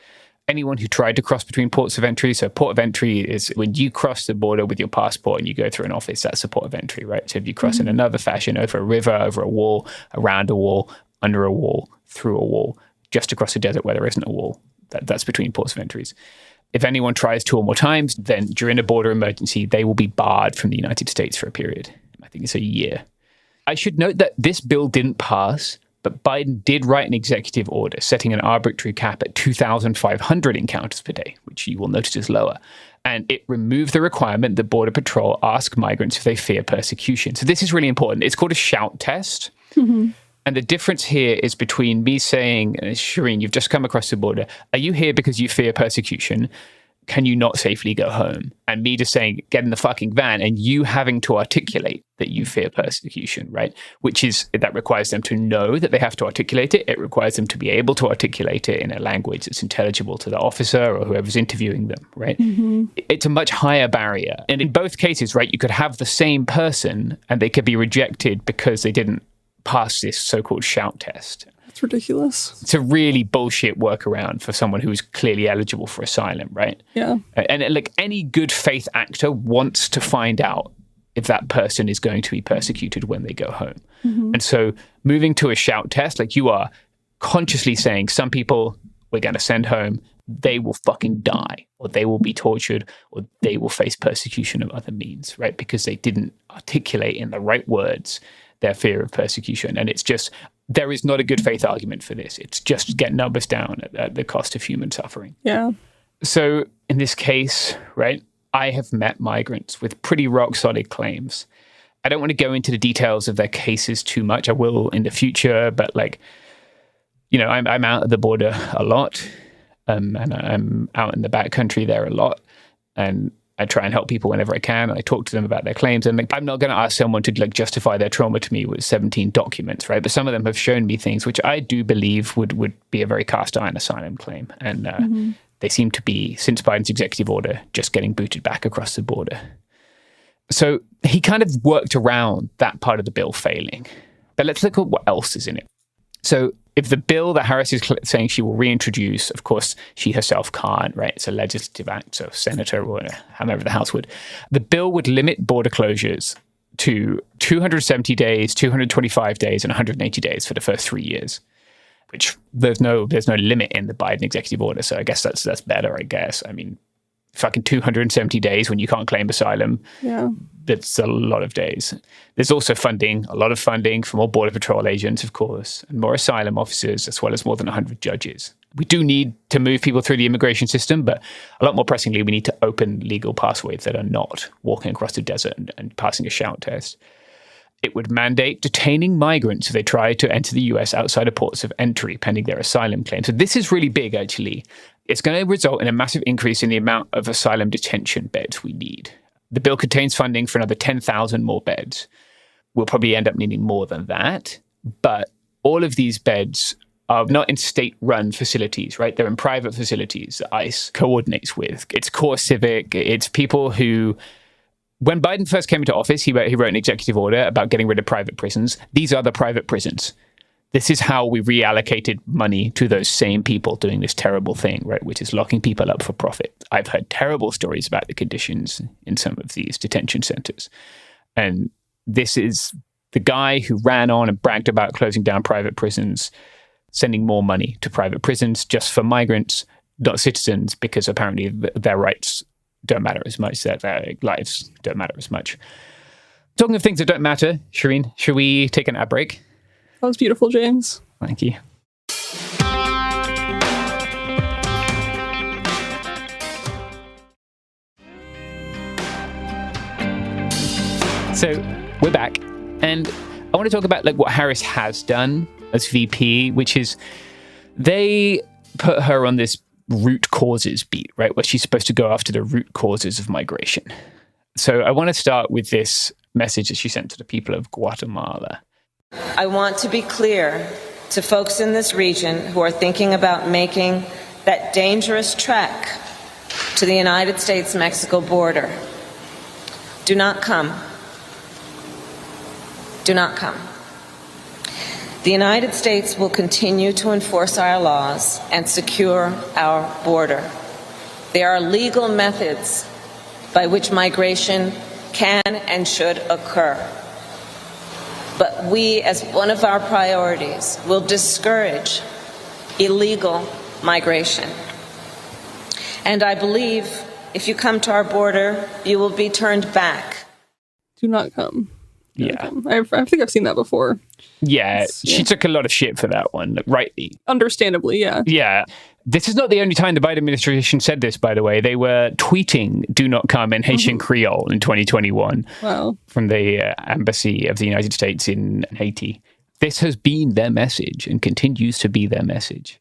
Anyone who tried to cross between ports of entry. So port of entry is when you cross the border with your passport and you go through an office, that's a port of entry, right? So if you cross in another fashion, over a river, over a wall, around a wall, under a wall, through a wall, just across a desert where there isn't a wall, that's between ports of entries. If anyone tries 2 or more times, then during a border emergency, they will be barred from the United States for a period. I think it's a year. I should note that this bill didn't pass, but Biden did write an executive order setting an arbitrary cap at 2,500 encounters per day, which you will notice is lower. And it removed the requirement that Border Patrol ask migrants if they fear persecution. So this is really important. It's called a shout test. Mm-hmm. And the difference here is between me saying, Shireen, you've just come across the border. Are you here because you fear persecution? Can you not safely go home? And me just saying, get in the fucking van, and you having to articulate that you fear persecution, right? That requires them to know that they have to articulate it. It requires them to be able to articulate it in a language that's intelligible to the officer or whoever's interviewing them, right? Mm-hmm. It's a much higher barrier. And in both cases, right, you could have the same person and they could be rejected because they didn't pass this so-called shout test. It's ridiculous. It's a really bullshit workaround for someone who's clearly eligible for asylum, right? Yeah. And like any good faith actor wants to find out if that person is going to be persecuted when they go home. Mm-hmm. And so moving to a shout test, like you are consciously saying some people we're going to send home, they will fucking die, or they will be tortured, or they will face persecution of other means, right? Because they didn't articulate in the right words their fear of persecution. And it's just, there is not a good faith argument for this. It's just get numbers down at the cost of human suffering. Yeah. So in this case, right, I have met migrants with pretty rock solid claims. I don't want to go into the details of their cases too much. I will in the future, but like, you know, I'm out at the border a lot, and I'm out in the backcountry there a lot, and I try and help people whenever I can. And I talk to them about their claims. And like, I'm not going to ask someone to like justify their trauma to me with 17 documents, right? But some of them have shown me things which I do believe would be a very cast iron asylum claim. And they seem to be, since Biden's executive order, just getting booted back across the border. So he kind of worked around that part of the bill failing. But let's look at what else is in it. So if the bill that Harris is saying she will reintroduce, of course, she herself can't, right? It's a legislative act, so senator or however the House would. The bill would limit border closures to 270 days, 225 days, and 180 days for the first 3 years, which there's no limit in the Biden executive order. So I guess that's better, I guess. I mean, fucking 270 days when you can't claim asylum. Yeah. That's a lot of days. There's also funding, a lot of funding for more Border Patrol agents, of course, and more asylum officers, as well as more than 100 judges. We do need to move people through the immigration system, but a lot more pressingly, we need to open legal pathways that are not walking across the desert and passing a shout test. It would mandate detaining migrants if they try to enter the US outside of ports of entry pending their asylum claim. So this is really big, actually. It's going to result in a massive increase in the amount of asylum detention beds we need. The bill contains funding for another 10,000 more beds. We'll probably end up needing more than that. But all of these beds are not in state-run facilities, right? They're in private facilities that ICE coordinates with. It's CoreCivic. It's people who... When Biden first came into office, he wrote an executive order about getting rid of private prisons. These are the private prisons. This is how we reallocated money to those same people doing this terrible thing, right, which is locking people up for profit. I've heard terrible stories about the conditions in some of these detention centers. And this is the guy who ran on and bragged about closing down private prisons, sending more money to private prisons just for migrants, not citizens, because apparently their rights don't matter as much, their lives don't matter as much. Talking of things that don't matter, Shireen, should we take an ad break? That was beautiful, James. Thank you. So we're back, and I want to talk about like what Harris has done as VP, which is they put her on this root causes beat, right, where she's supposed to go after the root causes of migration. So I want to start with this message that she sent to the people of Guatemala. I want to be clear to folks in this region who are thinking about making that dangerous trek to the United States-Mexico border. Do not come. Do not come. The United States will continue to enforce our laws and secure our border. There are legal methods by which migration can and should occur. But we, as one of our priorities, will discourage illegal migration. And I believe if you come to our border, you will be turned back. Do not come. Yeah. I think I've seen that before. Yeah, she took a lot of shit for that one, rightly. Understandably, yeah. Yeah. This is not the only time the Biden administration said this, by the way. They were tweeting "Do not come" in Haitian Creole in 2021 from the embassy of the United States in Haiti. This has been their message and continues to be their message.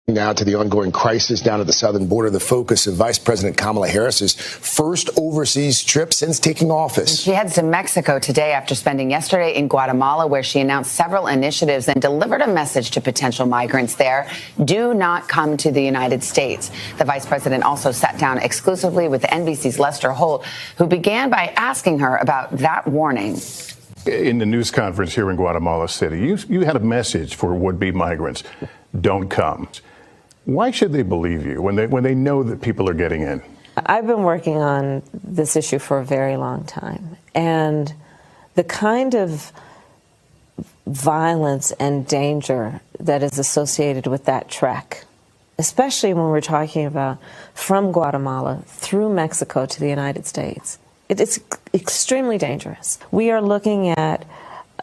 Now to the ongoing crisis down at the southern border, the focus of Vice President Kamala Harris's first overseas trip since taking office. She heads to Mexico today after spending yesterday in Guatemala, where she announced several initiatives and delivered a message to potential migrants there: do not come to the United States. The vice president also sat down exclusively with NBC's Lester Holt, who began by asking her about that warning. In the news conference here in Guatemala City, you had a message for would-be migrants: don't come. Why should they believe you when they know that people are getting in? I've been working on this issue for a very long time, and the kind of violence and danger that is associated with that trek, especially when we're talking about from Guatemala through Mexico to the United States, it is extremely dangerous. We are looking at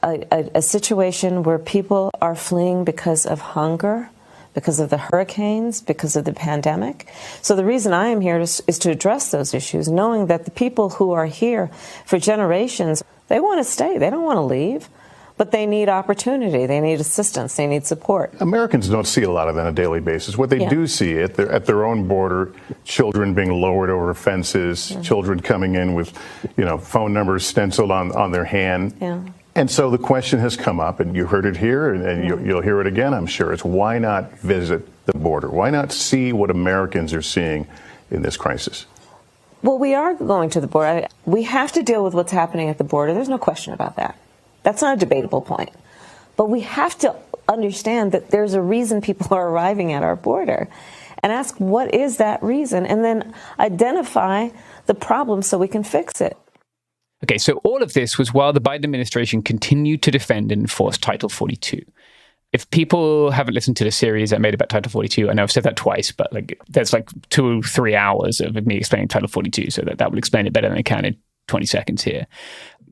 a situation where people are fleeing because of hunger, because of the hurricanes, because of the pandemic. So the reason I am here is to address those issues, knowing that the people who are here for generations, they want to stay. They don't want to leave, but they need opportunity. They need assistance. They need support. Americans don't see a lot of that on a daily basis. What they do see at their own border, children being lowered over fences, children coming in with, phone numbers stenciled on their hand. Yeah. And so the question has come up, and you heard it here, and you'll hear it again, I'm sure. It's why not visit the border? Why not see what Americans are seeing in this crisis? Well, we are going to the border. We have to deal with what's happening at the border. There's no question about that. That's not a debatable point. But we have to understand that there's a reason people are arriving at our border, and ask what is that reason, and then identify the problem so we can fix it. Okay, so all of this was while the Biden administration continued to defend and enforce Title 42. If people haven't listened to the series I made about Title 42, I know I've said that twice, but there's 2-3 hours of me explaining Title 42, so that will explain it better than I can in 20 seconds here.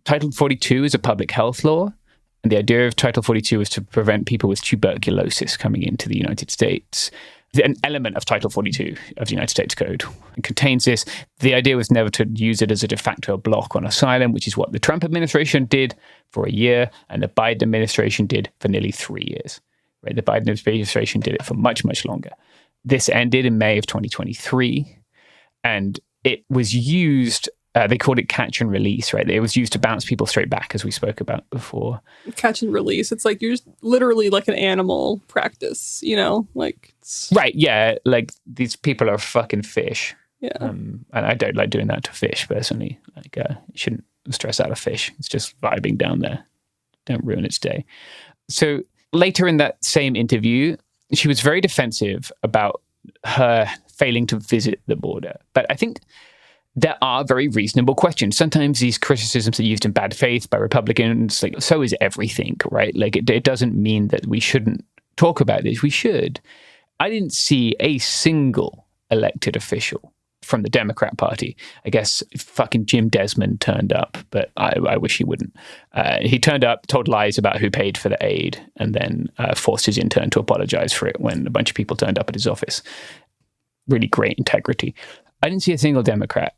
Title 42 is a public health law, and the idea of Title 42 is to prevent people with tuberculosis coming into the United States. An element of Title 42 of the United States Code contains this. The idea was never to use it as a de facto block on asylum, which is what the Trump administration did for a year and the Biden administration did for nearly 3 years. Right? The Biden administration did it for much, much longer. This ended in May of 2023, and it was used, they called it catch and release, right? It was used to bounce people straight back, as we spoke about before. Catch and release. It's like you're just literally like an animal practice, Right, yeah. These people are fucking fish. Yeah. And I don't like doing that to fish, personally. You shouldn't stress out a fish. It's just vibing down there. Don't ruin its day. So later in that same interview, she was very defensive about her failing to visit the border. But I think there are very reasonable questions. Sometimes these criticisms are used in bad faith by Republicans. So is everything, right? It doesn't mean that we shouldn't talk about this. We should. I didn't see a single elected official from the Democrat Party. I guess fucking Jim Desmond turned up, but I wish he wouldn't. He turned up, told lies about who paid for the aid, and then forced his intern to apologize for it when a bunch of people turned up at his office. Really great integrity. I didn't see a single Democrat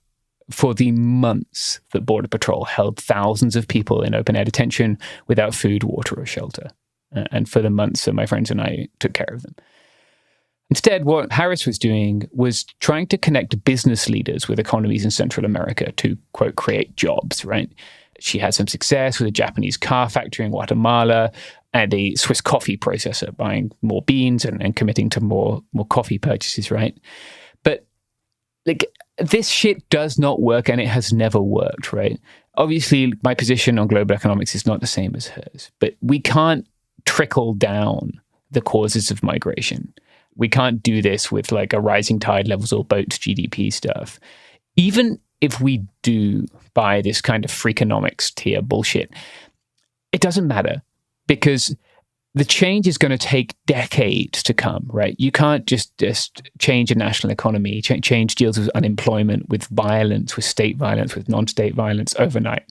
for the months that Border Patrol held thousands of people in open-air detention without food, water, or shelter. And for the months that my friends and I took care of them. Instead, what Harris was doing was trying to connect business leaders with economies in Central America to, quote, create jobs, right? She had some success with a Japanese car factory in Guatemala and a Swiss coffee processor, buying more beans and committing to more coffee purchases, right? But this shit does not work, and it has never worked, right? Obviously, my position on global economics is not the same as hers, but we can't trickle down the causes of migration. We can't do this with a rising tide levels all boats GDP stuff. Even if we do buy this kind of Freakonomics tier bullshit, it doesn't matter, because the change is going to take decades to come, right? You can't just change a national economy, change deals with unemployment, with violence, with state violence, with non-state violence overnight.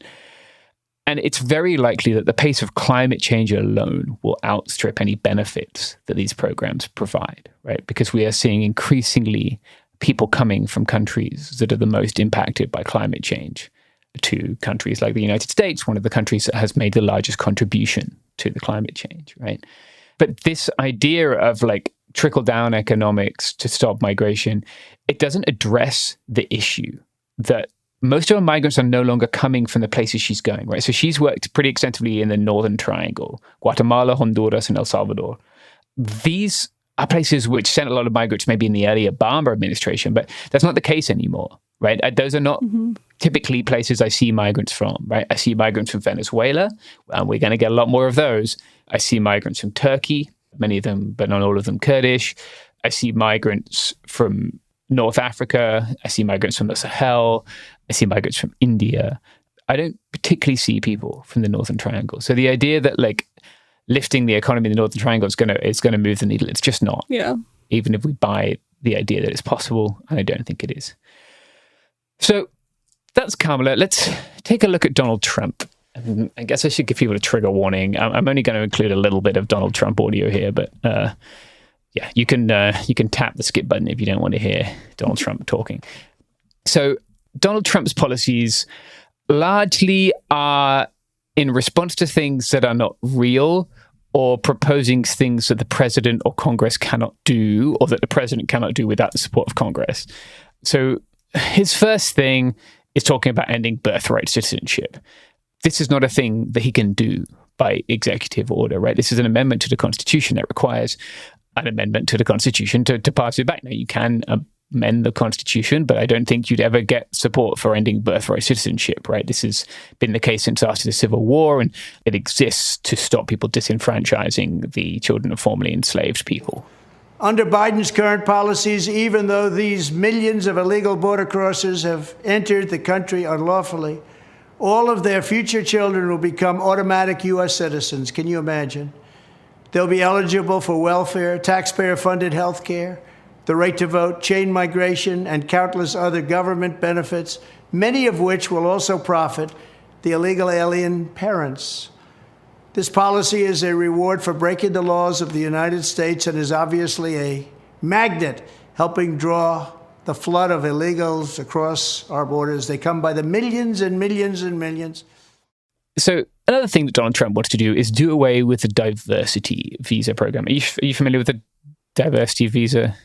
And it's very likely that the pace of climate change alone will outstrip any benefits that these programs provide, right? Because we are seeing increasingly people coming from countries that are the most impacted by climate change to countries like the United States, one of the countries that has made the largest contribution to the climate change, right? But this idea of like trickle-down economics to stop migration, it doesn't address the issue that most of our migrants are no longer coming from the places she's going, right? So she's worked pretty extensively in the Northern Triangle, Guatemala, Honduras, and El Salvador. These are places which sent a lot of migrants maybe in the earlier Obama administration, but that's not the case anymore, right? Those are not typically places I see migrants from, right? I see migrants from Venezuela, and we're going to get a lot more of those. I see migrants from Turkey, many of them, but not all of them, Kurdish. I see migrants from North Africa. I see migrants from the Sahel. I see migrants from India. I don't particularly see people from the Northern Triangle. So the idea that like lifting the economy in the Northern Triangle is going to move the needle, it's just not. Yeah. Even if we buy the idea that it's possible, and I don't think it is. So that's Kamala. Let's take a look at Donald Trump. And I guess I should give people a trigger warning. I'm only going to include a little bit of Donald Trump audio here, but yeah, you can tap the skip button if you don't want to hear Donald Trump talking. So Donald Trump's policies largely are in response to things that are not real or proposing things that the president or Congress cannot do, or that the president cannot do without the support of Congress. So his first thing is talking about ending birthright citizenship. This is not a thing that he can do by executive order, right? This is an amendment to the Constitution that requires an amendment to the Constitution to pass it back. Now, you can amend the Constitution, but I don't think you'd ever get support for ending birthright citizenship, right? This has been the case since after the Civil War, and it exists to stop people disenfranchising the children of formerly enslaved people. Under Biden's current policies, even though these millions of illegal border crossers have entered the country unlawfully, all of their future children will become automatic U.S. citizens. Can you imagine? They'll be eligible for welfare, taxpayer-funded health care, the right to vote, chain migration, and countless other government benefits, many of which will also profit the illegal alien parents. This policy is a reward for breaking the laws of the United States and is obviously a magnet helping draw the flood of illegals across our borders. They come by the millions and millions and millions. So another thing that Donald Trump wants to do is do away with the diversity visa program. Are you familiar with the diversity visa?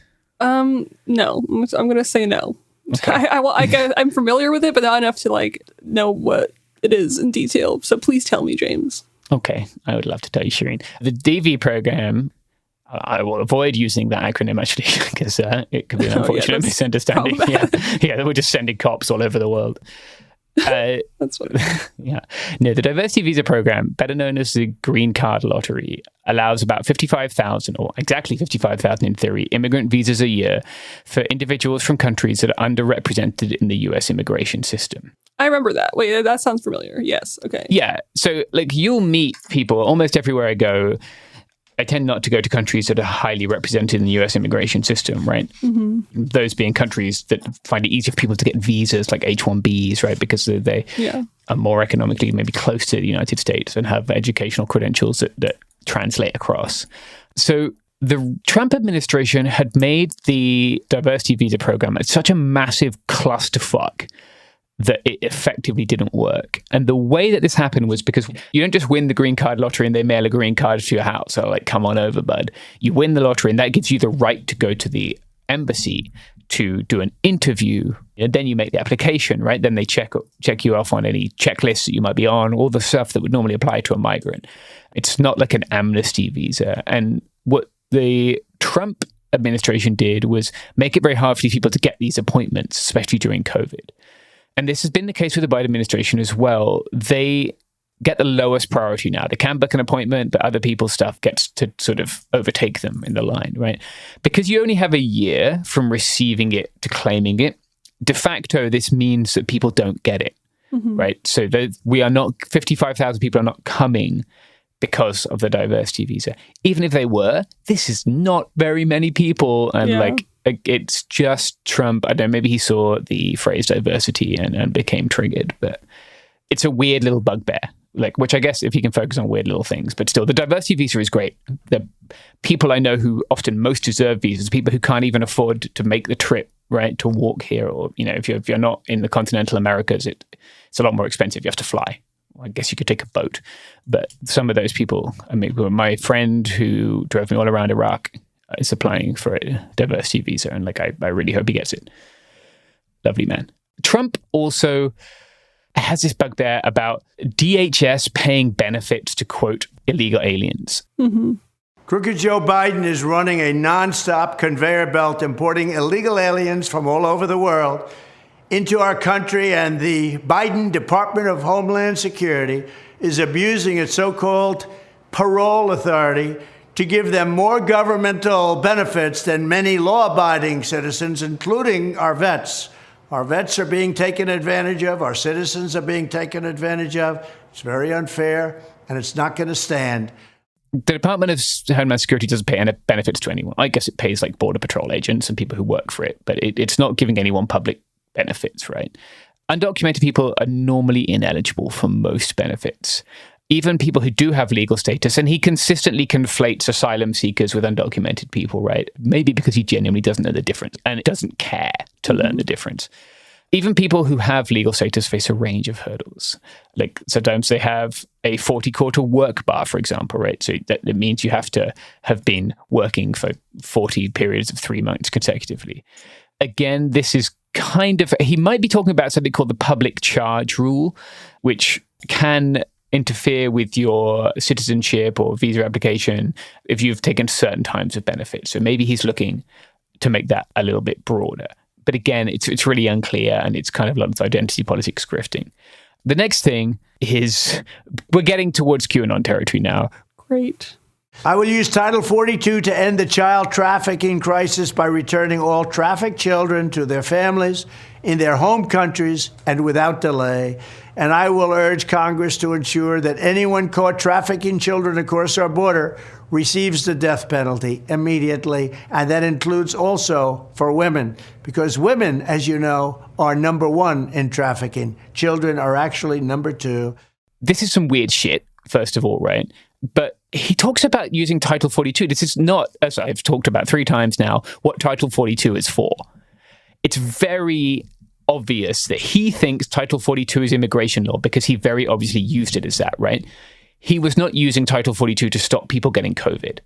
No. I'm going to say no. Okay. I'm familiar with it, but not enough to like know what it is in detail. So please tell me, James. Okay, I would love to tell you, Shireen. The DV program, I will avoid using that acronym actually, because it could be an unfortunate misunderstanding. Yeah, we're just sending cops all over the world. That's what. Yeah. No, the diversity visa program, better known as the Green Card Lottery, allows about 55,000, or exactly 55,000 in theory, immigrant visas a year for individuals from countries that are underrepresented in the U.S. immigration system. I remember that. Wait, that sounds familiar. Yes. Okay. Yeah. So, like, you'll meet people almost everywhere I go. I tend not to go to countries that are highly represented in the US immigration system, right? Mm-hmm. Those being countries that find it easier for people to get visas like H-1Bs, right? Because they are more economically maybe close to the United States and have educational credentials that translate across. So the Trump administration had made the diversity visa program such a massive clusterfuck that it effectively didn't work. And the way that this happened was because you don't just win the green card lottery and they mail a green card to your house. So like, come on over, bud. You win the lottery and that gives you the right to go to the embassy to do an interview. And then you make the application, right? Then they check you off on any checklists that you might be on, all the stuff that would normally apply to a migrant. It's not like an amnesty visa. And what the Trump administration did was make it very hard for these people to get these appointments, especially during COVID. And this has been the case with the Biden administration as well. They get the lowest priority now. They can book an appointment, but other people's stuff gets to sort of overtake them in the line, right? Because you only have a year from receiving it to claiming it. De facto, this means that people don't get it, right? So we are not, 55,000 people are not coming because of the diversity visa. Even if they were, this is not very many people. And it's just Trump. I don't know, maybe he saw the phrase diversity and became triggered, but it's a weird little bugbear like, which I guess if he can focus on weird little things, but still, the diversity visa is great. The people I know who often most deserve visas, people who can't even afford to make the trip, right, to walk here, or, you know, if you're not in the continental Americas, it's a lot more expensive. You have to fly. I guess you could take a boat, but some of those people, I mean, my friend who drove me all around Iraq is applying for a diversity visa, and like, I really hope he gets it. Lovely man. Trump also has this bugbear about DHS paying benefits to, quote, illegal aliens. Mm-hmm. Crooked Joe Biden is running a nonstop conveyor belt importing illegal aliens from all over the world into our country, and the Biden Department of Homeland Security is abusing its so-called parole authority to give them more governmental benefits than many law-abiding citizens, including our vets. Our vets are being taken advantage of. Our citizens are being taken advantage of. It's very unfair, and it's not going to stand. The Department of Homeland Security doesn't pay any benefits to anyone. I guess it pays like Border Patrol agents and people who work for it, but it's not giving anyone public benefits, right? Undocumented people are normally ineligible for most benefits. Even people who do have legal status, and he consistently conflates asylum seekers with undocumented people, right? Maybe because he genuinely doesn't know the difference and doesn't care to learn the difference. Even people who have legal status face a range of hurdles. Like sometimes they have a 40-quarter work bar, for example, right? So that means you have to have been working for 40 periods of 3 months consecutively. Again, this is kind of, he might be talking about something called the public charge rule, which can interfere with your citizenship or visa application if you've taken certain times of benefits. So maybe he's looking to make that a little bit broader. But again, it's really unclear, and it's kind of a lot of identity politics grifting. The next thing is, we're getting towards QAnon territory now. Great. I will use Title 42 to end the child trafficking crisis by returning all trafficked children to their families in their home countries and without delay. And I will urge Congress to ensure that anyone caught trafficking children across our border receives the death penalty immediately. And that includes also for women, because women, as you know, are number one in trafficking. Children are actually number two. This is some weird shit, first of all, right? But he talks about using Title 42. This is not, as I've talked about 3 times now, what Title 42 is for. It's very obvious that he thinks Title 42 is immigration law because he very obviously used it as that, right? He was not using Title 42 to stop people getting COVID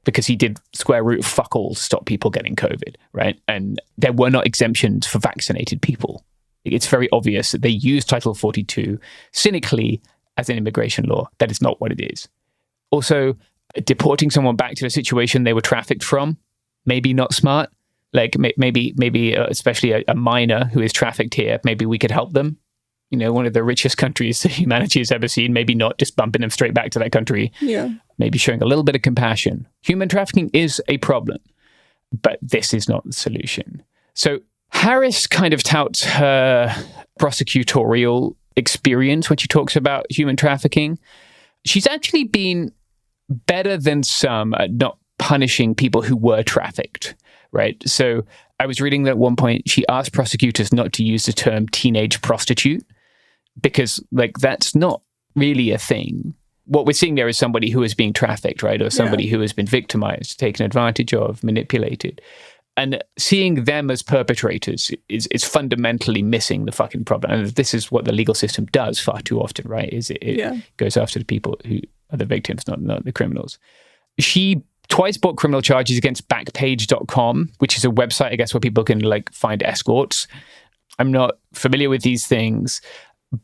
because he did square root fuck all to stop people getting COVID, right? And there were not exemptions for vaccinated people. It's very obvious that they used Title 42 cynically as an immigration law. That is not what it is. Also, deporting someone back to the situation they were trafficked from, maybe not smart. Like maybe especially a minor who is trafficked here, maybe we could help them. You know, one of the richest countries that humanity has ever seen, maybe not just bumping them straight back to that country. Yeah. Maybe showing a little bit of compassion. Human trafficking is a problem, but this is not the solution. So Harris kind of touts her prosecutorial experience when she talks about human trafficking. She's actually been better than some at not punishing people who were trafficked, right? So I was reading that at one point she asked prosecutors not to use the term teenage prostitute because, like, that's not really a thing. What we're seeing there is somebody who is being trafficked, right? Or somebody who has been victimized, taken advantage of, manipulated. And seeing them as perpetrators is fundamentally missing the fucking problem. And this is what the legal system does far too often, right? It goes after the people who are the victims, not the criminals. She twice brought criminal charges against Backpage.com, which is a website, I guess, where people can like find escorts. I'm not familiar with these things,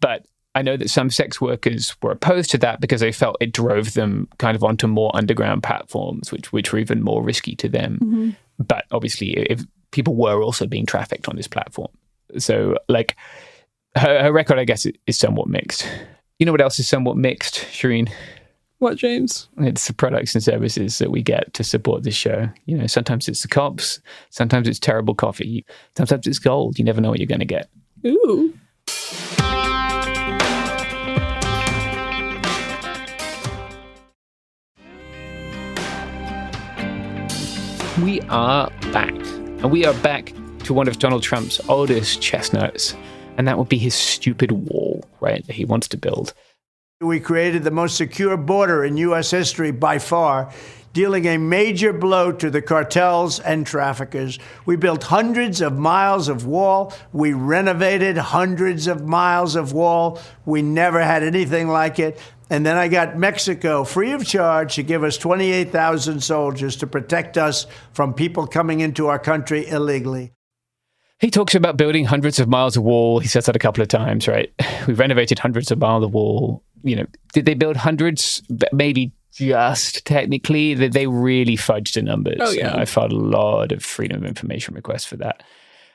but I know that some sex workers were opposed to that because they felt it drove them kind of onto more underground platforms, which were even more risky to them. Mm-hmm. But obviously, if people were also being trafficked on this platform. So, like, her record, I guess, is somewhat mixed. You know what else is somewhat mixed, Shireen? What, James? It's the products and services that we get to support this show. You know, sometimes it's the cops, sometimes it's terrible coffee, sometimes it's gold. You never know what you're going to get. Ooh. We are back. And we are back to one of Donald Trump's oldest chestnuts. And that would be his stupid wall, right, that he wants to build. We created the most secure border in U.S. history by far, dealing a major blow to the cartels and traffickers. We built hundreds of miles of wall. We renovated hundreds of miles of wall. We never had anything like it. And then I got Mexico free of charge to give us 28,000 soldiers to protect us from people coming into our country illegally. He talks about building hundreds of miles of wall. He says that a couple of times, right? We renovated hundreds of miles of wall. You know, did they build hundreds? Maybe just technically. They really fudged the numbers. Oh, yeah. I filed a lot of Freedom of Information requests for that.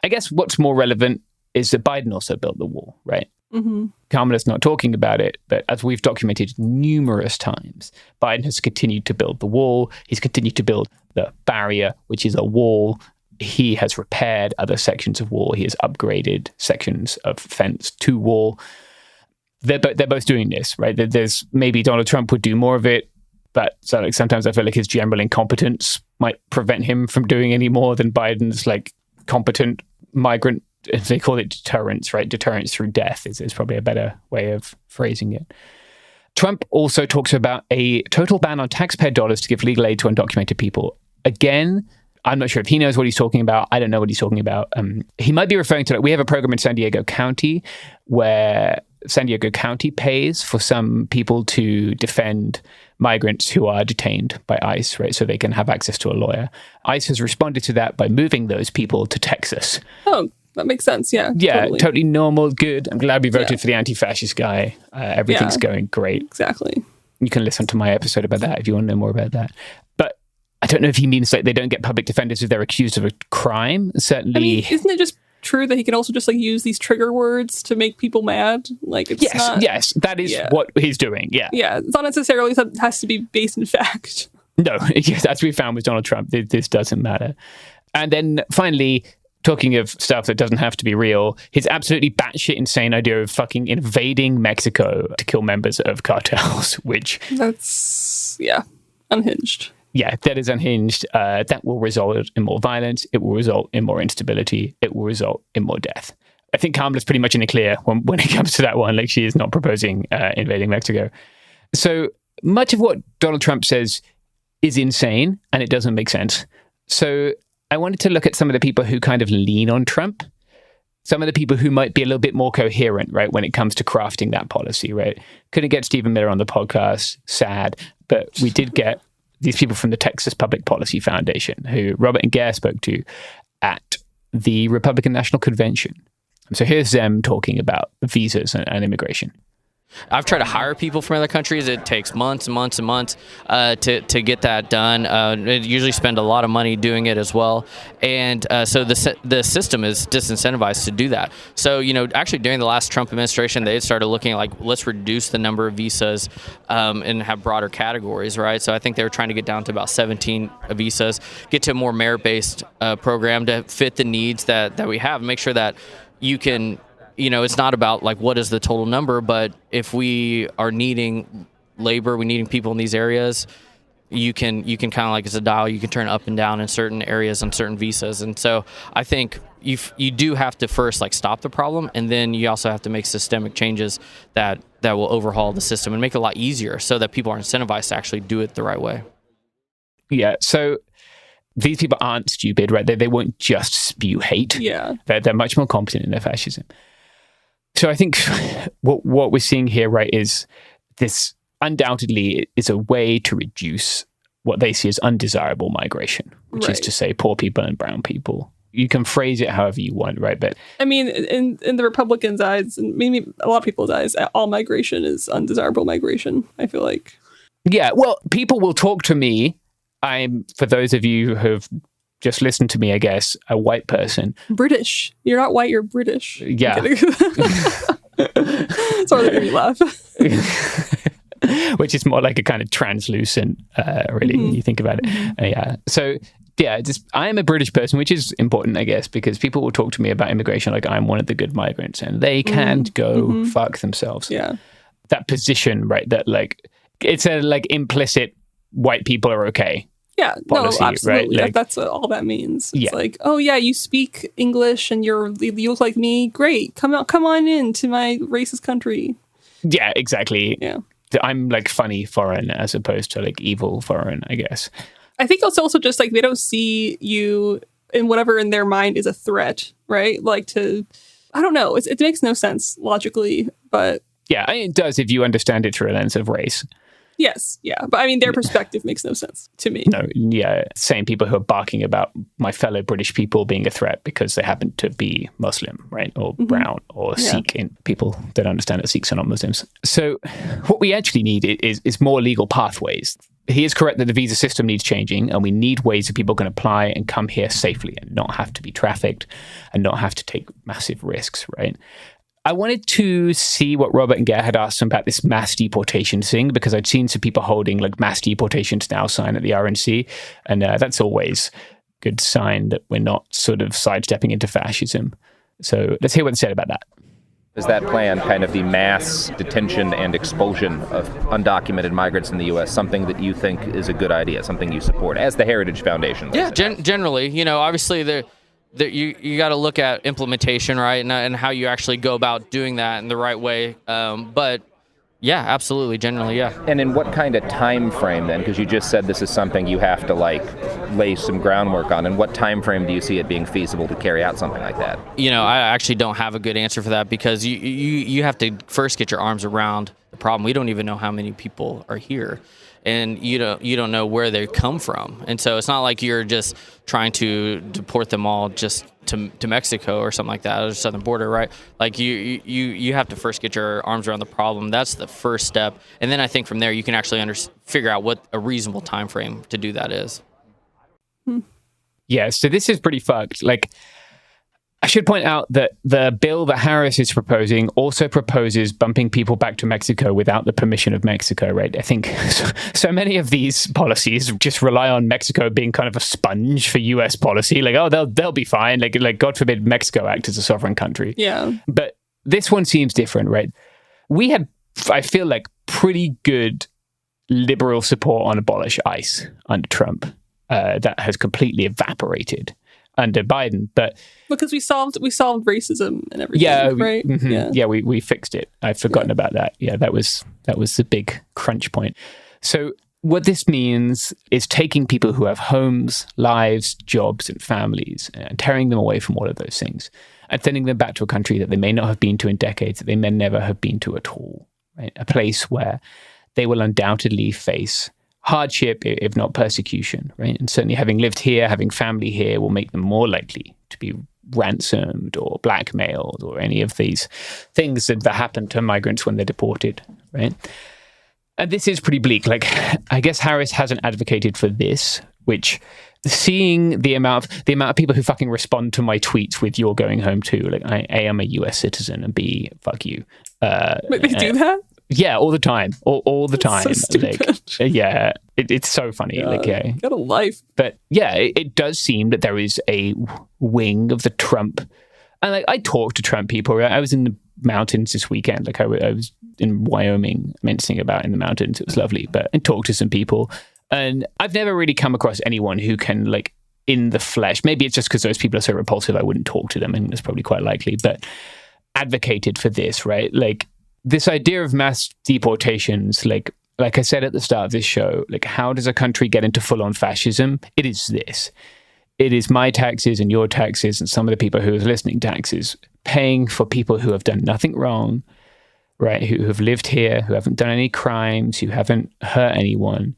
I guess what's more relevant is that Biden also built the wall, right? Mm-hmm. Kamala's not talking about it, but as we've documented numerous times, Biden has continued to build the wall. He's continued to build the barrier, which is a wall. He has repaired other sections of wall. He has upgraded sections of fence to wall. They're both doing this, right? There's maybe Donald Trump would do more of it, but so like sometimes I feel like his general incompetence might prevent him from doing any more than Biden's like competent migrant. They call it deterrence, right? Deterrence through death is probably a better way of phrasing it. Trump also talks about a total ban on taxpayer dollars to give legal aid to undocumented people. Again, I'm not sure if he knows what he's talking about. I don't know what he's talking about. He might be referring to, like, we have a program in San Diego County where San Diego County pays for some people to defend migrants who are detained by ICE, right? So they can have access to a lawyer. ICE has responded to that by moving those people to Texas. Oh, that makes sense. Yeah. Yeah, totally normal, good. I'm glad we voted for the anti-fascist guy. Everything's going great. Exactly. You can listen to my episode about that if you want to know more about that. But I don't know if he means like they don't get public defenders if they're accused of a crime. Certainly. I mean, isn't it just true that he can also just like use these trigger words to make people mad? Like, it's yes, that is what he's doing. Yeah. Yeah. It's not necessarily something that has to be based in fact. No, as we found with Donald Trump, this doesn't matter. And then finally, talking of stuff that doesn't have to be real, his absolutely batshit insane idea of fucking invading Mexico to kill members of cartels, which... That's, unhinged. Yeah, that is unhinged. That will result in more violence. It will result in more instability. It will result in more death. I think Kamala's pretty much in the clear when it comes to that one. Like, she is not proposing invading Mexico. So much of what Donald Trump says is insane, and it doesn't make sense. So I wanted to look at some of the people who kind of lean on Trump, some of the people who might be a little bit more coherent, right, when it comes to crafting that policy, right? Couldn't get Stephen Miller on the podcast, sad, but we did get these people from the Texas Public Policy Foundation, who Robert and Gare spoke to at the Republican National Convention. So here's them talking about visas and immigration. I've tried to hire people from other countries. It takes months and months and months to get that done. Usually spend a lot of money doing it as well. And so the system is disincentivized to do that. So, actually during the last Trump administration, they started looking like, let's reduce the number of visas and have broader categories, right? So I think they were trying to get down to about 17 visas, get to a more merit-based program to fit the needs that we have, make sure that you can... it's not about like what is the total number, but if we are needing labor, we're needing people in these areas, you can kind of like, as a dial, you can turn up and down in certain areas on certain visas. And so I think you do have to first like stop the problem, and then you also have to make systemic changes that will overhaul the system and make it a lot easier so that people are incentivized to actually do it the right way. Yeah. So these people aren't stupid, right? They won't just spew hate. Yeah. They're much more competent in their fascism. So I think what we're seeing here, right, is this undoubtedly is a way to reduce what they see as undesirable migration, which is to say poor people and brown people. You can phrase it however you want, right? But I mean, in the Republicans' eyes, and maybe a lot of people's eyes, all migration is undesirable migration, I feel like. Yeah, well, people will talk to me. For those of you who have just listened to me, I guess, a white person. British. You're not white, you're British. Yeah. Sorry to make me laugh. Which is more like a kind of translucent, really, when you think about it. Yeah. So, yeah, I am a British person, which is important, I guess, because people will talk to me about immigration like I'm one of the good migrants, and they can go fuck themselves. Yeah. That position, right, that like, it's a like implicit white people are okay. Yeah, policy, no, absolutely. right? Like, that's what all that means. It's like, oh yeah, you speak English and you look like me. Great, come on into my racist country. Yeah, exactly. Yeah. I'm like funny foreign as opposed to like evil foreign, I guess. I think it's also just like they don't see you in whatever in their mind is a threat, right? Like I don't know. It makes no sense logically, but... Yeah, it does if you understand it through a lens of race. Yes, yeah. But I mean, their perspective makes no sense to me. No, yeah. Same people who are barking about my fellow British people being a threat because they happen to be Muslim, right? Or brown or Sikh. And people don't understand that Sikhs are not Muslims. So what we actually need is more legal pathways. He is correct that the visa system needs changing, and we need ways that people can apply and come here safely and not have to be trafficked and not have to take massive risks, right? I wanted to see what Robert and Gare had asked him about this mass deportation thing, because I'd seen some people holding like mass deportations now sign at the RNC, and that's always a good sign that we're not sort of sidestepping into fascism. So let's hear what they said about that. Is that plan, kind of the mass detention and expulsion of undocumented migrants in the U.S., something that you think is a good idea, something you support as the Heritage Foundation? Yeah, generally, obviously you got to look at implementation, right, and how you actually go about doing that in the right way. But yeah, absolutely, generally, yeah. And in what kind of time frame then? Because you just said this is something you have to lay some groundwork on. In what time frame do you see it being feasible to carry out something like that? I actually don't have a good answer for that, because you have to first get your arms around the problem. We don't even know how many people are here, and you don't know where they come from. And so it's not like you're just trying to deport them all just to Mexico or something like that, or the southern border, right? Like you have to first get your arms around the problem. That's the first step, and then I think from there you can actually figure out what a reasonable time frame to do that is. Yeah, so this is pretty fucked. Like, I should point out that the bill that Harris is proposing also proposes bumping people back to Mexico without the permission of Mexico, right? I think so many of these policies just rely on Mexico being kind of a sponge for US policy. Like, oh, they'll be fine. Like God forbid Mexico act as a sovereign country. Yeah. But this one seems different, right? We had, I feel like, pretty good liberal support on abolish ICE under Trump. That has completely evaporated under Biden, but because we solved racism and everything, right? Yeah, we fixed it. I've forgotten about that. Yeah, that was the big crunch point. So what this means is taking people who have homes, lives, jobs, and families, and tearing them away from all of those things, and sending them back to a country that they may not have been to in decades, that they may never have been to at all. Right? A place where they will undoubtedly face hardship, if not persecution, right? And certainly having lived here, having family here will make them more likely to be ransomed or blackmailed or any of these things that happen to migrants when they're deported, right? And this is pretty bleak. Like, I guess Harris hasn't advocated for this, which seeing the amount of people who fucking respond to my tweets with "you're going home too," like A, I'm a US citizen, and B, fuck you. Wait, they do that? Yeah, all the time, all the time. So stupid. Yeah, it's so funny. Got a life. But yeah, it does seem that there is a wing of the Trump, and I talked to Trump people. Right? I was in the mountains this weekend. Like I was in Wyoming, menacing about in the mountains. It was lovely, but I talked to some people, and I've never really come across anyone who can like in the flesh. Maybe it's just because those people are so repulsive, I wouldn't talk to them, and that's probably quite likely. But advocated for this, right? Like. This idea of mass deportations, like I said at the start of this show, like how does a country get into full-on fascism? It is this. It is my taxes and your taxes and some of the people who are listening taxes paying for people who have done nothing wrong, right? Who have lived here, who haven't done any crimes, who haven't hurt anyone,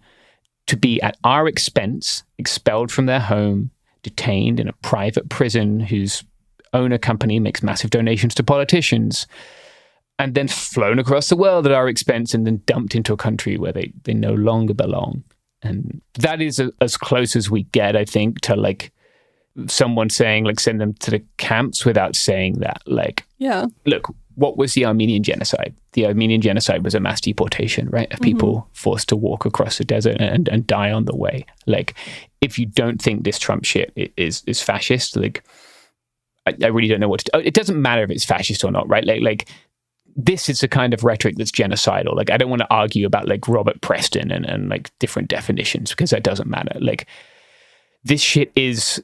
to be at our expense, expelled from their home, detained in a private prison whose owner company makes massive donations to politicians, and then flown across the world at our expense and then dumped into a country where they no longer belong. And that is as close as we get, I think, to like someone saying, like, send them to the camps without saying that. Like, yeah. Look, what was the Armenian genocide? The Armenian genocide was a mass deportation, right? Of people forced to walk across the desert and die on the way. Like, if you don't think this Trump shit is fascist, like, I really don't know what to do. It doesn't matter if it's fascist or not, right? Like this is the kind of rhetoric that's genocidal. Like, I don't want to argue about like Robert Preston and like different definitions because that doesn't matter. Like, this shit is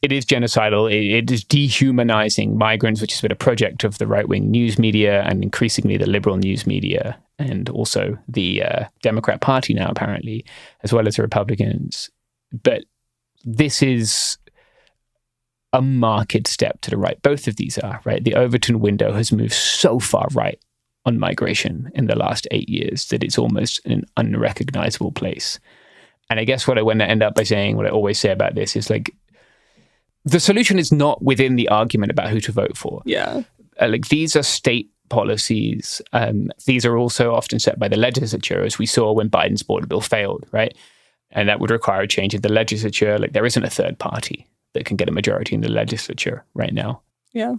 it is genocidal. It is dehumanizing migrants, which has been a project of the right-wing news media and increasingly the liberal news media, and also the Democrat Party now, apparently, as well as the Republicans. But this is a marked step to the right. Both of these are, right? The Overton window has moved so far right on migration in the last 8 years that it's almost an unrecognizable place. And I guess what I want to end up by saying, what I always say about this is like, the solution is not within the argument about who to vote for. Yeah. Like these are state policies. These are also often set by the legislature, as we saw when Biden's border bill failed, right? And that would require a change in the legislature. Like there isn't a third party that can get a majority in the legislature right now. Yeah.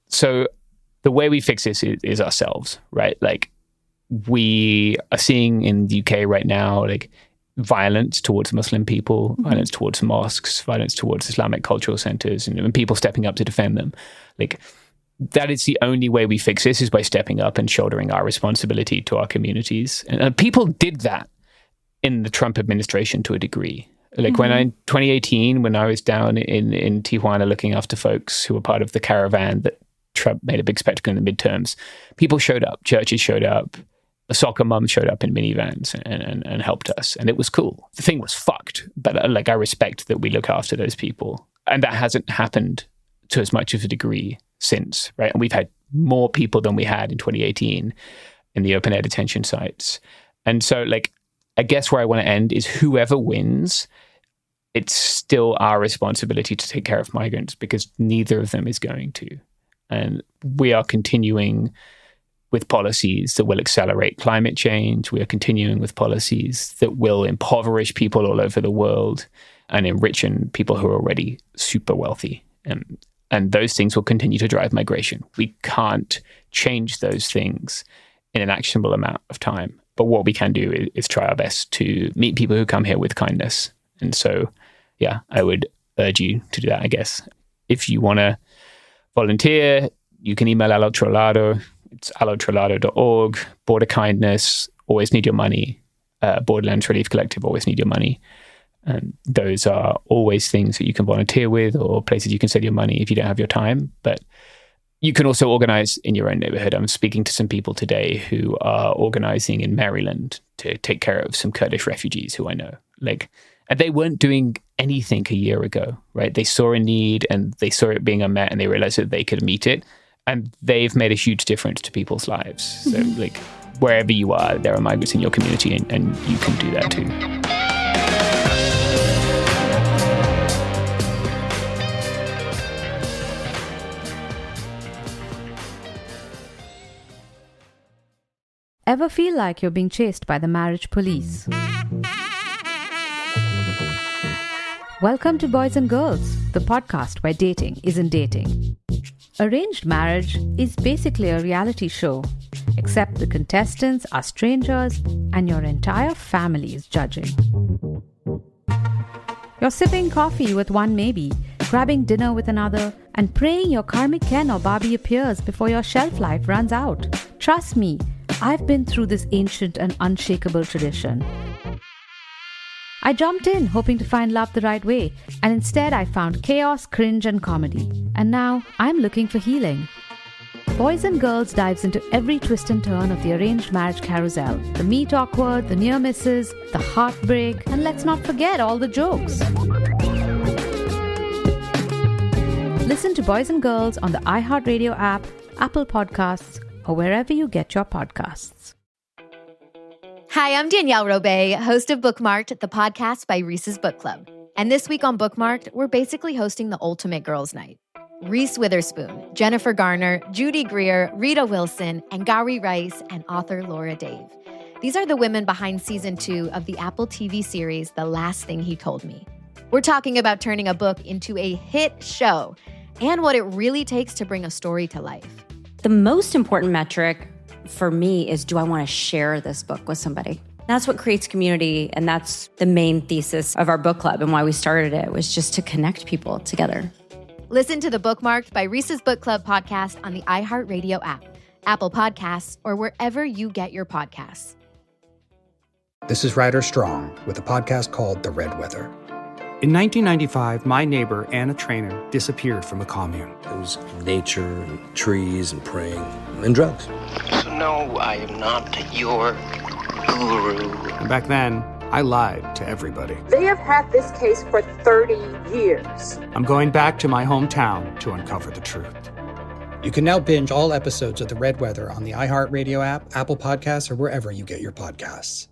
So the way we fix this is ourselves, right? Like we are seeing in the UK right now, like violence towards Muslim people, violence towards mosques, violence towards Islamic cultural centers, and people stepping up to defend them. Like that is the only way we fix this, is by stepping up and shouldering our responsibility to our communities. And people did that in the Trump administration to a degree. Like when in 2018, when I was down in Tijuana looking after folks who were part of the caravan that Trump made a big spectacle in the midterms, people showed up, churches showed up, the soccer moms showed up in minivans and helped us. And it was cool. The thing was fucked, but like I respect that we look after those people. And that hasn't happened to as much of a degree since, right? And we've had more people than we had in 2018 in the open air detention sites. And so like, I guess where I want to end is whoever wins, it's still our responsibility to take care of migrants, because neither of them is going to. And we are continuing with policies that will accelerate climate change. We are continuing with policies that will impoverish people all over the world and enrich people who are already super wealthy. And those things will continue to drive migration. We can't change those things in an actionable amount of time. But what we can do is try our best to meet people who come here with kindness. And so, yeah, I would urge you to do that, I guess. If you want to volunteer, you can email Al Otro Lado. It's alotrolado.org. Border Kindness, always need your money. Borderlands Relief Collective, always need your money. And those are always things that you can volunteer with, or places you can send your money if you don't have your time. But you can also organize in your own neighborhood. I'm speaking to some people today who are organizing in Maryland to take care of some Kurdish refugees who I know. And they weren't doing anything a year ago, right? They saw a need and they saw it being unmet and they realized that they could meet it. And they've made a huge difference to people's lives. So wherever you are, there are migrants in your community, and you can do that too. Ever feel like you're being chased by the marriage police? Welcome to Boys and Girls, the podcast where dating isn't dating. Arranged marriage is basically a reality show, except the contestants are strangers and your entire family is judging. You're sipping coffee with one maybe, grabbing dinner with another, and praying your karmic Ken or Barbie appears before your shelf life runs out. Trust me, I've been through this ancient and unshakable tradition. I jumped in hoping to find love the right way, and instead I found chaos, cringe, and comedy. And now I'm looking for healing. Boys and Girls dives into every twist and turn of the arranged marriage carousel. The meet awkward, the near misses, the heartbreak, and let's not forget all the jokes. Listen to Boys and Girls on the iHeartRadio app, Apple Podcasts, or wherever you get your podcasts. Hi, I'm Danielle Robay, host of Bookmarked, the podcast by Reese's Book Club. And this week on Bookmarked, we're basically hosting the ultimate girls' night. Reese Witherspoon, Jennifer Garner, Judy Greer, Rita Wilson, and Gary Rice, and author Laura Dave. These are the women behind season 2 of the Apple TV series, The Last Thing He Told Me. We're talking about turning a book into a hit show and what it really takes to bring a story to life. The most important metric for me is, do I want to share this book with somebody? That's what creates community, and that's the main thesis of our book club and why we started it, was just to connect people together. Listen to the Bookmarked by Reese's Book Club podcast on the iHeartRadio app, Apple Podcasts, or wherever you get your podcasts. This is Ryder Strong with a podcast called The Red Weather. In 1995, my neighbor, Anna Trainer, disappeared from a commune. It was nature and trees and praying and drugs. So no, I am not your guru. And back then, I lied to everybody. They have had this case for 30 years. I'm going back to my hometown to uncover the truth. You can now binge all episodes of The Red Weather on the iHeartRadio app, Apple Podcasts, or wherever you get your podcasts.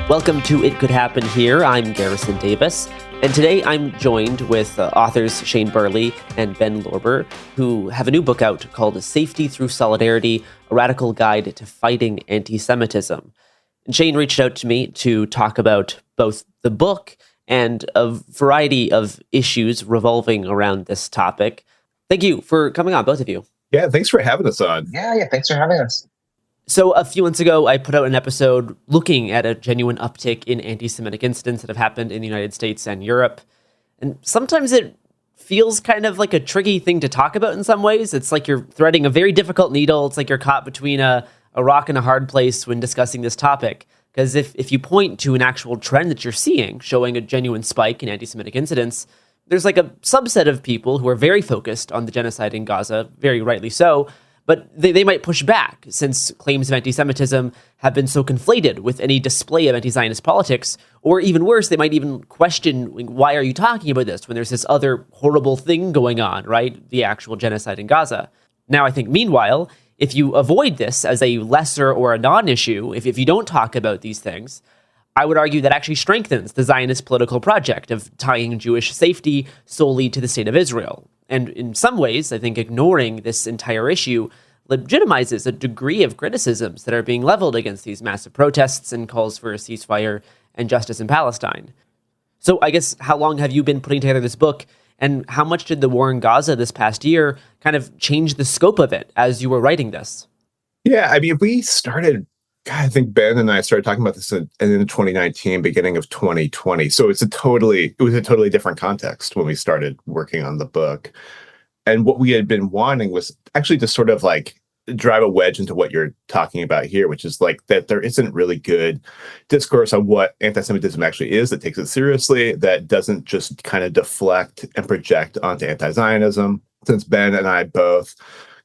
Welcome to It Could Happen Here. I'm Garrison Davis, and today I'm joined with authors Shane Burley and Ben Lorber, who have a new book out called Safety Through Solidarity, A Radical Guide to Fighting Anti-Semitism. And Shane reached out to me to talk about both the book and a variety of issues revolving around this topic. Thank you for coming on, both of you. Yeah, thanks for having us on. Yeah, thanks for having us. So a few months ago, I put out an episode looking at a genuine uptick in anti-Semitic incidents that have happened in the United States and Europe. And sometimes it feels kind of like a tricky thing to talk about in some ways. It's like you're threading a very difficult needle. It's like you're caught between a rock and a hard place when discussing this topic. Because if you point to an actual trend that you're seeing, showing a genuine spike in anti-Semitic incidents, there's like a subset of people who are very focused on the genocide in Gaza, very rightly so, but they might push back since claims of anti-Semitism have been so conflated with any display of anti-Zionist politics, or even worse, they might even question, why are you talking about this when there's this other horrible thing going on, right? The actual genocide in Gaza. Now, I think, meanwhile, if you avoid this as a lesser or a non-issue, if you don't talk about these things, I would argue that actually strengthens the Zionist political project of tying Jewish safety solely to the state of Israel. And in some ways, I think ignoring this entire issue legitimizes a degree of criticisms that are being leveled against these massive protests and calls for a ceasefire and justice in Palestine. So I guess, how long have you been putting together this book, and how much did the war in Gaza this past year kind of change the scope of it as you were writing this? Yeah, I mean, we started, I think Ben and I started talking about this in 2019, beginning of 2020. So it was a totally different context when we started working on the book. And what we had been wanting was actually to sort of like drive a wedge into what you're talking about here, which is like that there isn't really good discourse on what anti-Semitism actually is that takes it seriously, that doesn't just kind of deflect and project onto anti-Zionism. Since Ben and I both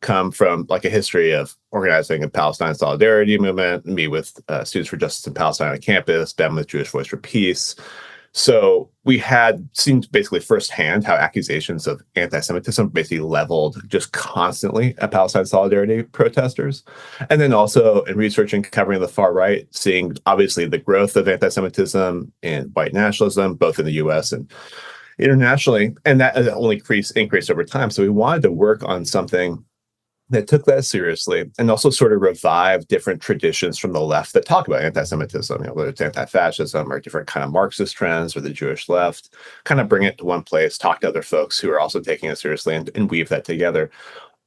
come from like a history of organizing a Palestine solidarity movement, me with Students for Justice in Palestine on campus, Ben with Jewish Voice for Peace. So we had seen basically firsthand how accusations of anti-Semitism basically leveled just constantly at Palestine solidarity protesters. And then also in researching, covering the far right, seeing obviously the growth of anti-Semitism and white nationalism, both in the US and internationally. And that has only increased over time. So we wanted to work on something that took that seriously and also sort of revive different traditions from the left that talk about anti-Semitism, whether it's anti-fascism or different kind of Marxist trends or the Jewish left, kind of bring it to one place, talk to other folks who are also taking it seriously and weave that together.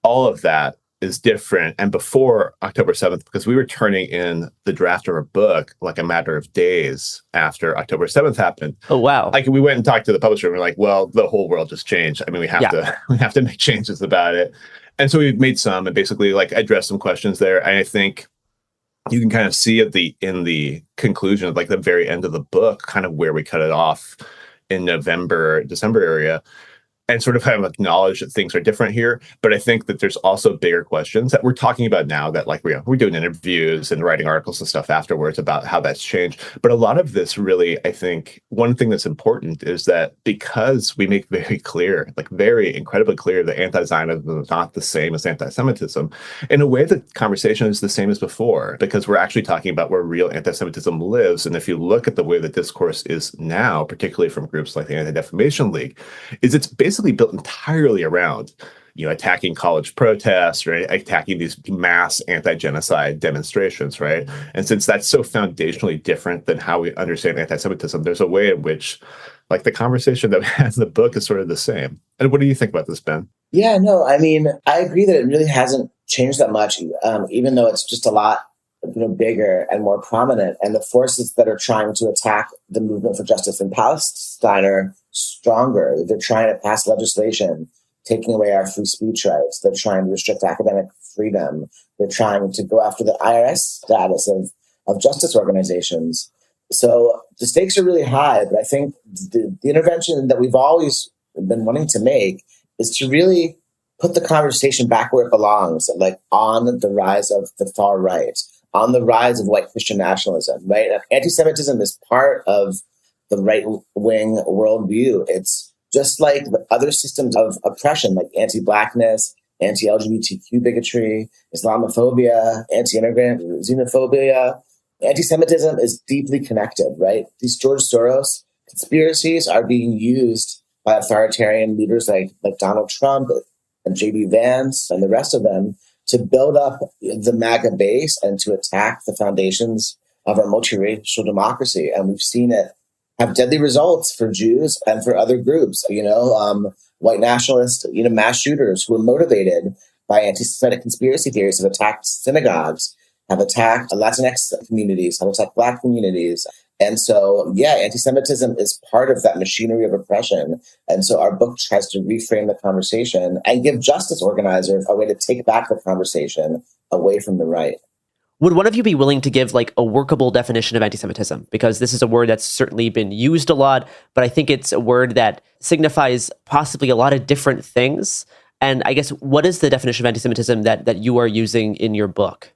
All of that is different. And before October 7th, because we were turning in the draft of our book like a matter of days after October 7th happened. Oh, wow. Like we went and talked to the publisher and we're like, well, the whole world just changed. I mean, we have to make changes about it. And so we made some and basically like addressed some questions there. And I think you can kind of see in the conclusion of like the very end of the book, kind of where we cut it off in November, December area, and sort of kind of acknowledge that things are different here. But I think that there's also bigger questions that we're talking about now that like we're doing interviews and writing articles and stuff afterwards about how that's changed. But a lot of this really, I think one thing that's important is that because we make very clear, like very incredibly clear that anti-Zionism is not the same as anti-Semitism, in a way the conversation is the same as before, because we're actually talking about where real anti-Semitism lives. And if you look at the way the discourse is now, particularly from groups like the Anti-Defamation League, is it's basically built entirely around, attacking college protests, right? Attacking these mass anti-genocide demonstrations, right? And since that's so foundationally different than how we understand anti-Semitism, there's a way in which, like, the conversation that we had in the book is sort of the same. And what do you think about this, Ben? Yeah, no, I mean, I agree that it really hasn't changed that much, even though it's just a lot bigger and more prominent. And the forces that are trying to attack the movement for justice in Palestine are stronger. They're trying to pass legislation taking away our free speech rights. They're trying to restrict academic freedom. They're trying to go after the IRS status of justice organizations. So the stakes are really high, but I think the intervention that we've always been wanting to make is to really put the conversation back where it belongs, like on the rise of the far right, on the rise of white Christian nationalism, right? Anti-Semitism is part of the right-wing worldview. It's just like the other systems of oppression, like anti-Blackness, anti-LGBTQ bigotry, Islamophobia, anti-immigrant xenophobia. Anti-Semitism is deeply connected, right? These George Soros conspiracies are being used by authoritarian leaders like Donald Trump and J.D. Vance and the rest of them to build up the MAGA base and to attack the foundations of our multiracial democracy. And we've seen it have deadly results for Jews and for other groups, white nationalists, mass shooters who are motivated by anti-Semitic conspiracy theories have attacked synagogues, have attacked Latinx communities, have attacked Black communities. And so, anti-Semitism is part of that machinery of oppression. And so our book tries to reframe the conversation and give justice organizers a way to take back the conversation away from the right. Would one of you be willing to give like a workable definition of anti-Semitism? Because this is a word that's certainly been used a lot, but I think it's a word that signifies possibly a lot of different things. And I guess, what is the definition of anti-Semitism that you are using in your book?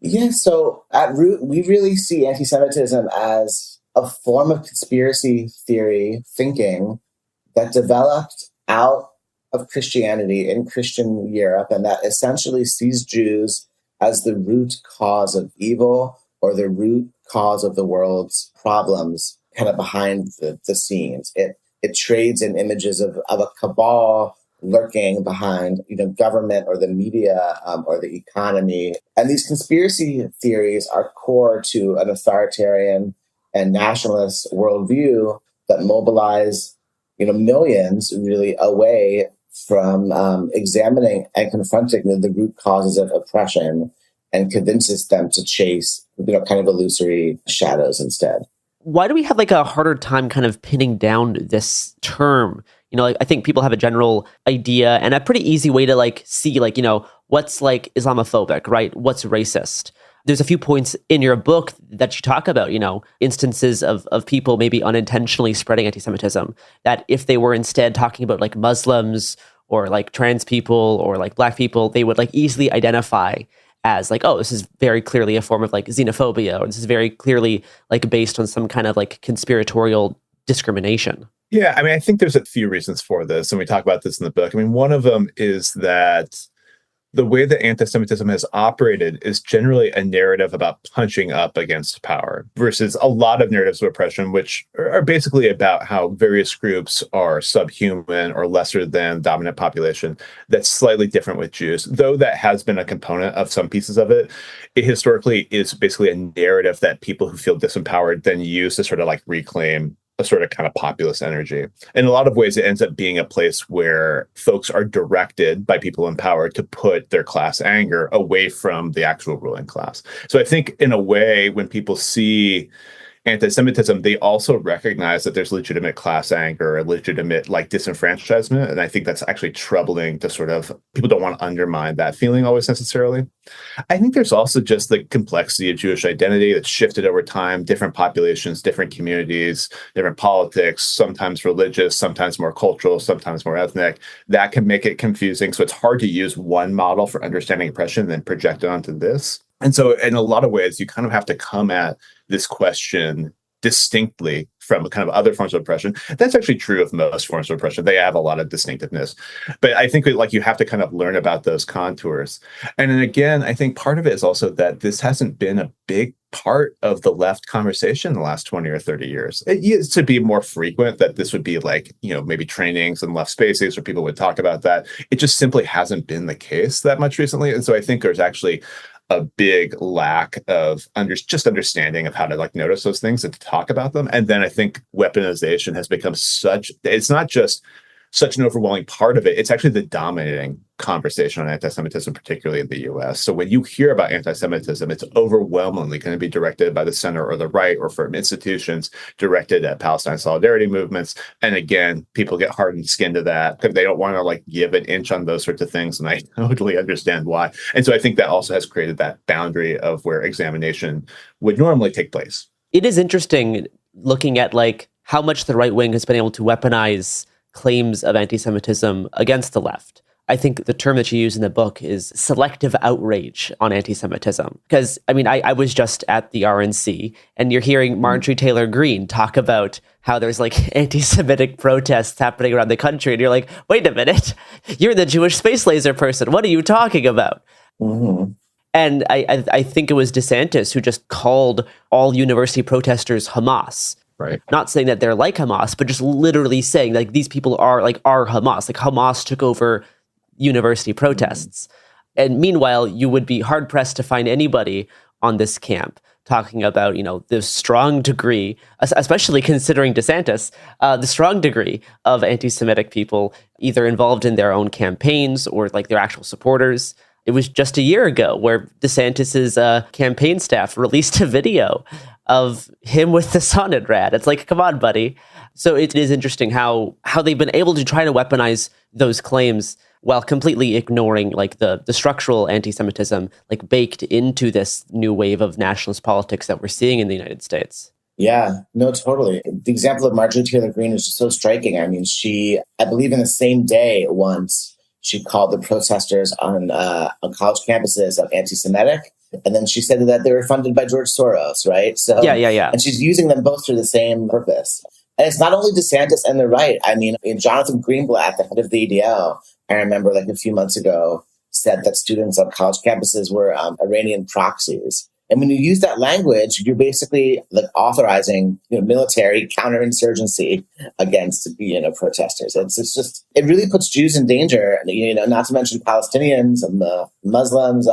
Yeah, so at root, we really see anti-Semitism as a form of conspiracy theory thinking that developed out of Christianity in Christian Europe, and that essentially sees Jews as the root cause of evil or the root cause of the world's problems kind of behind the scenes. It trades in images of a cabal lurking behind, government or the media or the economy. And these conspiracy theories are core to an authoritarian and nationalist worldview that mobilize, millions really away from examining and confronting the root causes of oppression and convinces them to chase, kind of illusory shadows instead. Why do we have like a harder time kind of pinning down this term? I think people have a general idea and a pretty easy way to like see like, what's like Islamophobic, right? What's racist? There's a few points in your book that you talk about, instances of people maybe unintentionally spreading anti-Semitism, that if they were instead talking about like Muslims or like trans people or like Black people, they would like easily identify as like, oh, this is very clearly a form of like xenophobia, or this is very clearly like based on some kind of like conspiratorial discrimination. Yeah, I think there's a few reasons for this, and we talk about this in the book. One of them is that the way that anti-Semitism has operated is generally a narrative about punching up against power versus a lot of narratives of oppression, which are basically about how various groups are subhuman or lesser than dominant population. That's slightly different with Jews, though that has been a component of some pieces of it. It historically is basically a narrative that people who feel disempowered then use to sort of like reclaim a sort of kind of populist energy. In a lot of ways, it ends up being a place where folks are directed by people in power to put their class anger away from the actual ruling class. So I think in a way, when people see anti-Semitism, they also recognize that there's legitimate class anger or legitimate like disenfranchisement. And I think that's actually troubling to sort of, people don't want to undermine that feeling always necessarily. I think there's also just the complexity of Jewish identity that's shifted over time, different populations, different communities, different politics, sometimes religious, sometimes more cultural, sometimes more ethnic. That can make it confusing. So it's hard to use one model for understanding oppression and then project it onto this. And so in a lot of ways, you kind of have to come at this question distinctly from kind of other forms of oppression. That's actually true of most forms of oppression. They have a lot of distinctiveness. But I think like you have to kind of learn about those contours. And then again, I think part of it is also that this hasn't been a big part of the left conversation in the last 20 or 30 years. It used to be more frequent that this would be like, maybe trainings and left spaces where people would talk about that. It just simply hasn't been the case that much recently. And so I think there's actually a big lack of understanding of how to like notice those things and to talk about them. And then I think weaponization has become it's not just such an overwhelming part of it, it's actually the dominating conversation on anti-Semitism, particularly in the US. So when you hear about anti-Semitism, it's overwhelmingly going to be directed by the center or the right or from institutions directed at Palestine solidarity movements. And again, people get hardened skin to that because they don't want to like give an inch on those sorts of things. And I totally understand why. And so I think that also has created that boundary of where examination would normally take place. it is interesting looking at like how much the right wing has been able to weaponize claims of anti-Semitism against the left. I think the term that you use in the book is selective outrage on anti-Semitism. Because, I mean, I was just at the RNC, and you're hearing Marjorie Taylor Greene talk about how there's like anti-Semitic protests happening around the country, and you're like, wait a minute, you're the Jewish space laser person. What are you talking about? Mm-hmm. And I think it was DeSantis who just called all university protesters Hamas. Right. Not saying that they're like Hamas, but just literally saying like these people are Hamas. Like Hamas took over university protests. And meanwhile, you would be hard pressed to find anybody on this camp talking about, the strong degree, especially considering DeSantis, the strong degree of anti-Semitic people either involved in their own campaigns or like their actual supporters. It was just a year ago where DeSantis's campaign staff released a video of him with the Sonnenrad. It's like, come on, buddy. So it is interesting how they've been able to try to weaponize those claims while completely ignoring like the structural anti-Semitism like baked into this new wave of nationalist politics that we're seeing in the United States. Yeah, no, totally. The example of Marjorie Taylor Greene is just so striking. I mean, I believe in the same day once, she called the protesters on college campuses anti-Semitic. And then she said that they were funded by George Soros, right? So Yeah. And she's using them both for the same purpose. And it's not only DeSantis and the right. I mean, Jonathan Greenblatt, the head of the ADL, I remember like a few months ago, said that students on college campuses were Iranian proxies. And when you use that language, you're basically like authorizing military counterinsurgency against protesters. It really puts Jews in danger. Not to mention Palestinians and Muslims.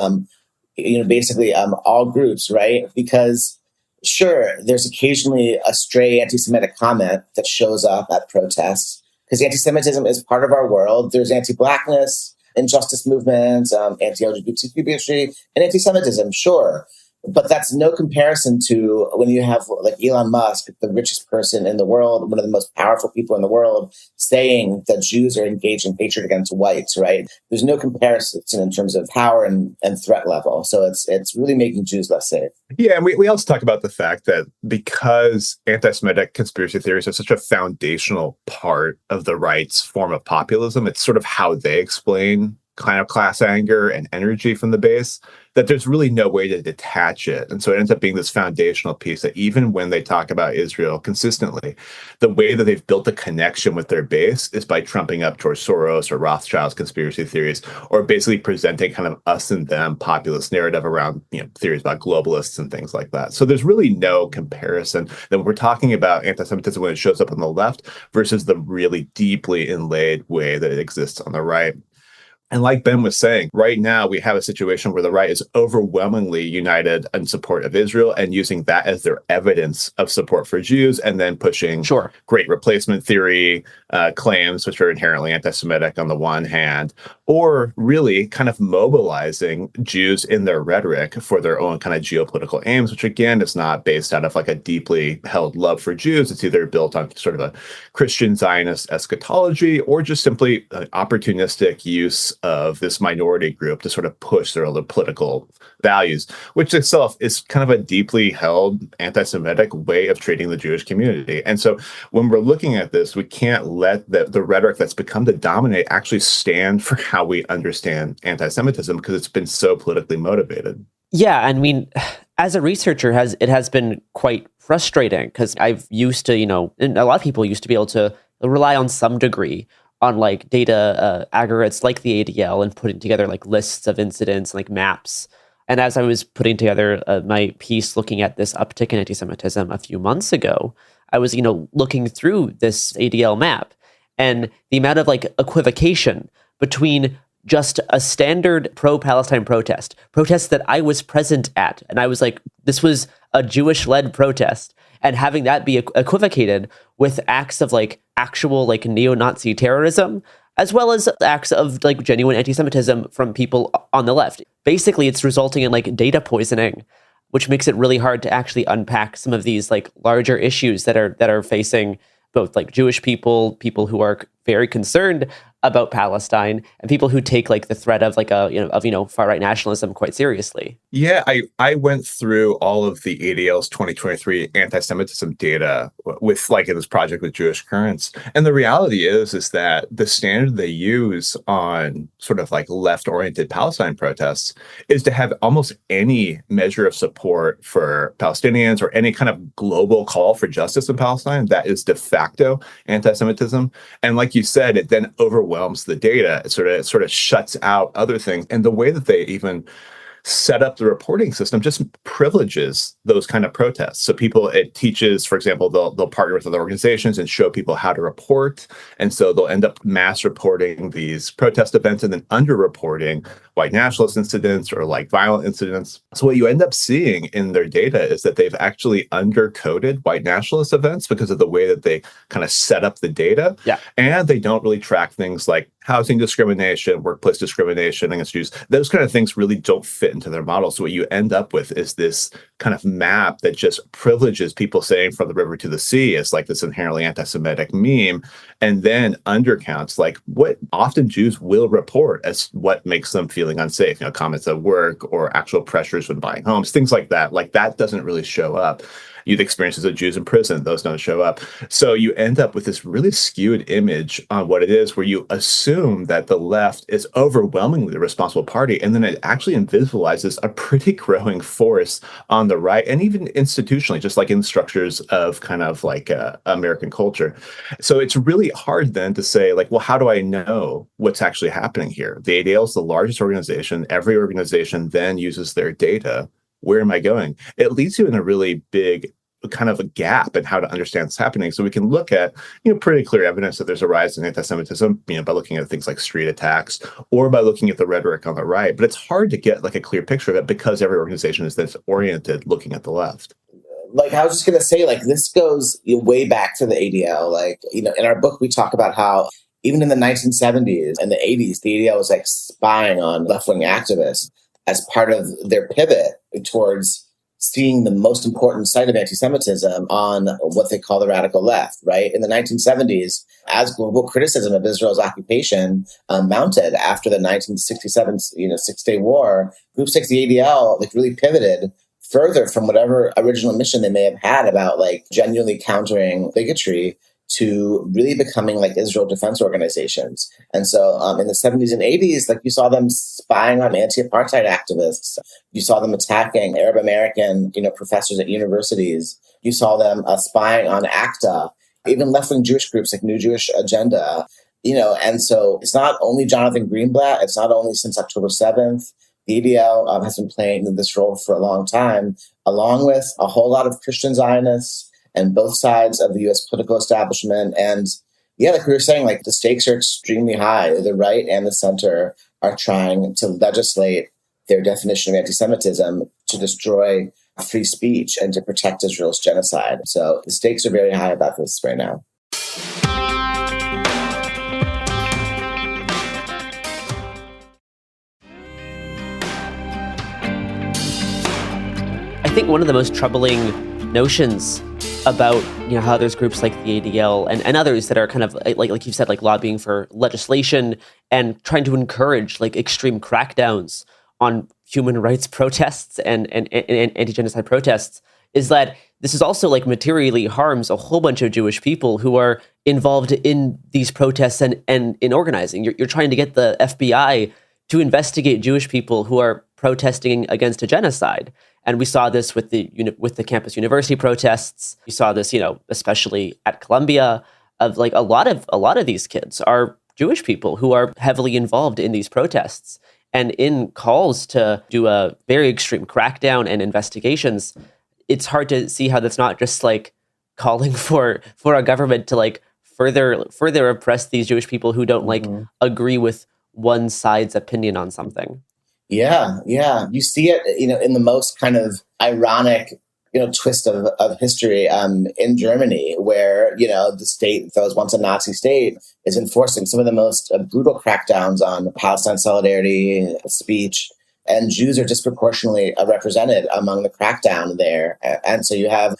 Basically all groups, right? Because sure, there's occasionally a stray anti-Semitic comment that shows up at protests because anti-Semitism is part of our world. There's anti-Blackness, injustice movements, anti-LGBTQ bigotry, and anti-Semitism, sure. But that's no comparison to when you have like Elon Musk, the richest person in the world, one of the most powerful people in the world, saying that Jews are engaged in hatred against whites, right? There's no comparison in terms of power and threat level. So it's really making Jews less safe. Yeah, and we also talk about the fact that because anti-Semitic conspiracy theories are such a foundational part of the right's form of populism, it's sort of how they explain kind of class anger and energy from the base, that there's really no way to detach it. And so it ends up being this foundational piece that even when they talk about Israel consistently, the way that they've built a connection with their base is by trumping up George Soros or Rothschild's conspiracy theories, or basically presenting kind of us and them populist narrative around theories about globalists and things like that. So there's really no comparison that when we're talking about anti-Semitism when it shows up on the left versus the really deeply inlaid way that it exists on the right. And like Ben was saying, right now we have a situation where the right is overwhelmingly united in support of Israel and using that as their evidence of support for Jews, and then pushing great replacement theory claims, which are inherently anti-Semitic on the one hand, or really kind of mobilizing Jews in their rhetoric for their own kind of geopolitical aims, which again is not based out of like a deeply held love for Jews. It's either built on sort of a Christian Zionist eschatology or just simply an opportunistic use of this minority group to sort of push their own political values, which itself is kind of a deeply held anti-Semitic way of treating the Jewish community. And so when we're looking at this, we can't let the rhetoric that's become the dominate actually stand for how we understand anti-Semitism because it's been so politically motivated. Yeah, I mean, as a researcher, it has been quite frustrating because I've used to, and a lot of people used to be able to rely on some degree on like data aggregates like the ADL and putting together like lists of incidents, like maps. And as I was putting together my piece looking at this uptick in anti-Semitism a few months ago, I was, looking through this ADL map and the amount of like equivocation between just a standard pro-Palestine protest that I was present at. And I was like, this was a Jewish-led protest. And having that be equivocated with acts of like actual like neo-Nazi terrorism, as well as acts of like genuine anti-Semitism from people on the left. Basically, it's resulting in like data poisoning, which makes it really hard to actually unpack some of these like larger issues that are facing both like Jewish people who are very concerned about Palestine, and people who take like the threat of like far right nationalism quite seriously. Yeah, I went through all of the ADL's 2023 anti-Semitism data with like in this project with Jewish Currents, and the reality is that the standard they use on sort of like left-oriented Palestine protests is to have almost any measure of support for Palestinians or any kind of global call for justice in Palestine that is de facto anti-Semitism. And like you said, it then overwhelms the data. It sort of shuts out other things. And the way that they even set up the reporting system just privileges those kind of protests. So it teaches, for example, they'll partner with other organizations and show people how to report. And so they'll end up mass reporting these protest events and then underreporting white nationalist incidents or like violent incidents. So what you end up seeing in their data is that they've actually undercoded white nationalist events because of the way that they kind of set up the data. Yeah. And they don't really track things like housing discrimination, workplace discrimination against Jews. Those kind of things really don't fit into their model. So what you end up with is this kind of map that just privileges people saying from the river to the sea as like this inherently anti-Semitic meme, and then undercounts like what often Jews will report as what makes them feeling unsafe, comments at work or actual pressures when buying homes, things like that. Like that doesn't really show up. Youth experiences of Jews in prison, those don't show up. So you end up with this really skewed image on what it is, where you assume that the left is overwhelmingly the responsible party, and then it actually invisibilizes a pretty growing force on the right, and even institutionally, just like in structures of kind of like American culture. So it's really hard then to say, like, well, how do I know what's actually happening here? The ADL is the largest organization. Every organization then uses their data. Where am I going? It leads you in a really big kind of a gap in how to understand what's happening. So we can look at, pretty clear evidence that there's a rise in anti-Semitism, by looking at things like street attacks or by looking at the rhetoric on the right. But it's hard to get like a clear picture of it because every organization is this oriented looking at the left. Like I was just going to say, like this goes way back to the ADL. Like, in our book, we talk about how even in the 1970s and the 80s, the ADL was like spying on left-wing activists as part of their pivot towards seeing the most important site of anti-Semitism on what they call the radical left, right? In the 1970s, as global criticism of Israel's occupation mounted after the 1967, Six-Day War, groups like the ADL really pivoted further from whatever original mission they may have had about like genuinely countering bigotry to really becoming like Israel defense organizations. And so in the 70s and 80s, like you saw them spying on anti-apartheid activists. You saw them attacking Arab American, professors at universities. You saw them spying on ACTA, even left-wing Jewish groups like New Jewish Agenda, and so it's not only Jonathan Greenblatt, it's not only since October 7th. The ADL has been playing this role for a long time, along with a whole lot of Christian Zionists and both sides of the U.S. political establishment. And yeah, like we were saying, like the stakes are extremely high. The right and the center are trying to legislate their definition of anti-Semitism to destroy free speech and to protect Israel's genocide. So the stakes are very high about this right now. I think one of the most troubling notions about how there's groups like the ADL and others that are kind of like you've said, like lobbying for legislation and trying to encourage like extreme crackdowns on human rights protests and anti-genocide protests is that this is also like materially harms a whole bunch of Jewish people who are involved in these protests and in organizing. You're trying to get the FBI to investigate Jewish people who are protesting against a genocide. And we saw this with the campus university protests. We saw this, especially at Columbia, of like a lot of these kids are Jewish people who are heavily involved in these protests. And in calls to do a very extreme crackdown and investigations, it's hard to see how that's not just like calling for a government to like further oppress these Jewish people who don't like agree with one side's opinion on something. Yeah. You see it, in the most kind of ironic, twist of history in Germany, where, the state that was once a Nazi state is enforcing some of the most brutal crackdowns on Palestine solidarity speech. And Jews are disproportionately represented among the crackdown there. And so you have,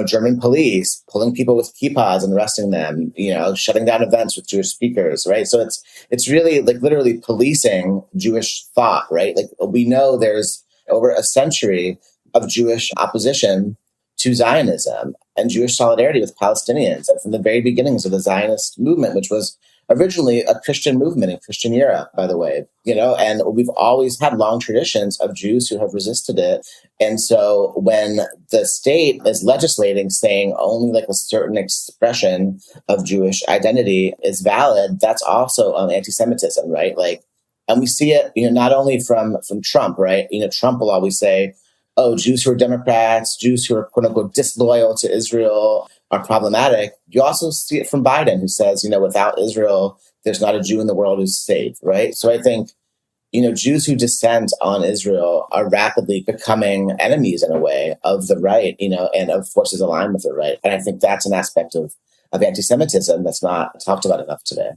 German police pulling people with kippas and arresting them, shutting down events with Jewish speakers, right? So it's really like literally policing Jewish thought, right? Like we know there's over a century of Jewish opposition to Zionism and Jewish solidarity with Palestinians, and from the very beginnings of the Zionist movement, which was originally a Christian movement in Christian Europe, by the way, and we've always had long traditions of Jews who have resisted it. And so when the state is legislating saying only like a certain expression of Jewish identity is valid, that's also anti-Semitism, right? Like, and we see it, not only from Trump, right? Trump will always say, oh, Jews who are Democrats, Jews who are quote unquote disloyal to Israel are problematic. You also see it from Biden, who says, without Israel, there's not a Jew in the world who's safe, right? So I think, Jews who dissent on Israel are rapidly becoming enemies in a way of the right, and of forces aligned with the right. And I think that's an aspect of anti-Semitism that's not talked about enough today.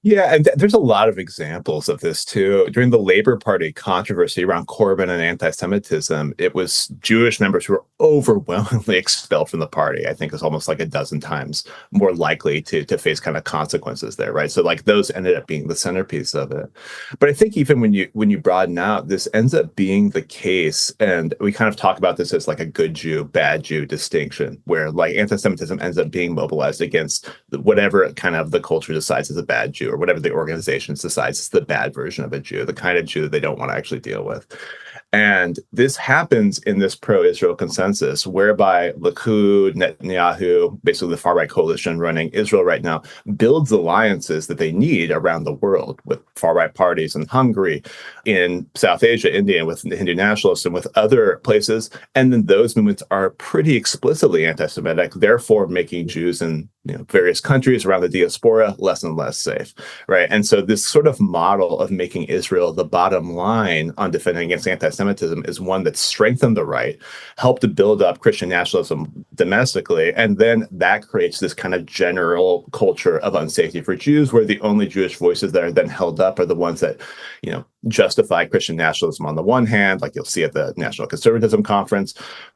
Yeah, and there's a lot of examples of this too. During the Labor Party controversy around Corbyn and anti-Semitism, it was Jewish members who were overwhelmingly expelled from the party. I think it's almost like a dozen times more likely to face kind of consequences there, right? So like those ended up being the centerpiece of it. But I think even when you broaden out, this ends up being the case, and we kind of talk about this as like a good Jew, bad Jew distinction, where like anti-Semitism ends up being mobilized against whatever kind of the culture decides is a bad Jew, or whatever the organization decides is the bad version of a Jew, the kind of Jew that they don't want to actually deal with. And this happens in this pro-Israel consensus, whereby Likud, Netanyahu, basically the far-right coalition running Israel right now, builds alliances that they need around the world with far-right parties in Hungary, in South Asia, India, with the Hindu nationalists, and with other places. And then those movements are pretty explicitly anti-Semitic, therefore making Jews in various countries around the diaspora less and less safe, right? And so this sort of model of making Israel the bottom line on defending against anti-Semitism is one that strengthened the right, helped to build up Christian nationalism domestically, and then that creates this kind of general culture of unsafety for Jews, where the only Jewish voices that are then held up are the ones that, justify Christian nationalism on the one hand, like you'll see at the National Conservatism Conference,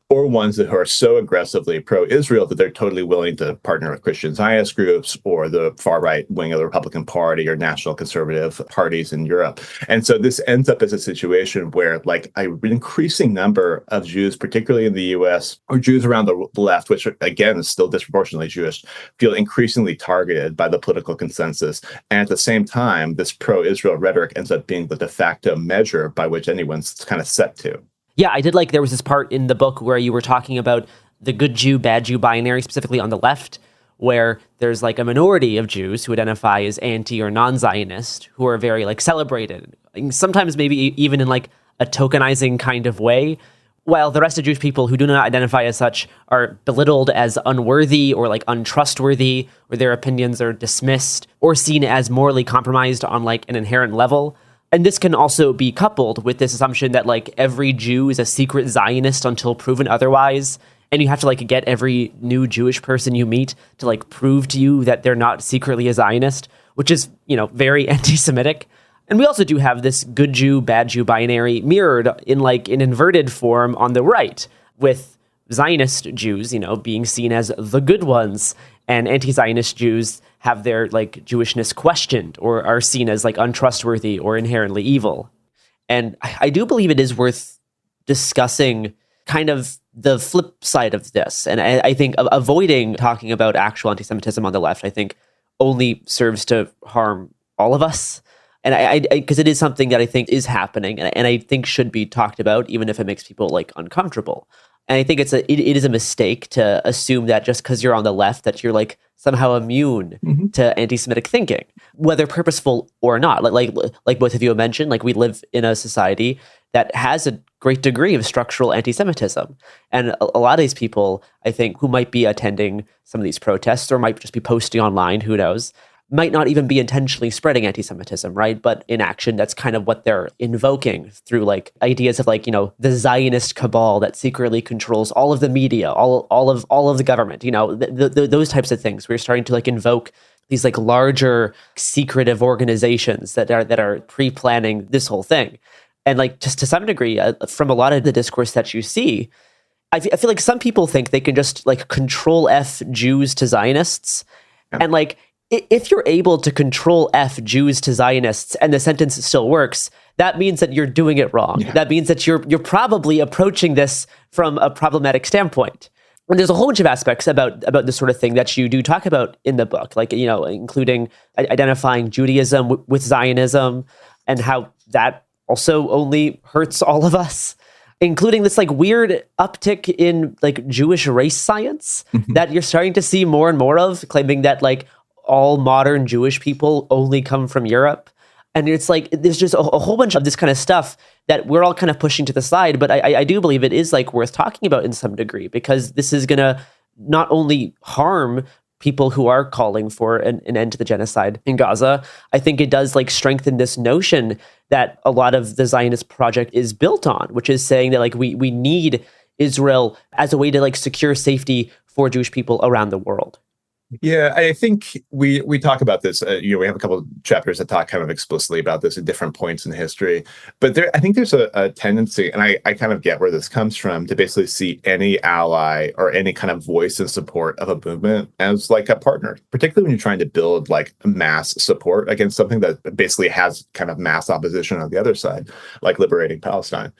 or ones that are so aggressively pro-Israel that they're totally willing to partner with Christian Zionist groups or the far-right wing of the Republican Party or national conservative parties in Europe. And so this ends up as a situation where like an increasing number of Jews, particularly in the US, or Jews around the left, which again is still disproportionately Jewish, feel increasingly targeted by the political consensus. And at the same time, this pro-Israel rhetoric ends up being the de facto measure by which anyone's kind of set to. Yeah, I did like there was this part in the book where you were talking about the good Jew, bad Jew binary, specifically on the left, where there's like a minority of Jews who identify as anti or non-Zionist, who are very like celebrated, sometimes maybe even in like a tokenizing kind of way, while the rest of Jewish people who do not identify as such are belittled as unworthy or like untrustworthy, or their opinions are dismissed or seen as morally compromised on like an inherent level. And this can also be coupled with this assumption that like every Jew is a secret Zionist until proven otherwise. And you have to like get every new Jewish person you meet to like prove to you that they're not secretly a Zionist, which is, very anti-Semitic. And we also do have this good Jew, bad Jew binary mirrored in like an inverted form on the right, with Zionist Jews, being seen as the good ones, and anti-Zionist Jews have their like Jewishness questioned or are seen as like untrustworthy or inherently evil. And I do believe it is worth discussing kind of the flip side of this. And I think avoiding talking about actual anti-Semitism on the left, I think only serves to harm all of us. And I because it is something that I think is happening and I think should be talked about, even if it makes people like uncomfortable. And I think it is a mistake to assume that just because you're on the left that you're like somehow immune to anti-Semitic thinking, whether purposeful or not. Like both of you have mentioned, like we live in a society that has a great degree of structural anti-Semitism. And a lot of these people, I think, who might be attending some of these protests or might just be posting online, who knows, might not even be intentionally spreading anti-Semitism, right? But in action, that's kind of what they're invoking through like ideas of like, the Zionist cabal that secretly controls all of the media, all of the government, those types of things. We're starting to like invoke these like larger secretive organizations that are pre-planning this whole thing. And like just to some degree, from a lot of the discourse that you see, I feel like some people think they can just like control F Jews to Zionists. And like, if you're able to control F Jews to Zionists and the sentence still works, that means that you're doing it wrong. Yeah. That means that you're probably approaching this from a problematic standpoint. And there's a whole bunch of aspects about this sort of thing that you do talk about in the book, like, you know, including identifying Judaism with Zionism and how that also only hurts all of us, including this like weird uptick in like Jewish race science that you're starting to see more and more of, claiming that like all modern Jewish people only come from Europe. And it's like, there's just a whole bunch of this kind of stuff that we're all kind of pushing to the side. But I do believe it is like worth talking about in some degree, because this is going to not only harm people who are calling for an end to the genocide in Gaza, I think it does like strengthen this notion that a lot of the Zionist project is built on, which is saying that like we need Israel as a way to like secure safety for Jewish people around the world. Yeah, I think we talk about this. We have a couple of chapters that talk kind of explicitly about this at different points in history. But I think there's a tendency, and I kind of get where this comes from, to basically see any ally or any kind of voice in support of a movement as like a partner, particularly when you're trying to build like mass support against something that basically has kind of mass opposition on the other side, like liberating Palestine.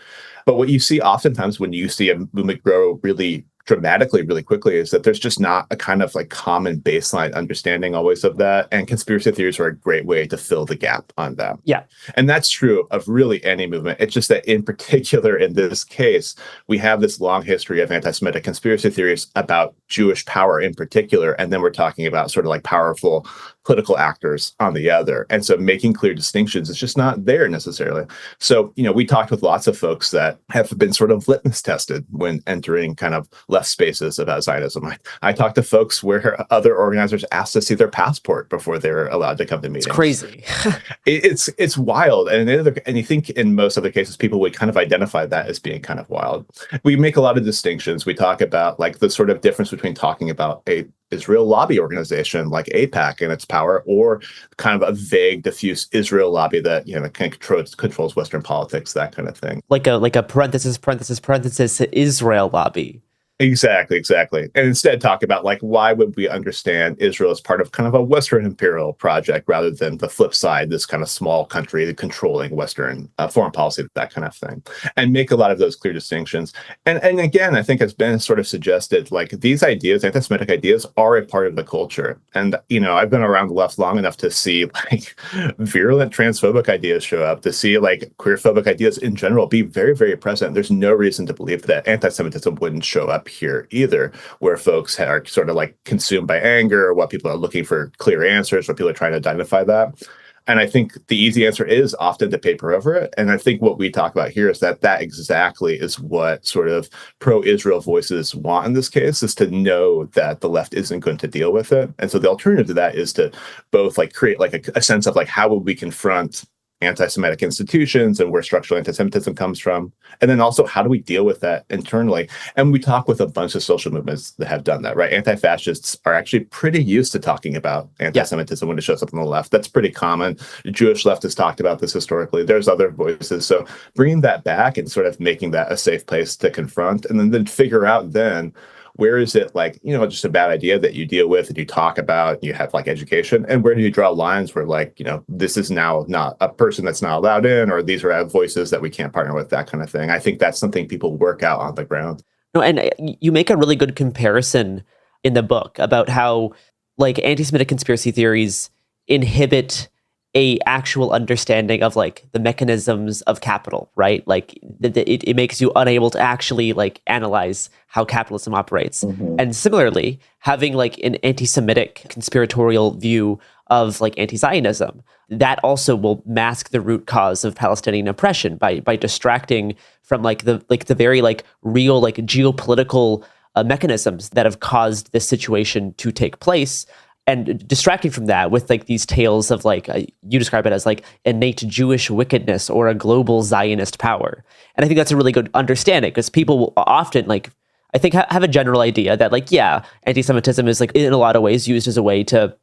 But what you see oftentimes when you see a movement grow really dramatically, really quickly, is that there's just not a kind of like common baseline understanding always of that. And conspiracy theories are a great way to fill the gap on that. Yeah. And that's true of really any movement. It's just that in particular, in this case, we have this long history of anti-Semitic conspiracy theories about Jewish power in particular. And then we're talking about sort of like powerful political actors on the other. And so making clear distinctions is just not there necessarily. So, we talked with lots of folks that have been sort of litmus tested when entering kind of left spaces about Zionism. I talked to folks where other organizers asked to see their passport before they're allowed to come to meetings. It's crazy. It's wild. And you think in most other cases, people would kind of identify that as being kind of wild. We make a lot of distinctions. We talk about like the sort of difference between talking about a Israel lobby organization like AIPAC and its power, or kind of a vague, diffuse Israel lobby that kind of controls Western politics, that kind of thing. Like a parenthesis Israel lobby. Exactly. And instead talk about like, why would we understand Israel as part of kind of a Western imperial project rather than the flip side, this kind of small country controlling Western foreign policy, that kind of thing, and make a lot of those clear distinctions. And again, I think as Ben sort of suggested, like these ideas, anti-Semitic ideas, are a part of the culture. And, I've been around the left long enough to see like virulent transphobic ideas show up, to see like queerphobic ideas in general be very, very present. There's no reason to believe that anti-Semitism wouldn't show up here either, where folks are sort of like consumed by anger, what people are looking for clear answers, what people are trying to identify that. And I think the easy answer is often to paper over it. And I think what we talk about here is that exactly is what sort of pro-Israel voices want in this case, is to know that the left isn't going to deal with it. And so the alternative to that is to both like create like a sense of like, how would we confront anti-Semitic institutions and where structural anti-Semitism comes from, and then also how do we deal with that internally? And we talk with a bunch of social movements that have done that, right? Anti-fascists are actually pretty used to talking about anti-Semitism when it shows up on the left. That's pretty common. The Jewish left has talked about this historically. There's other voices. So bringing that back and sort of making that a safe place to confront, and then figure out then, where is it like, just a bad idea that you deal with and you talk about, you have like education, and where do you draw lines where like, this is now not a person that's not allowed in, or these are voices that we can't partner with, that kind of thing. I think that's something people work out on the ground. No, and you make a really good comparison in the book about how like anti-Semitic conspiracy theories inhibit a actual understanding of like the mechanisms of capital, right? Like it makes you unable to actually like analyze how capitalism operates. Mm-hmm. And similarly, having like an anti-Semitic conspiratorial view of like anti-Zionism, that also will mask the root cause of Palestinian oppression by distracting from like the very like real like geopolitical mechanisms that have caused this situation to take place. And distracting from that with like these tales of like, you describe it as like innate Jewish wickedness or a global Zionist power. And I think that's a really good understanding, because people will often like, I think have a general idea that like, yeah, anti-Semitism is like in a lot of ways used as a way to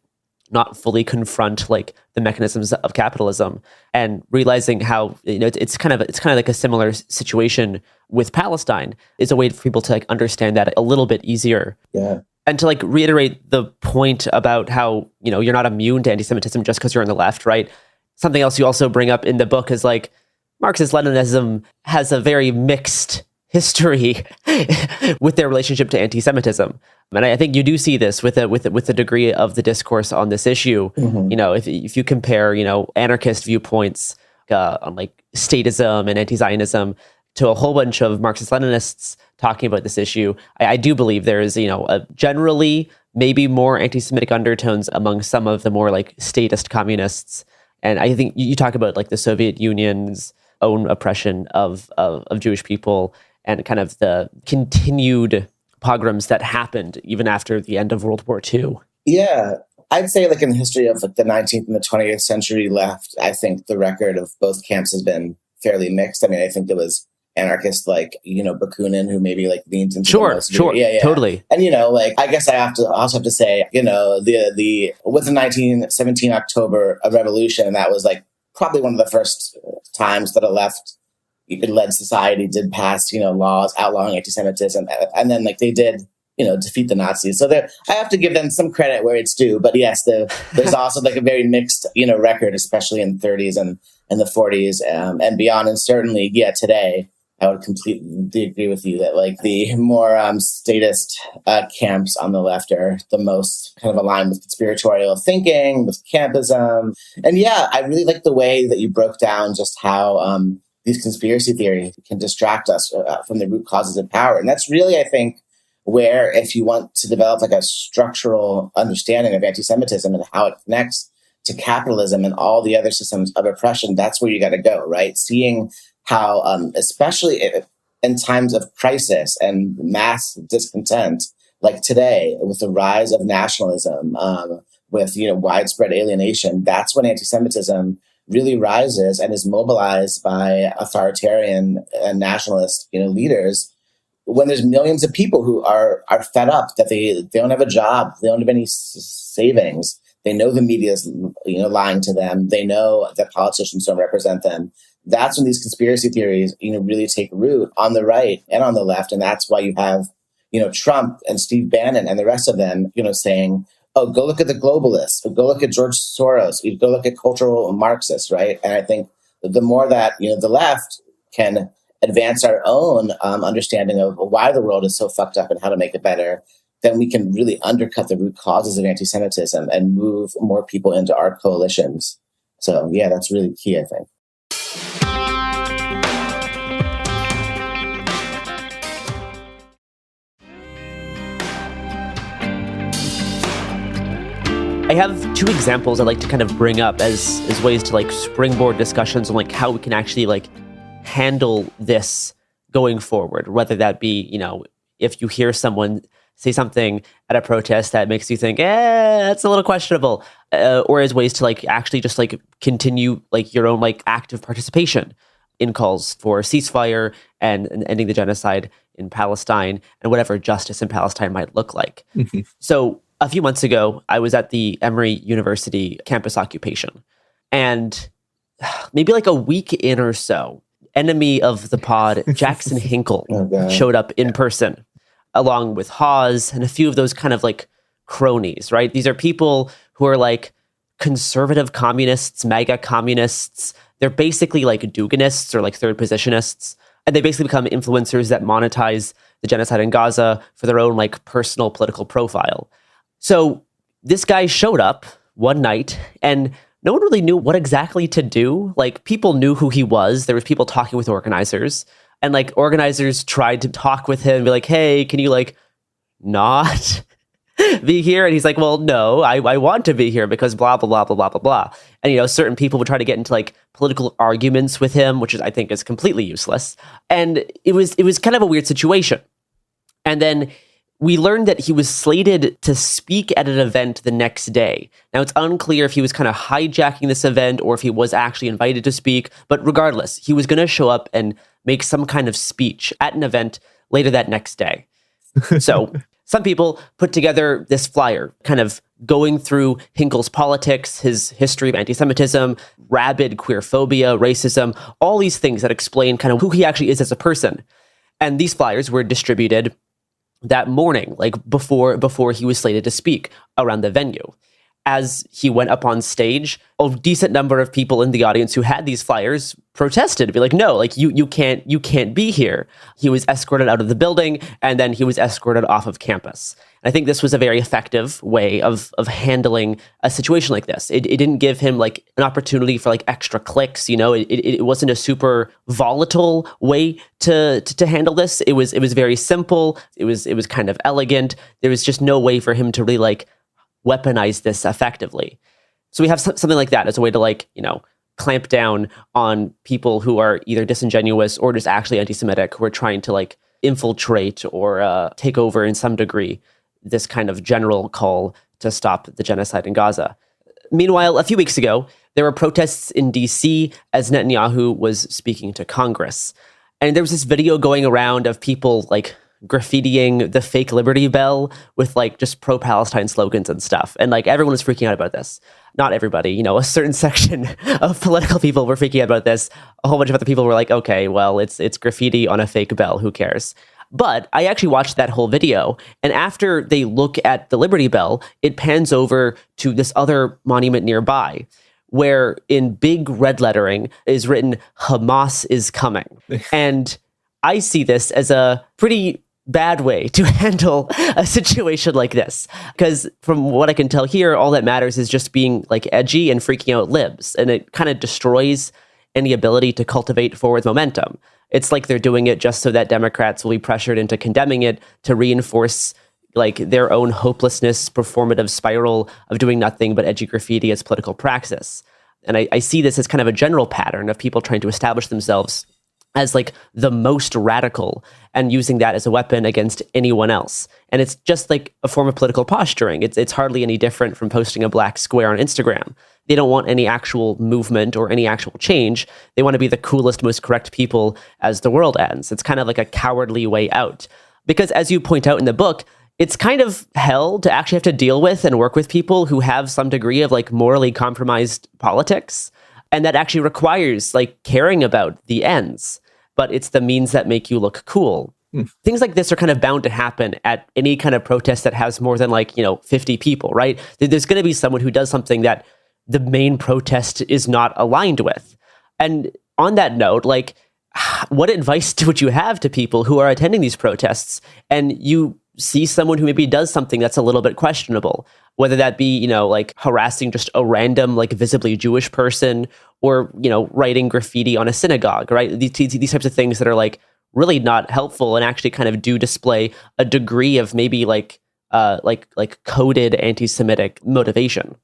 not fully confront like the mechanisms of capitalism, and realizing how it's kind of like a similar situation with Palestine is a way for people to like understand that a little bit easier. Yeah. And to like reiterate the point about how, you're not immune to anti-Semitism just because you're on the left, right? Something else you also bring up in the book is like Marxist-Leninism has a very mixed history with their relationship to anti-Semitism. And I think you do see this with the degree of the discourse on this issue. Mm-hmm. If you compare, anarchist viewpoints on like statism and anti-Zionism to a whole bunch of Marxist-Leninists talking about this issue, I do believe there is, a generally maybe more anti-Semitic undertones among some of the more like statist communists. And I think you talk about like the Soviet Union's own oppression of Jewish people and kind of the continued pogroms that happened even after the end of World War II. Yeah. I'd say like in the history of like the 19th and the 20th century left, I think the record of both camps has been fairly mixed. I mean, I think there was anarchists like, Bakunin, who maybe like leans into Sure, totally. And, like, I guess I also have to say, with the 1917 October Revolution, that was like probably one of the first times that a left-led society did pass, laws outlawing anti-Semitism. And then like they did, defeat the Nazis. So I have to give them some credit where it's due. But yes, there's also like a very mixed, record, especially in the 30s and the 40s and beyond. And certainly, today, I would completely agree with you that like the more statist camps on the left are the most kind of aligned with conspiratorial thinking, with campism. And I really like the way that you broke down just how these conspiracy theories can distract us from the root causes of power. And that's really, I think, where if you want to develop like a structural understanding of anti-Semitism and how it connects to capitalism and all the other systems of oppression, that's where you got to go, right? Seeing how, especially in times of crisis and mass discontent, like today, with the rise of nationalism, with widespread alienation, that's when anti-Semitism really rises and is mobilized by authoritarian and nationalist, leaders. When there's millions of people who are fed up that they don't have a job, they don't have any savings, they know the media is lying to them, they know that politicians don't represent them. That's when these conspiracy theories, really take root on the right and on the left. And that's why you have, Trump and Steve Bannon and the rest of them, saying, oh, go look at the globalists, go look at George Soros, go look at cultural Marxists, right? And I think the more that, the left can advance our own understanding of why the world is so fucked up and how to make it better, then we can really undercut the root causes of anti-Semitism and move more people into our coalitions. So, that's really key, I think. I have two examples I'd like to kind of bring up as ways to like springboard discussions on like how we can actually like handle this going forward, whether that be, if you hear someone say something at a protest that makes you think, that's a little questionable, or as ways to like actually just like continue like your own like active participation in calls for ceasefire and ending the genocide in Palestine and whatever justice in Palestine might look like. Mm-hmm. So a few months ago, I was at the Emory University campus occupation, and maybe like a week in or so, enemy of the pod, Jackson Hinkle, showed up in person, along with Hawes and a few of those kind of like cronies, right? These are people who are like conservative communists, MAGA communists. They're basically like Duginists or like third positionists. And they basically become influencers that monetize the genocide in Gaza for their own like personal political profile. So this guy showed up one night and no one really knew what exactly to do. Like people knew who he was. There was people talking with organizers, and like organizers tried to talk with him and be like, hey, can you like not be here? And he's like, well, no, I want to be here because blah, blah, blah, blah, blah, blah, blah. And, certain people would try to get into like political arguments with him, which I think is completely useless. And it was kind of a weird situation. And then we learned that he was slated to speak at an event the next day. Now, it's unclear if he was kind of hijacking this event or if he was actually invited to speak. But regardless, he was going to show up and make some kind of speech at an event later that next day. So some people put together this flyer, kind of going through Hinkle's politics, his history of anti-Semitism, rabid queerphobia, racism, all these things that explain kind of who he actually is as a person. And these flyers were distributed that morning, like before he was slated to speak around the venue. As he went up on stage, a decent number of people in the audience who had these flyers protested, be like, no, like you can't be here. He was escorted out of the building, and then he was escorted off of campus. And I think this was a very effective way of handling a situation like this. It didn't give him like an opportunity for like extra clicks. It wasn't a super volatile way to handle this. It was very simple. It was kind of elegant. There was just no way for him to really like weaponize this effectively. So we have something like that as a way to clamp down on people who are either disingenuous or just actually anti-Semitic, who are trying to like infiltrate or take over in some degree this kind of general call to stop the genocide in Gaza. Meanwhile, a few weeks ago, there were protests in DC as Netanyahu was speaking to Congress. And there was this video going around of people like graffitiing the fake Liberty Bell with like just pro-Palestine slogans and stuff. And like everyone was freaking out about this. Not everybody, a certain section of political people were freaking out about this. A whole bunch of other people were like, okay, well, it's graffiti on a fake bell. Who cares? But I actually watched that whole video. And after they look at the Liberty Bell, it pans over to this other monument nearby, where in big red lettering is written, Hamas is coming. And I see this as a pretty bad way to handle a situation like this. Because from what I can tell here, all that matters is just being like edgy and freaking out libs. And it kind of destroys any ability to cultivate forward momentum. It's like they're doing it just so that Democrats will be pressured into condemning it to reinforce like their own hopelessness, performative spiral of doing nothing but edgy graffiti as political praxis. And I see this as kind of a general pattern of people trying to establish themselves as like the most radical and using that as a weapon against anyone else. And it's just like a form of political posturing. It's hardly any different from posting a black square on Instagram. They don't want any actual movement or any actual change. They want to be the coolest, most correct people as the world ends. It's kind of like a cowardly way out. Because as you point out in the book, it's kind of hell to actually have to deal with and work with people who have some degree of like morally compromised politics. And that actually requires like caring about the ends. But it's the means that make you look cool. Things like this are kind of bound to happen at any kind of protest that has more than 50 people, right? There's going to be someone who does something that the main protest is not aligned with. And on that note, like, what advice would you have to people who are attending these protests and you see someone who maybe does something that's a little bit questionable, whether that be, like harassing just a random, like visibly Jewish person or, writing graffiti on a synagogue, right? These types of things that are like really not helpful and actually kind of do display a degree of maybe like coded anti-Semitic motivation.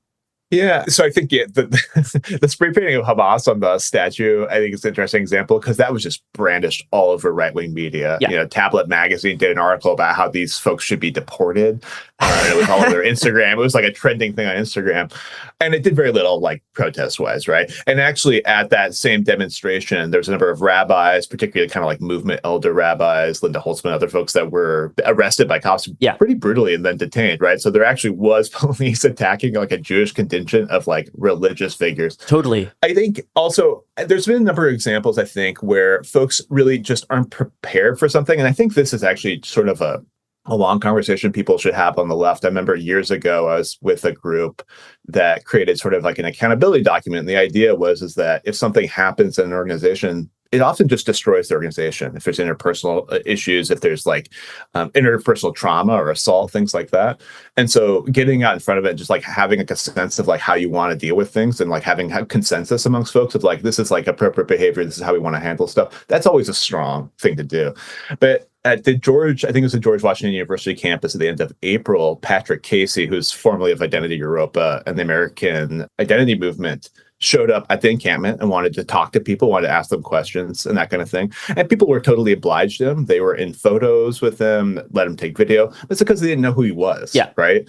Yeah, so I think the spray painting of Hamas on the statue, I think is an interesting example because that was just brandished all over right-wing media. Yeah. Tablet Magazine did an article about how these folks should be deported. And it was all over their Instagram. It was like a trending thing on Instagram. And it did very little like protest-wise, right? And actually at that same demonstration, there's a number of rabbis, particularly kind of like movement elder rabbis, Linda Holtzman, other folks that were arrested by cops pretty brutally and then detained, right? So there actually was police attacking like a Jewish contingent of like religious figures. Totally. I think also there's been a number of examples, I think, where folks really just aren't prepared for something. And I think this is actually sort of a long conversation people should have on the left. I remember years ago, I was with a group that created sort of like an accountability document. And the idea was that if something happens in an organization, it often just destroys the organization. If there's interpersonal issues, if there's like interpersonal trauma or assault, things like that. And so getting out in front of it, just like having like a sense of like how you want to deal with things and like having consensus amongst folks of like, this is like appropriate behavior. This is how we want to handle stuff. That's always a strong thing to do. But at the George Washington University campus at the end of April, Patrick Casey, who's formerly of Identity Europa and the American Identity Movement, showed up at the encampment and wanted to talk to people, wanted to ask them questions and that kind of thing. And people were totally obliged him. They were in photos with him, let him take video. It's because they didn't know who he was, right?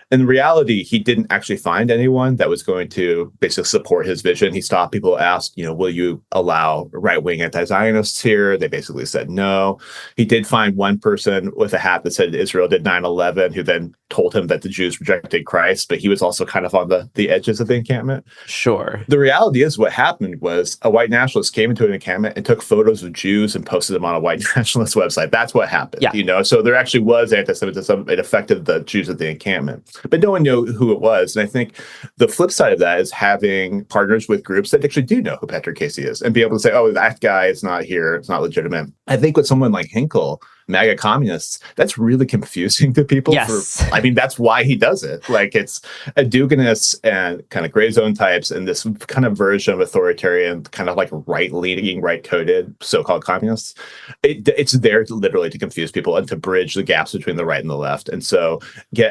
In reality, he didn't actually find anyone that was going to basically support his vision. He stopped people, asked, will you allow right-wing anti-Zionists here? They basically said no. He did find one person with a hat that said Israel did 9/11, who then told him that the Jews rejected Christ, but he was also kind of on the edges of the encampment. Sure. The reality is what happened was a white nationalist came into an encampment and took photos of Jews and posted them on a white nationalist website. That's what happened. Yeah. So there actually was anti-Semitism. It affected the Jews at the encampment. But no one knew who it was. And I think the flip side of that is having partners with groups that actually do know who Patrick Casey is and be able to say, oh, that guy is not here. It's not legitimate. I think with someone like Hinkle, MAGA communists, that's really confusing to people. Yes. That's why he does it. Like, it's a Duganist and kind of gray zone types and this kind of version of authoritarian, kind of like right-leaning, right-coded so-called communists. It's there literally to confuse people and to bridge the gaps between the right and the left. And so,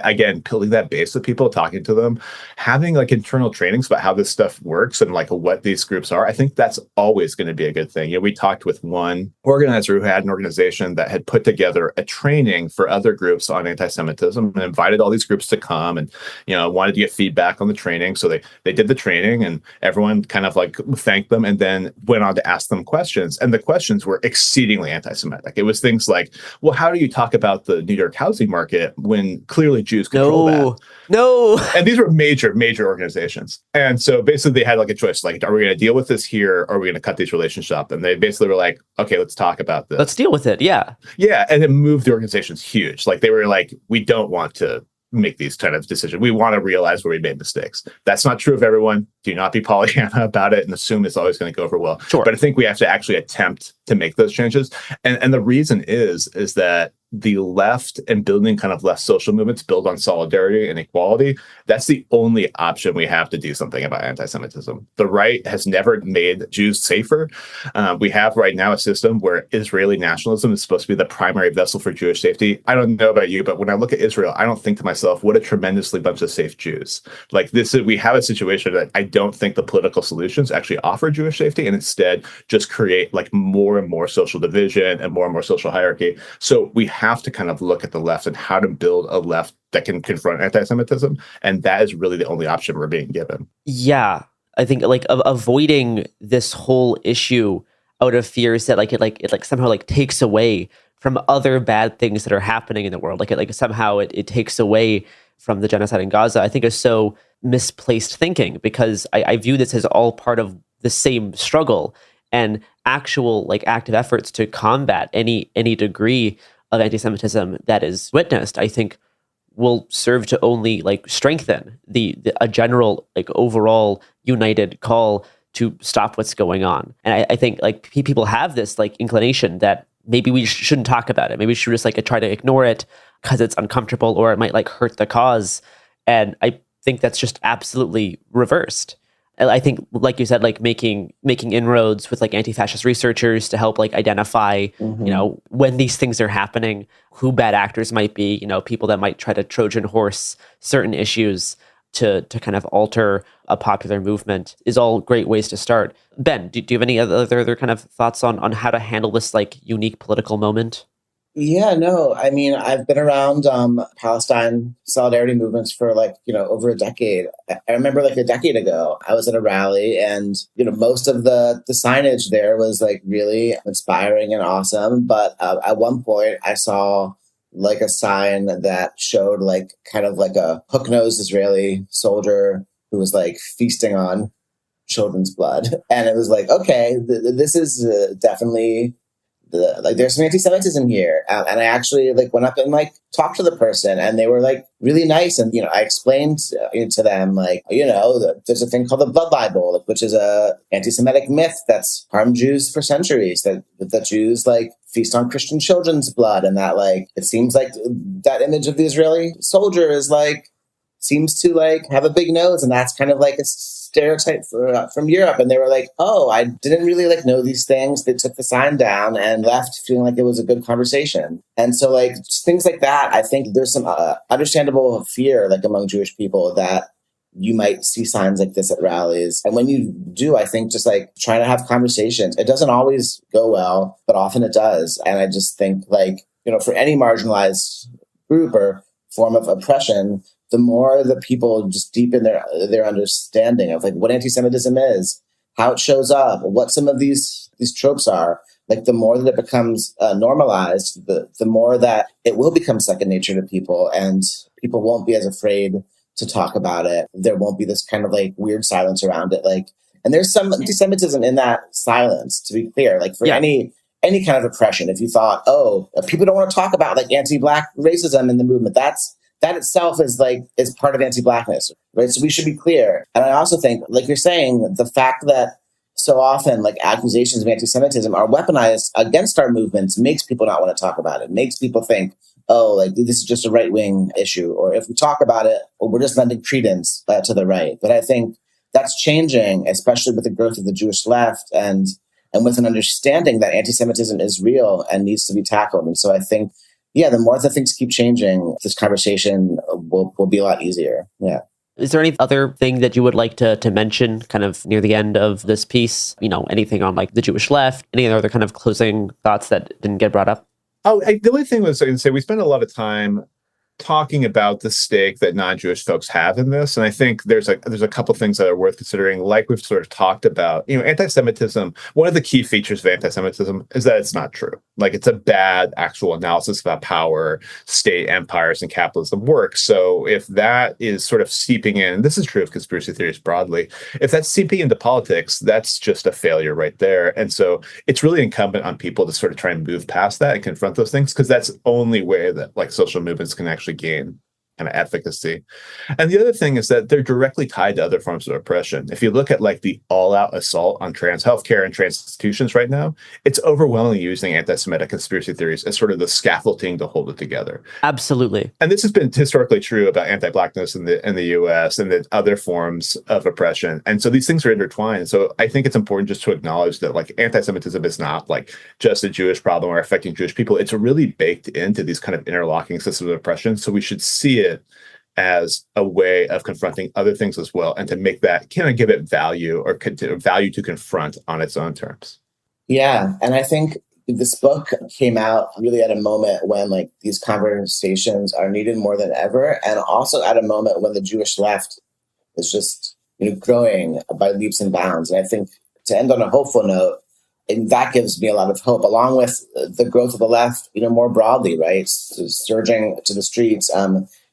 again, building that base of people, talking to them, having like internal trainings about how this stuff works and like what these groups are, I think that's always going to be a good thing. We talked with one organizer who had an organization that had put together a training for other groups on anti-Semitism and invited all these groups to come and, wanted to get feedback on the training. So they did the training and everyone kind of like thanked them and then went on to ask them questions. And the questions were exceedingly anti-Semitic. It was things like, well, how do you talk about the New York housing market when clearly Jews control that? No. And these were major organizations. And so basically they had like a choice, like, are we going to deal with this here or are we going to cut these relations up? And they basically were like, okay, let's talk about this. Let's deal with it. Yeah. Yeah. And it moved the organizations huge. Like they were like, we don't want to make these kind of decisions. We want to realize where we made mistakes. That's not true of everyone. Do not be Pollyanna about it and assume it's always going to go over well. Sure. But I think we have to actually attempt to make those changes. And the reason is that the left and building kind of left social movements build on solidarity and equality. That's the only option we have to do something about anti-Semitism. The right has never made Jews safer. We have right now a system where Israeli nationalism is supposed to be the primary vessel for Jewish safety. I don't know about you, but when I look at Israel, I don't think to myself, what a tremendously bunch of safe Jews. Like we have a situation that I don't think the political solutions actually offer Jewish safety and instead just create like more and more social division and more social hierarchy. So we have to kind of look at the left and how to build a left that can confront anti-Semitism. And that is really the only option we're being given. Yeah. I think like avoiding this whole issue out of fears that it somehow like takes away from other bad things that are happening in the world. Like somehow it takes away from the genocide in Gaza, I think is so misplaced thinking because I view this as all part of the same struggle and actual like active efforts to combat any degree of anti-Semitism that is witnessed, I think will serve to only like strengthen a general like overall united call to stop what's going on. And I think like people have this like inclination that maybe we shouldn't talk about it. Maybe we should just like try to ignore it because it's uncomfortable or it might like hurt the cause. And I think that's just absolutely reversed. I think, like you said, like making inroads with like anti-fascist researchers to help like identify, when these things are happening, who bad actors might be, people that might try to Trojan horse certain issues to kind of alter a popular movement is all great ways to start. Ben, do you have any other kind of thoughts on how to handle this like unique political moment? Yeah, no, I mean, I've been around Palestine solidarity movements for over a decade. I remember a decade ago, I was at a rally and, most of the signage there was really inspiring and awesome. But at one point I saw a sign that showed kind of a hook-nosed Israeli soldier who was feasting on children's blood. And it was okay, this is definitely... there's some anti-Semitism here. And I actually went up and talked to the person and they were really nice. And, I explained to them, there's a thing called the Blood Bible, which is a anti-Semitic myth that's harmed Jews for centuries, that Jews feast on Christian children's blood. And that it seems that image of the Israeli soldier is seems to have a big nose. And that's kind of a stereotype from Europe. And they were oh, I didn't really know these things. They took the sign down and left feeling it was a good conversation. And so just things like that, I think there's some understandable fear among Jewish people that you might see signs like this at rallies. And when you do, I think just trying to have conversations, it doesn't always go well, but often it does. And I just think for any marginalized group or form of oppression, the more the people just deepen their understanding of like what anti-Semitism is, how it shows up, what some of these tropes are, like the more that it becomes normalized, the more that it will become second nature to people, and people won't be as afraid to talk about it. There won't be this kind of like weird silence around it. Like, and there's some anti-Semitism in that silence, to be clear. Like for any kind of oppression, if you thought, oh, people don't want to talk about like anti-Black racism in the movement, that itself is part of anti-Blackness, right? So we should be clear. And I also think, like you're saying, the fact that so often like accusations of anti-Semitism are weaponized against our movements makes people not want to talk about it, makes people think, oh, like this is just a right-wing issue. Or if we talk about it, we're just lending credence to the right. But I think that's changing, especially with the growth of the Jewish left and with an understanding that anti-Semitism is real and needs to be tackled. And so I think, the more that things keep changing, this conversation will be a lot easier. Yeah. Is there any other thing that you would like to mention kind of near the end of this piece? Anything on like the Jewish left, any other kind of closing thoughts that didn't get brought up? The only thing was I can say we spent a lot of time talking about the stake that non-Jewish folks have in this. And I think there's a couple of things that are worth considering, like we've sort of talked about. Anti-Semitism, one of the key features of anti-Semitism is that it's not true. Like it's a bad actual analysis of how power, state, empires, and capitalism work. So if that is sort of seeping in, this is true of conspiracy theories broadly, if that's seeping into politics, that's just a failure right there. And so it's really incumbent on people to sort of try and move past that and confront those things, because that's the only way that like social movements can actually gain kind of efficacy. And the other thing is that they're directly tied to other forms of oppression. If you look at like the all-out assault on trans healthcare and trans institutions right now, it's overwhelmingly using anti-Semitic conspiracy theories as sort of the scaffolding to hold it together. Absolutely. And this has been historically true about anti-Blackness in the US and the other forms of oppression. And so these things are intertwined. So I think it's important just to acknowledge that like anti-Semitism is not like just a Jewish problem or affecting Jewish people. It's really baked into these kind of interlocking systems of oppression. So we should see it as a way of confronting other things as well, and to make that kind of give it value or value to confront on its own terms. Yeah. And I think this book came out really at a moment when like these conversations are needed more than ever. And also at a moment when the Jewish left is just growing by leaps and bounds. And I think to end on a hopeful note, and that gives me a lot of hope, along with the growth of the left, more broadly, right? Surging to the streets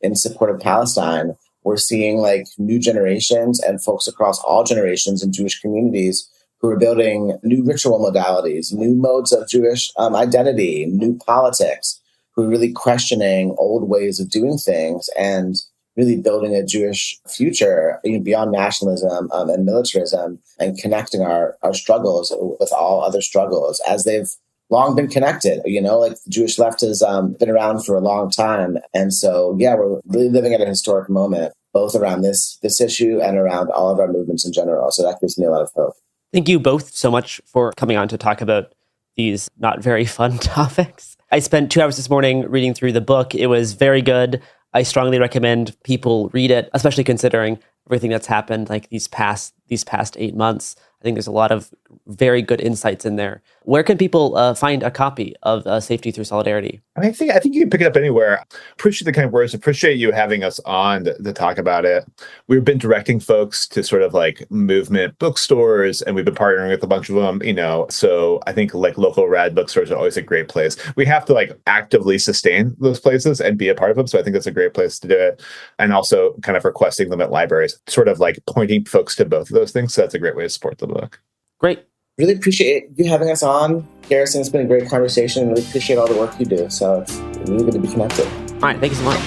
in support of Palestine. We're seeing like new generations and folks across all generations in Jewish communities who are building new ritual modalities, new modes of Jewish identity, new politics, who are really questioning old ways of doing things and really building a Jewish future beyond nationalism and militarism, and connecting our struggles with all other struggles as they've long been connected. Like the Jewish left has been around for a long time. And so, we're really living at a historic moment, both around this issue and around all of our movements in general. So that gives me a lot of hope. Thank you both so much for coming on to talk about these not very fun topics. I spent 2 hours this morning reading through the book. It was very good. I strongly recommend people read it, especially considering everything that's happened like these past 8 months. I think there's a lot of very good insights in there. Where can people find a copy of Safety Through Solidarity? I think you can pick it up anywhere. Appreciate the kind words. Appreciate you having us on to talk about it. We've been directing folks to sort of like movement bookstores, and we've been partnering with a bunch of them, So I think like local rad bookstores are always a great place. We have to like actively sustain those places and be a part of them. So I think that's a great place to do it. And also kind of requesting them at libraries, sort of like pointing folks to both of those things. So that's a great way to support the book. Great. Really appreciate you having us on, Garrison. It's been a great conversation. Really appreciate all the work you do. So it's really good to be connected. All right. Thank you so much.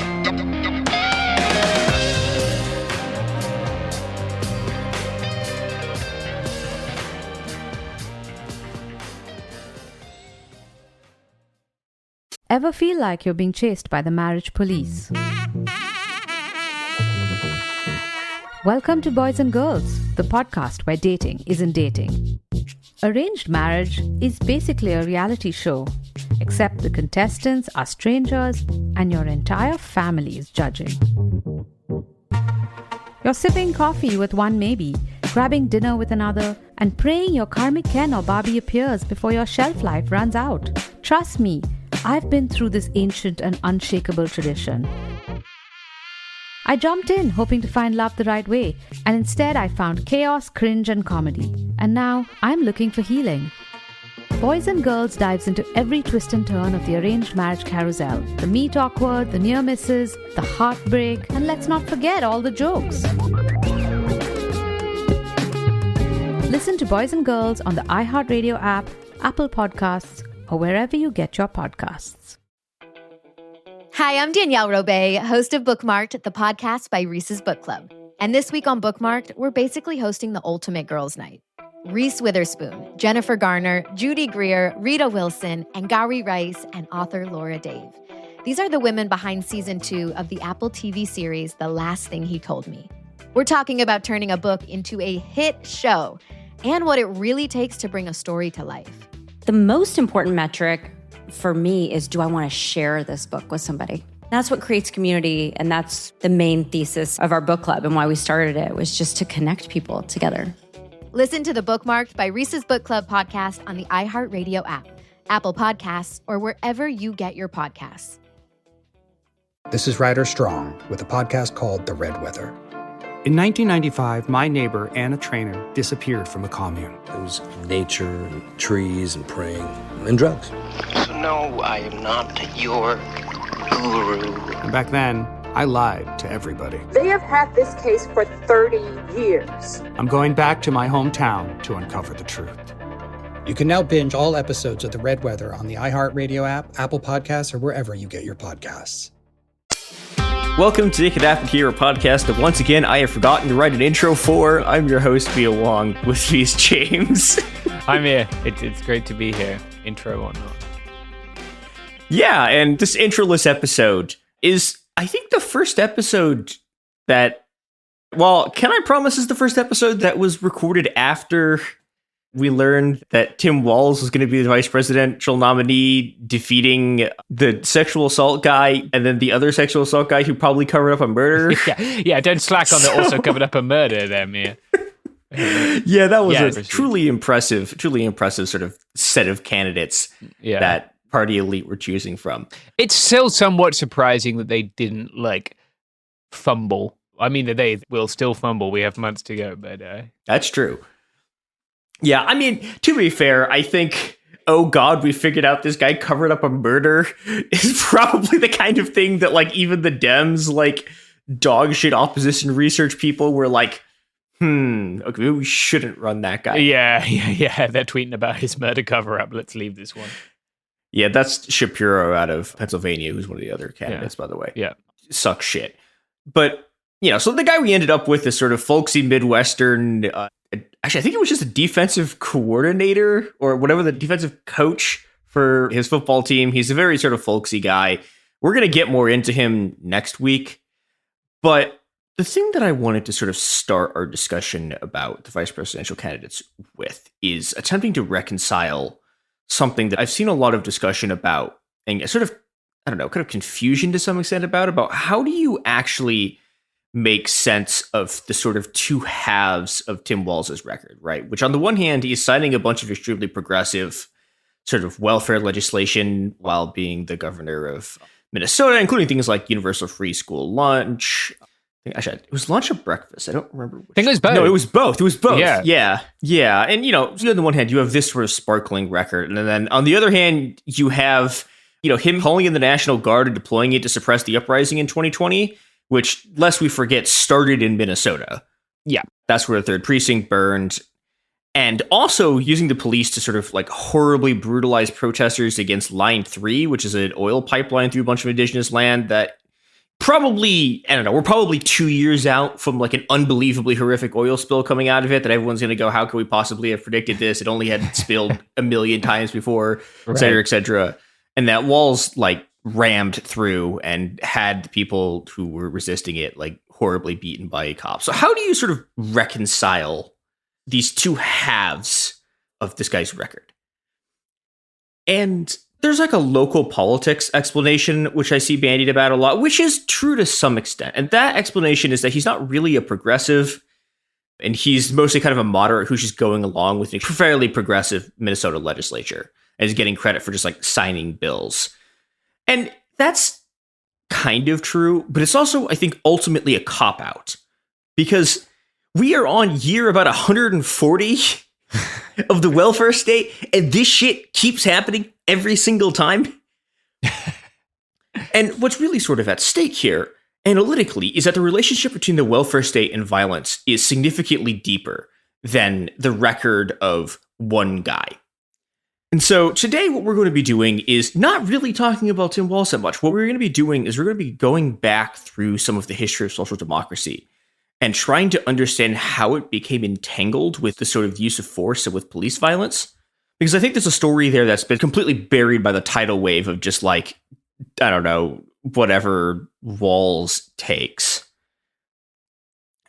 Ever feel like you're being chased by the marriage police? Welcome to Boys and Girls, the podcast where dating isn't dating. Arranged marriage is basically a reality show, except the contestants are strangers and your entire family is judging. You're sipping coffee with one maybe, grabbing dinner with another, and praying your karmic Ken or Barbie appears before your shelf life runs out. Trust me, I've been through this ancient and unshakable tradition. I jumped in hoping to find love the right way, and instead I found chaos, cringe, and comedy. And now I'm looking for healing. Boys and Girls dives into every twist and turn of the arranged marriage carousel. The meet awkward, the near misses, the heartbreak, and let's not forget all the jokes. Listen to Boys and Girls on the iHeartRadio app, Apple Podcasts, or wherever you get your podcasts. Hi, I'm Danielle Robay, host of Bookmarked, the podcast by Reese's Book Club. And this week on Bookmarked, we're basically hosting the ultimate girls' night. Reese Witherspoon, Jennifer Garner, Judy Greer, Rita Wilson, Angari Rice, and author Laura Dave. These are the women behind season 2 of the Apple TV series, The Last Thing He Told Me. We're talking about turning a book into a hit show and what it really takes to bring a story to life. The most important metric for me is, do I want to share this book with somebody? That's what creates community, and that's the main thesis of our book club and why we started it, was just to connect people together. Listen to the Bookmarked by Reese's Book Club podcast on the iHeartRadio app, Apple Podcasts, or wherever you get your podcasts. This is Ryder Strong with a podcast called The Red Weather. In 1995, my neighbor, Anna Trainer, disappeared from a commune. It was nature and trees and praying and drugs. So no, I am not your guru. And back then, I lied to everybody. They have had this case for 30 years. I'm going back to my hometown to uncover the truth. You can now binge all episodes of The Red Weather on the iHeartRadio app, Apple Podcasts, or wherever you get your podcasts. Welcome to It Happened Here, a podcast that once again I have forgotten to write an intro for. I'm your host, Mia Wong. With me is James. I'm here. It's great to be here, intro or not. Yeah, and this introless episode is, I think, the first episode that, well, can I promise is the first episode that was recorded after we learned that Tim Walz was going to be the vice presidential nominee, defeating the sexual assault guy and then the other sexual assault guy who probably covered up a murder. Yeah, don't slack on the also covered up a murder there, Mia. Yeah, that was a truly impressive sort of set of candidates that party elite were choosing from. It's still somewhat surprising that they didn't, fumble. I mean, they will still fumble. We have months to go, but... That's true. Yeah, I mean, to be fair, I think, oh God, we figured out this guy covered up a murder is probably the kind of thing that, even the Dems, dog shit opposition research people were like, okay, maybe we shouldn't run that guy. Yeah. They're tweeting about his murder cover-up. Let's leave this one. Yeah, that's Shapiro out of Pennsylvania, who's one of the other candidates, by the way. Yeah. Sucks shit. But, so the guy we ended up with is sort of folksy Midwestern... actually, I think it was just a defensive coordinator or whatever, the defensive coach for his football team. He's a very sort of folksy guy. We're going to get more into him next week. But the thing that I wanted to sort of start our discussion about the vice presidential candidates with is attempting to reconcile something that I've seen a lot of discussion about and sort of, kind of confusion to some extent about how do you actually make sense of the sort of two halves of Tim Walz's record, right? Which on the one hand, he's signing a bunch of extremely progressive sort of welfare legislation while being the governor of Minnesota, including things like universal free school lunch. Actually, it was lunch or breakfast. I don't remember. I think it was both. No, it was both. It was both. Yeah. And, so on the one hand, you have this sort of sparkling record. And then on the other hand, you have, him calling in the National Guard and deploying it to suppress the uprising in 2020. Which, lest we forget, started in Minnesota. Yeah. That's where the 3rd Precinct burned. And also using the police to sort of horribly brutalize protesters against Line 3, which is an oil pipeline through a bunch of indigenous land that probably, we're probably 2 years out from an unbelievably horrific oil spill coming out of it that everyone's going to go, how could we possibly have predicted this? It only had spilled a million times before, et cetera, et cetera. And that Walz, rammed through and had the people who were resisting it horribly beaten by a cop. So how do you sort of reconcile these two halves of this guy's record? And there's a local politics explanation, which I see bandied about a lot, which is true to some extent. And that explanation is that he's not really a progressive and he's mostly kind of a moderate who's just going along with a fairly progressive Minnesota legislature and is getting credit for just signing bills. And that's kind of true, but it's also, I think, ultimately a cop-out. Because we are on year about 140 of the welfare state, and this shit keeps happening every single time. And what's really sort of at stake here, analytically, is that the relationship between the welfare state and violence is significantly deeper than the record of one guy. And so today what we're going to be doing is not really talking about Tim Walz so much. What we're going to be doing is we're going to be going back through some of the history of social democracy and trying to understand how it became entangled with the sort of use of force and with police violence. Because I think there's a story there that's been completely buried by the tidal wave of just like, I don't know, whatever Walz takes.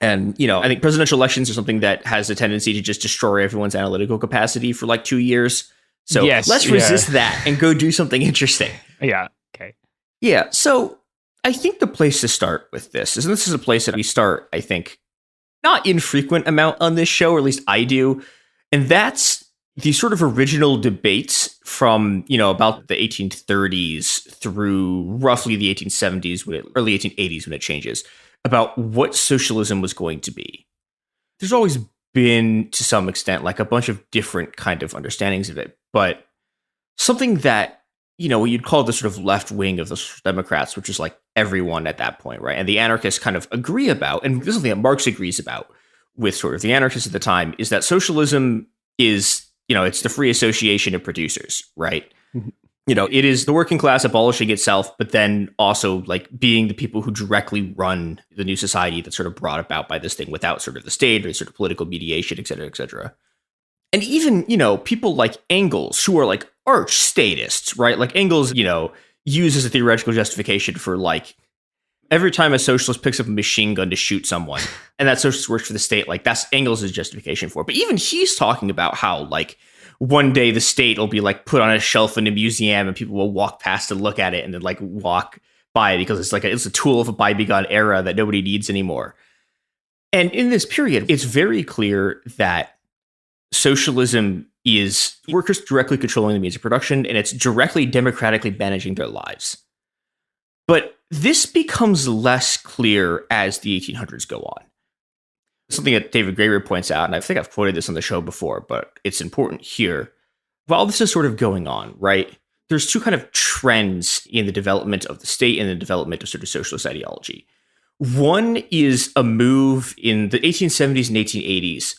And, you know, I think presidential elections are something that has a tendency to just destroy everyone's analytical capacity for like 2 years. So let's resist that and go do something interesting. Yeah. Okay. Yeah. So I think the place to start with this is a place that we start, I think, not infrequent amount on this show, or at least I do. And that's the sort of original debates from, you know, about the 1830s through roughly the 1870s, early 1880s when it changes, about what socialism was going to be. There's always been, to some extent, like a bunch of different kind of understandings of it, but something that, you know, you'd call the sort of left wing of the Social Democrats, which is like everyone at that point, right? And the anarchists kind of agree about, and this is something that Marx agrees about with sort of the anarchists at the time, is that socialism is, you know, it's the free association of producers, right? Mm-hmm. You know, it is the working class abolishing itself, but then also like being the people who directly run the new society that's sort of brought about by this thing without sort of the state or sort of political mediation, et cetera, et cetera. And even, you know, people like Engels, who are like arch statists, right? Like Engels, you know, uses a theoretical justification for like every time a socialist picks up a machine gun to shoot someone and that socialist works for the state, like that's Engels' justification for it. But even he's talking about how like one day the state will be like put on a shelf in a museum and people will walk past and look at it and then like walk by it because it's like it's a tool of a bygone era that nobody needs anymore. And in this period, it's very clear that socialism is workers directly controlling the means of production, and it's directly democratically managing their lives. But this becomes less clear as the 1800s go on. Something that David Graeber points out, and I think I've quoted this on the show before, but it's important here. While this is sort of going on, right, there's two kind of trends in the development of the state and the development of sort of socialist ideology. One is a move in the 1870s and 1880s.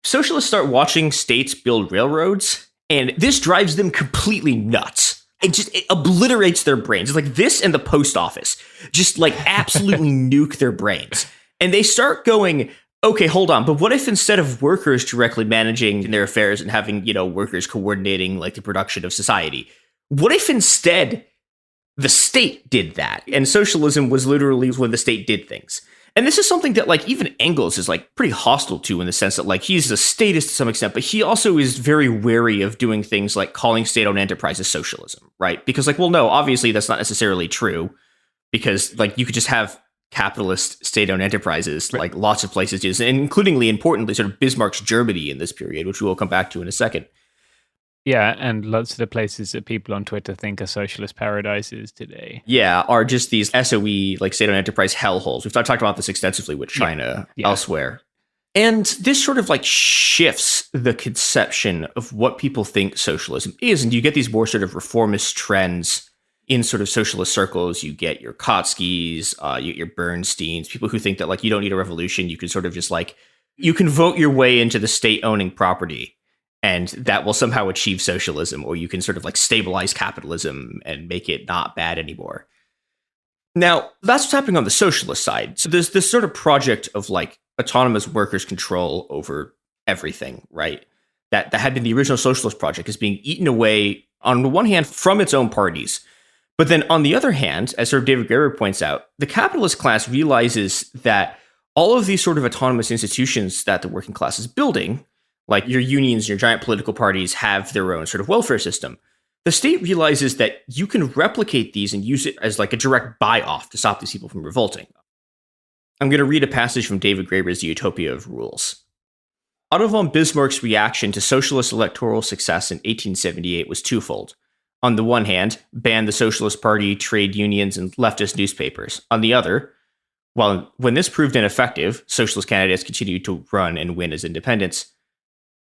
Socialists start watching states build railroads, and this drives them completely nuts. It obliterates their brains. It's like this and the post office just like absolutely nuke their brains. And they start going, okay, hold on. But what if instead of workers directly managing their affairs and having, you know, workers coordinating like the production of society, what if instead the state did that? And socialism was literally when the state did things. And this is something that like even Engels is like pretty hostile to in the sense that like he's a statist to some extent, but he also is very wary of doing things like calling state-owned enterprises socialism, right? Because like, well, no, obviously that's not necessarily true because like you could just have capitalist state-owned enterprises like lots of places do, and includingly importantly sort of Bismarck's Germany in this period, which we will come back to in a second. Yeah, and lots of the places that people on Twitter think are socialist paradises today. Yeah, are just these SOE, like state-owned enterprise hellholes. We've talked about this extensively with China elsewhere. And this sort of like shifts the conception of what people think socialism is. And you get these more sort of reformist trends in sort of socialist circles. You get your Kotskys, you get your Bernsteins, people who think that like you don't need a revolution. You can sort of just like, you can vote your way into the state owning property. And that will somehow achieve socialism, or you can sort of like stabilize capitalism and make it not bad anymore. Now, that's what's happening on the socialist side. So there's this sort of project of like autonomous workers' control over everything, right? That had been the original socialist project is being eaten away on the one hand from its own parties. But then on the other hand, as sort of David Graeber points out, the capitalist class realizes that all of these sort of autonomous institutions that the working class is building, like your unions, your giant political parties have their own sort of welfare system. The state realizes that you can replicate these and use it as like a direct buy-off to stop these people from revolting. I'm going to read a passage from David Graeber's The Utopia of Rules. Otto von Bismarck's reaction to socialist electoral success in 1878 was twofold. on the one hand, banned the Socialist Party, trade unions, and leftist newspapers. On the other, when this proved ineffective, socialist candidates continued to run and win as independents.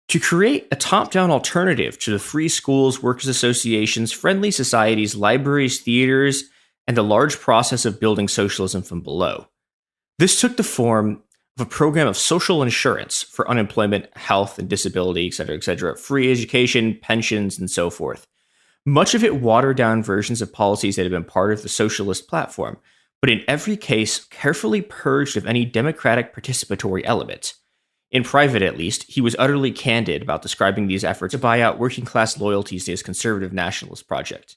To create a top-down alternative to the free schools, workers' associations, friendly societies, libraries, theaters, and the large process of building socialism from below. This took the form of a program of social insurance for unemployment, health, and disability, etc., free education, pensions, and so forth. Much of it watered-down versions of policies that had been part of the socialist platform, but in every case, carefully purged of any democratic participatory element. In private, at least, he was utterly candid about describing these efforts to buy out working-class loyalties to his conservative nationalist project.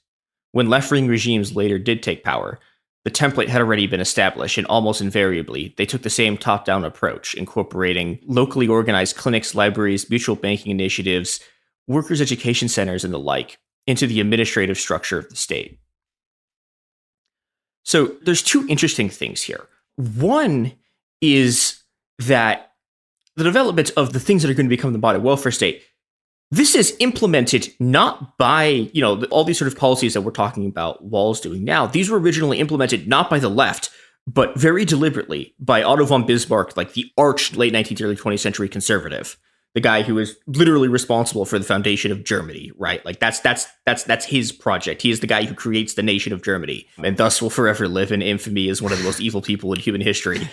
When left-wing regimes later did take power, the template had already been established, and almost invariably, they took the same top-down approach, incorporating locally organized clinics, libraries, mutual banking initiatives, workers' education centers, and the like, into the administrative structure of the state. So there's two interesting things here. One is that the development of the things that are going to become the modern welfare state, this is implemented not by, all these sort of policies that we're talking about Wall's doing now. These were originally implemented not by the left, but very deliberately by Otto von Bismarck, like the arch late 19th, early 20th century conservative, the guy who is literally responsible for the foundation of Germany, right? Like that's his project. He is the guy who creates the nation of Germany, and thus will forever live in infamy as one of the most evil people in human history.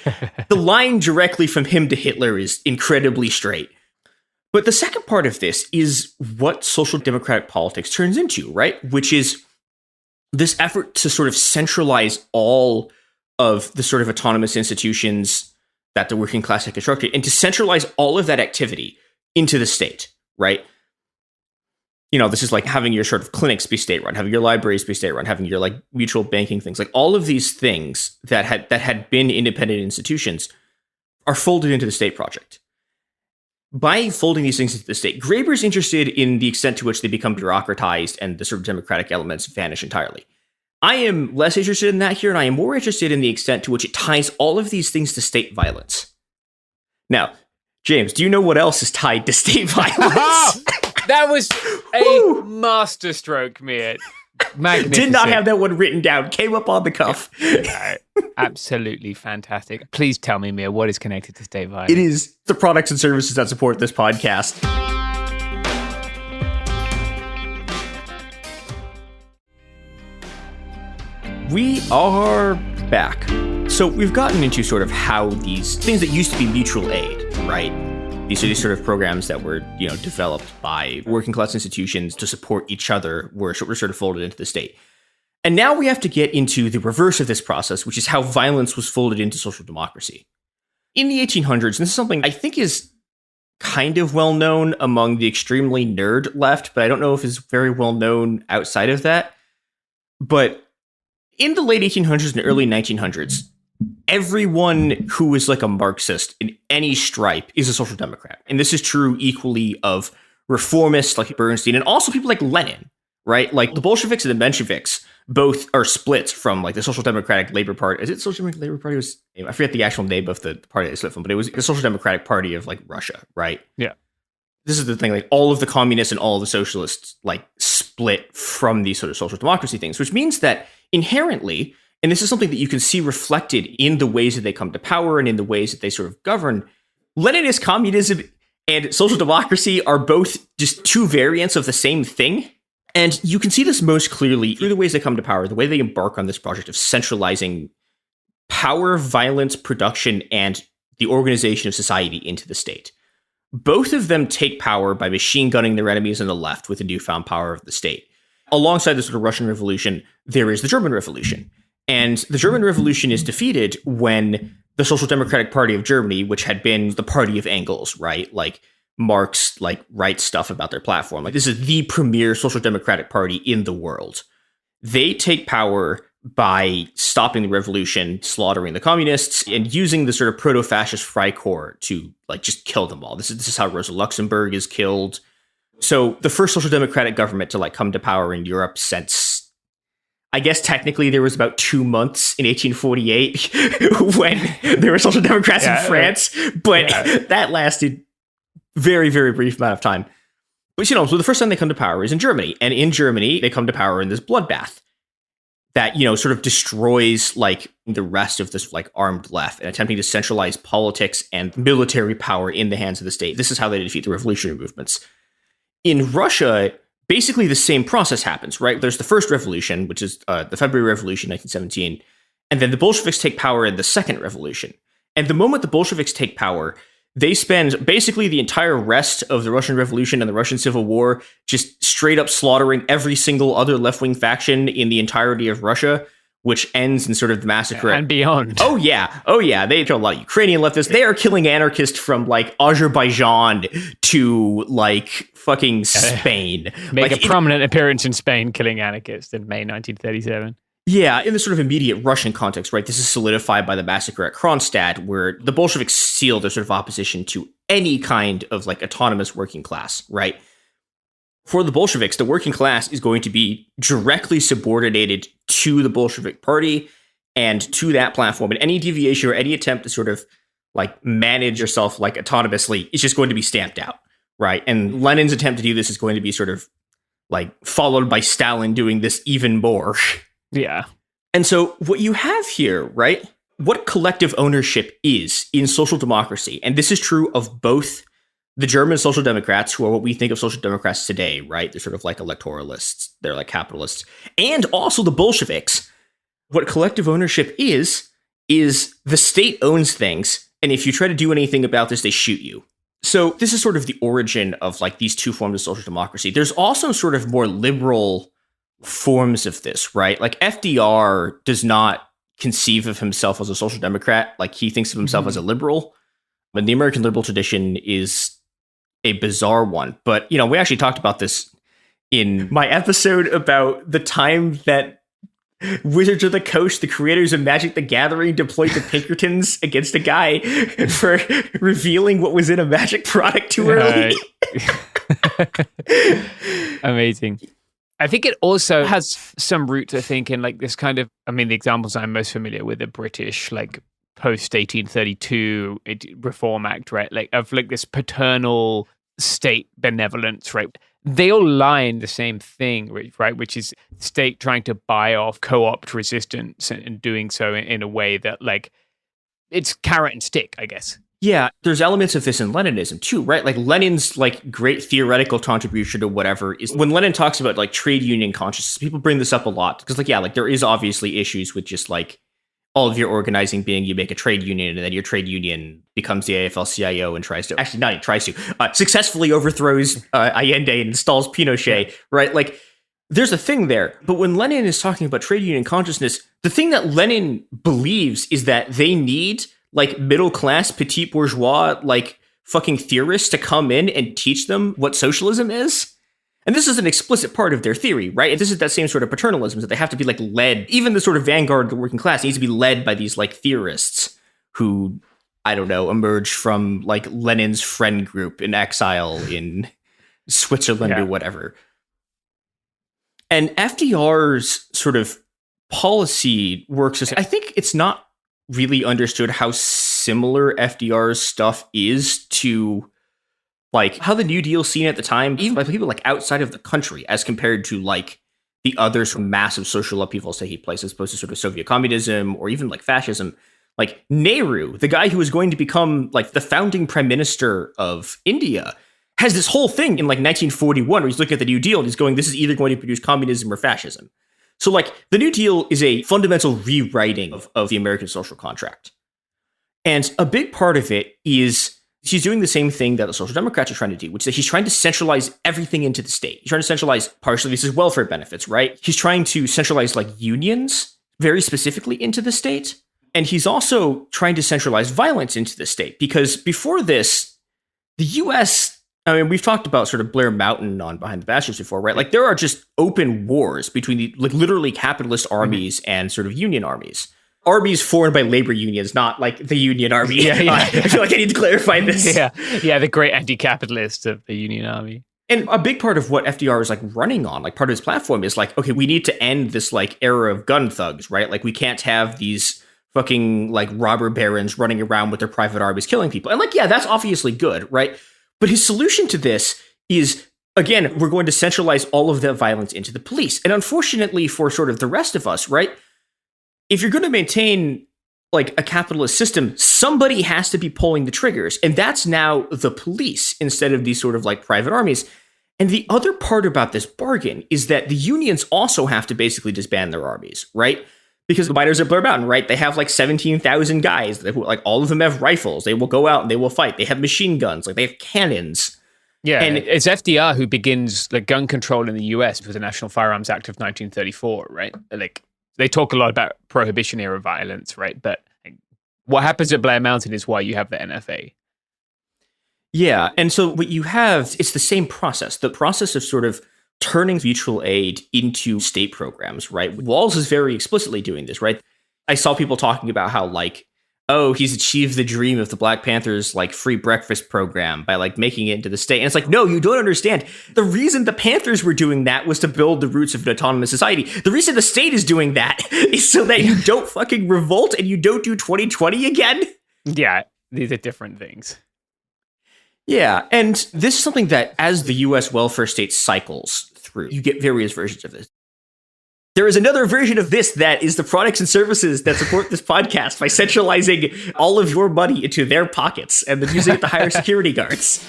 The line directly from him to Hitler is incredibly straight. But the second part of this is what social democratic politics turns into, right? Which is this effort to sort of centralize all of the sort of autonomous institutions that the working class had constructed, and to centralize all of that activity into the state, right? This is like having your sort of clinics be state-run, having your libraries be state-run, having your like mutual banking things, like all of these things that had been independent institutions are folded into the state project. By folding these things into the state, Graeber's interested in the extent to which they become bureaucratized and the sort of democratic elements vanish entirely. I am less interested in that here, and I am more interested in the extent to which it ties all of these things to state violence. Now, James, do you know what else is tied to state violence? That was a masterstroke, Miet. Magnificent. Did not have that one written down. Came up on the cuff. Absolutely fantastic. Please tell me, Mia, what is connected to state violence? It is the products and services that support this podcast. We are back. So we've gotten into sort of how these things that used to be mutual aid, right? These are these sort of programs that were, developed by working class institutions to support each other were sort of folded into the state. And now we have to get into the reverse of this process, which is how violence was folded into social democracy. In the 1800s, and this is something I think is kind of well known among the extremely nerd left, but I don't know if it's very well known outside of that. But in the late 1800s and early 1900s, everyone who is like a Marxist in any stripe is a social democrat. And this is true equally of reformists like Bernstein and also people like Lenin, right? Like the Bolsheviks and the Mensheviks both are split from like the Social Democratic Labor Party. Is it Social Democratic Labor Party? I forget the actual name of the party they split from, but it was the Social Democratic Party of like Russia, right? Yeah. This is the thing, like all of the communists and all of the socialists like split from these sort of social democracy things, which means that inherently, and this is something that you can see reflected in the ways that they come to power and in the ways that they sort of govern, Leninist communism and social democracy are both just two variants of the same thing. And you can see this most clearly through the ways they come to power, the way they embark on this project of centralizing power, violence, production, and the organization of society into the state. Both of them take power by machine gunning their enemies on the left with the newfound power of the state. Alongside the sort of Russian Revolution, there is the German Revolution. And the German Revolution is defeated when the Social Democratic Party of Germany, which had been the party of Engels, right? Like Marx, like writes stuff about their platform. Like this is the premier social democratic party in the world. They take power by stopping the revolution, slaughtering the communists, and using the sort of proto-fascist Freikorps to like just kill them all. This is how Rosa Luxemburg is killed. So the first social democratic government to like come to power in Europe since, I guess technically there was about 2 months in 1848 when there were social democrats in France, but that lasted very, very brief amount of time. But, so the first time they come to power is in Germany. And in Germany, they come to power in this bloodbath that, sort of destroys, like, the rest of this, like, armed left and attempting to centralize politics and military power in the hands of the state. This is how they defeat the revolutionary movements. In Russia, basically the same process happens, right? There's the first revolution, which is the February Revolution, 1917. And then the Bolsheviks take power in the second revolution. And the moment the Bolsheviks take power, they spend basically the entire rest of the Russian Revolution and the Russian Civil War just straight up slaughtering every single other left-wing faction in the entirety of Russia, which ends in sort of the massacre. And beyond. Oh, yeah. They kill a lot of Ukrainian leftists. They are killing anarchists from, like, Azerbaijan to, like, fucking Spain. Make a prominent appearance in Spain, killing anarchists in May 1937. Yeah, in the sort of immediate Russian context, right? This is solidified by the massacre at Kronstadt, where the Bolsheviks seal their sort of opposition to any kind of, like, autonomous working class, right? For the Bolsheviks, the working class is going to be directly subordinated to the Bolshevik Party and to that platform. And any deviation or any attempt to sort of, like, manage yourself, like, autonomously is just going to be stamped out, right? And Lenin's attempt to do this is going to be sort of, like, followed by Stalin doing this even more. Yeah. And so what you have here, right, what collective ownership is in social democracy, and this is true of both the German social democrats, who are what we think of social democrats today, right? They're sort of like electoralists, they're like capitalists, and also the Bolsheviks. What collective ownership is the state owns things, and if you try to do anything about this, they shoot you. So this is sort of the origin of, like, these two forms of social democracy. There's also sort of more liberal forms of this, right? Like, FDR does not conceive of himself as a social democrat. Like, he thinks of himself as a liberal. But the American liberal tradition is a bizarre one. But, we actually talked about this in my episode about the time that Wizards of the Coast, the creators of Magic the Gathering, deployed the Pinkertons against a guy for revealing what was in a Magic product too early. Amazing. I think it also has some roots, I think, in, like, this kind of, the examples I'm most familiar with are British, like, post 1832 Reform Act, right? Like, of, like, this paternal state benevolence, right? They all lie in the same thing, right? Which is state trying to buy off, co-opt resistance and doing so in a way that, like, it's carrot and stick, I guess. Yeah, there's elements of this in Leninism too, right? Like, Lenin's, like, great theoretical contribution to whatever is when Lenin talks about, like, trade union consciousness, people bring this up a lot because, like, yeah, like, there is obviously issues with just, like, all of your organizing being you make a trade union and then your trade union becomes the AFL-CIO and successfully overthrows Allende and installs Pinochet, right? Like, there's a thing there. But when Lenin is talking about trade union consciousness, the thing that Lenin believes is that they need, like, middle-class, petit bourgeois, like, fucking theorists to come in and teach them what socialism is. And this is an explicit part of their theory, right? And this is that same sort of paternalism, that they have to be, like, led. Even the sort of vanguard of the working class needs to be led by these, like, theorists who, I don't know, emerge from, like, Lenin's friend group in exile in Switzerland or whatever. And FDR's sort of policy works as, I think it's not really understood how similar FDR's stuff is to, like, how the New Deal seen at the time, even by people, like, outside of the country, as compared to, like, the other sort of massive social upheavals taking place, as opposed to sort of Soviet communism or even, like, fascism. Like, Nehru, the guy who was going to become, like, the founding prime minister of India, has this whole thing in, like, 1941 where he's looking at the New Deal and he's going, this is either going to produce communism or fascism. So, like, the New Deal is a fundamental rewriting of the American social contract. And a big part of it is he's doing the same thing that the Social Democrats are trying to do, which is that he's trying to centralize everything into the state. He's trying to centralize, partially, this is welfare benefits, right? He's trying to centralize, like, unions very specifically into the state. And he's also trying to centralize violence into the state, because before this, the U.S., I mean, we've talked about sort of Blair Mountain on Behind the Bastards before, right? Like, there are just open wars between the, like, literally capitalist armies and sort of union armies. Armies formed by labor unions, not like the Union Army. I feel like I need to clarify this. Yeah, the great anti-capitalists of the Union Army. And a big part of what FDR is, like, running on, like, part of his platform is, like, okay, we need to end this, like, era of gun thugs, right? Like, we can't have these fucking, like, robber barons running around with their private armies killing people. And, like, yeah, that's obviously good, right? But his solution to this is again, we're going to centralize all of that violence into the police. And unfortunately for sort of the rest of us, right? If you're going to maintain like a capitalist system, somebody has to be pulling the triggers. And that's now the police instead of these sort of like private armies. And the other part about this bargain is that the unions also have to basically disband their armies, right? Because the miners at Blair Mountain, right? They have like 17,000 guys. Like all of them have rifles. They will go out and they will fight. They have machine guns. Like they have cannons. Yeah, and it's FDR who begins the gun control in the US with the National Firearms Act of 1934, right? Like they talk a lot about Prohibition era violence, right? But what happens at Blair Mountain is why you have the NFA. Yeah, and so what you have, it's the same process. The process of sort of turning mutual aid into state programs, right? Walz is very explicitly doing this, right? I saw people talking about how like, oh, he's achieved the dream of the Black Panthers like free breakfast program by like making it into the state. And it's like, no, you don't understand. The reason the Panthers were doing that was to build the roots of an autonomous society. The reason the state is doing that is so that you don't fucking revolt and you don't do 2020 again. Yeah, these are different things. Yeah, and this is something that as the US welfare state cycles through, you get various versions of this. There is another version of this that is the products and services that support this podcast by centralizing all of your money into their pockets and then using it to hire security guards.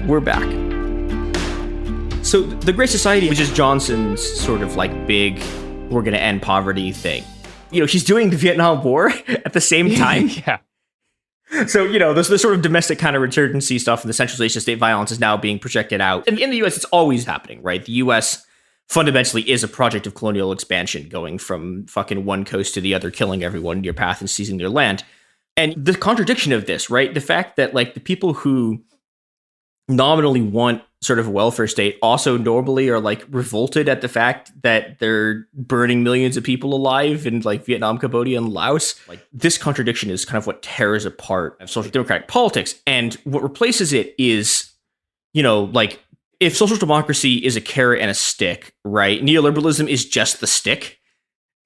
We're back. So the Great Society, which is Johnson's sort of like big, we're going to end poverty thing. You know, he's doing the Vietnam War at the same time. Yeah. So, you know, this sort of domestic kind of insurgency stuff and the centralization of state violence is now being projected out. And in the US, it's always happening, right? The US fundamentally is a project of colonial expansion, going from fucking one coast to the other, killing everyone in your path and seizing their land. And the contradiction of this, right? The fact that like the people who nominally want sort of a welfare state also normally are like revolted at the fact that they're burning millions of people alive in like Vietnam, Cambodia, and Laos. Like this contradiction is kind of what tears apart social democratic politics. And what replaces it is, you know, like if social democracy is a carrot and a stick, right? Neoliberalism is just the stick.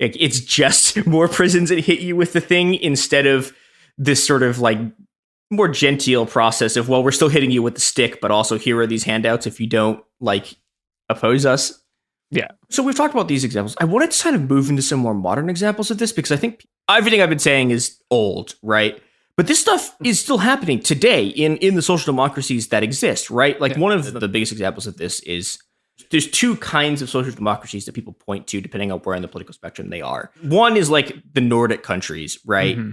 Like, it's just more prisons that hit you with the thing instead of this sort of like more genteel process of, well, we're still hitting you with the stick, but also here are these handouts if you don't like oppose us. Yeah. So we've talked about these examples. I wanted to kind of move into some more modern examples of this because I think everything I've been saying is old, right? But this stuff is still happening today in the social democracies that exist, right? Like one of the biggest examples of this is there's two kinds of social democracies that people point to depending on where on the political spectrum they are. One is like the Nordic countries, right? Mm-hmm.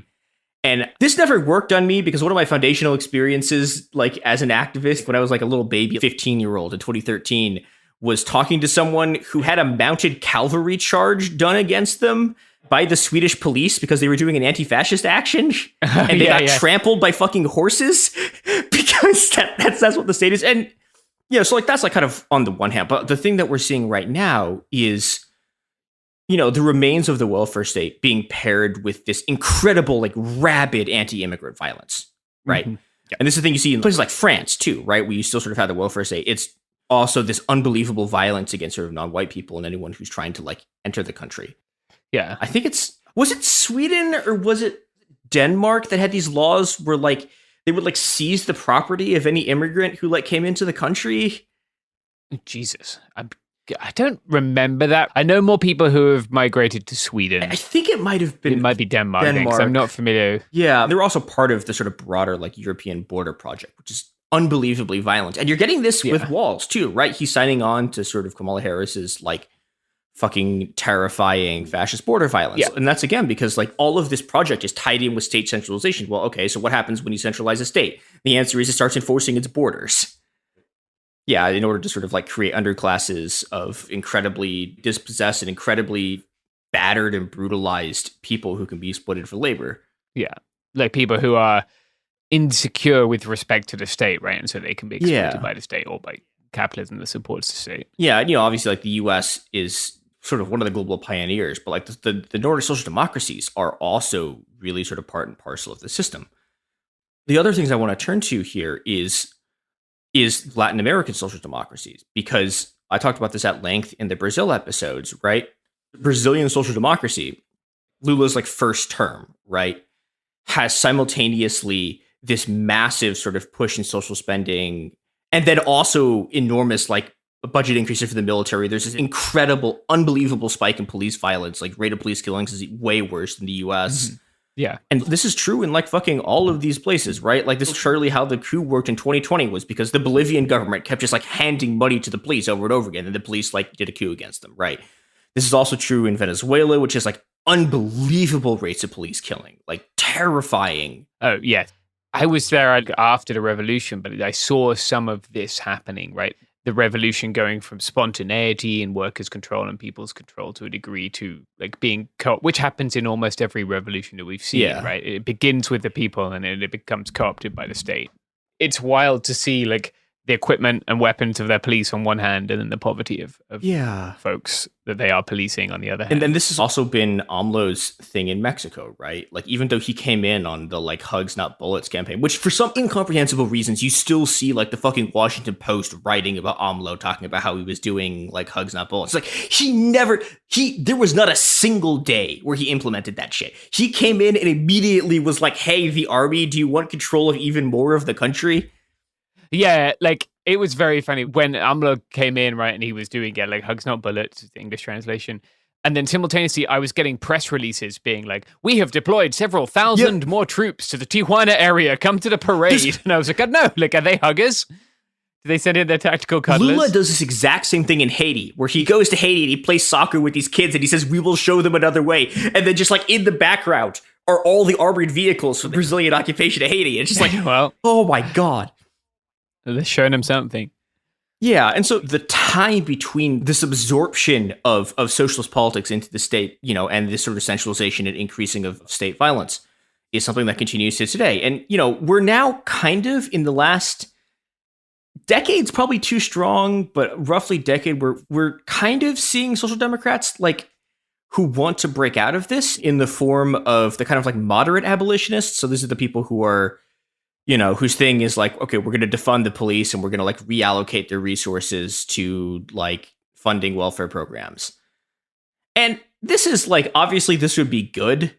And this never worked on me because one of my foundational experiences, like as an activist, when I was like a little baby, 15-year-old in 2013, was talking to someone who had a mounted cavalry charge done against them by the Swedish police because they were doing an anti-fascist action and they got trampled by fucking horses because that's what the state is. And yeah, so like that's like kind of on the one hand, but the thing that we're seeing right now is, you know, the remains of the welfare state being paired with this incredible, like rabid anti-immigrant violence, right? Mm-hmm. Yeah. And this is the thing you see in places like France too, right? Where you still sort of have the welfare state. It's also this unbelievable violence against sort of non-white people and anyone who's trying to like enter the country. Yeah. I think was it Sweden or was it Denmark that had these laws where like they would like seize the property of any immigrant who like came into the country? Jesus. I don't remember that. I know more people who have migrated to Sweden. I think it might have been. It might be Denmark. I'm not familiar. Yeah, they're also part of the sort of broader like European border project, which is unbelievably violent. And you're getting this with Walz too, right? He's signing on to sort of Kamala Harris's like fucking terrifying fascist border violence. Yeah. And that's again because like all of this project is tied in with state centralization. Well, okay, so what happens when you centralize a state? The answer is it starts enforcing its borders. Yeah, in order to sort of like create underclasses of incredibly dispossessed and incredibly battered and brutalized people who can be exploited for labor. Yeah, like people who are insecure with respect to the state, right? And so they can be exploited by the state or by capitalism that supports the state. Yeah, and, you know, obviously like the US is sort of one of the global pioneers, but like the Nordic social democracies are also really sort of part and parcel of the system. The other things I want to turn to here is Latin American social democracies, because I talked about this at length in the Brazil episodes, right? Brazilian social democracy Lula's like first term, right, has simultaneously this massive sort of push in social spending, and then also enormous like budget increases for the military. There's this incredible, unbelievable spike in police violence. Like rate of police killings is way worse than the US. Mm-hmm. Yeah. And this is true in like fucking all of these places, right? Like this is surely how the coup worked in 2020 was because the Bolivian government kept just like handing money to the police over and over again. And the police like did a coup against them, right? This is also true in Venezuela, which is like unbelievable rates of police killing, like terrifying. Oh, yeah. I was there after the revolution, but I saw some of this happening, right? The revolution going from spontaneity and workers' control and people's control to a degree to like being which happens in almost every revolution that we've seen, right? It begins with the people and then it becomes co-opted by the state. It's wild to see like the equipment and weapons of their police on one hand and then the poverty of folks that they are policing on the other hand. And then this has also been AMLO's thing in Mexico, right? Like even though he came in on the like hugs not bullets campaign, which for some incomprehensible reasons you still see like the fucking Washington Post writing about AMLO talking about how he was doing like hugs not bullets. Like there was not a single day where he implemented that shit. He came in and immediately was like, hey, the army, do you want control of even more of the country? Yeah, like it was very funny when AMLO came in, right, and he was doing like hugs not bullets, the English translation, and then simultaneously I was getting press releases being like, "We have deployed several thousand more troops to the Tijuana area. Come to the parade." And I was like, "Oh, no, like are they huggers? Do they send in their tactical cuddlers?" Lula does this exact same thing in Haiti, where he goes to Haiti and he plays soccer with these kids, and he says, "We will show them another way," and then just like in the background are all the armored vehicles from the Brazilian occupation of Haiti. It's just like, well, oh my god. They're showing him something. Yeah, and so the tie between this absorption of socialist politics into the state, you know, and this sort of centralization and increasing of state violence is something that continues to today. And, you know, we're now kind of in the last decade's probably too strong, but roughly decade, we're kind of seeing social democrats like who want to break out of this in the form of the kind of like moderate abolitionists. So these are the people who are, you know, whose thing is like, okay, we're going to defund the police and we're going to like reallocate their resources to like funding welfare programs. And this is like, obviously this would be good.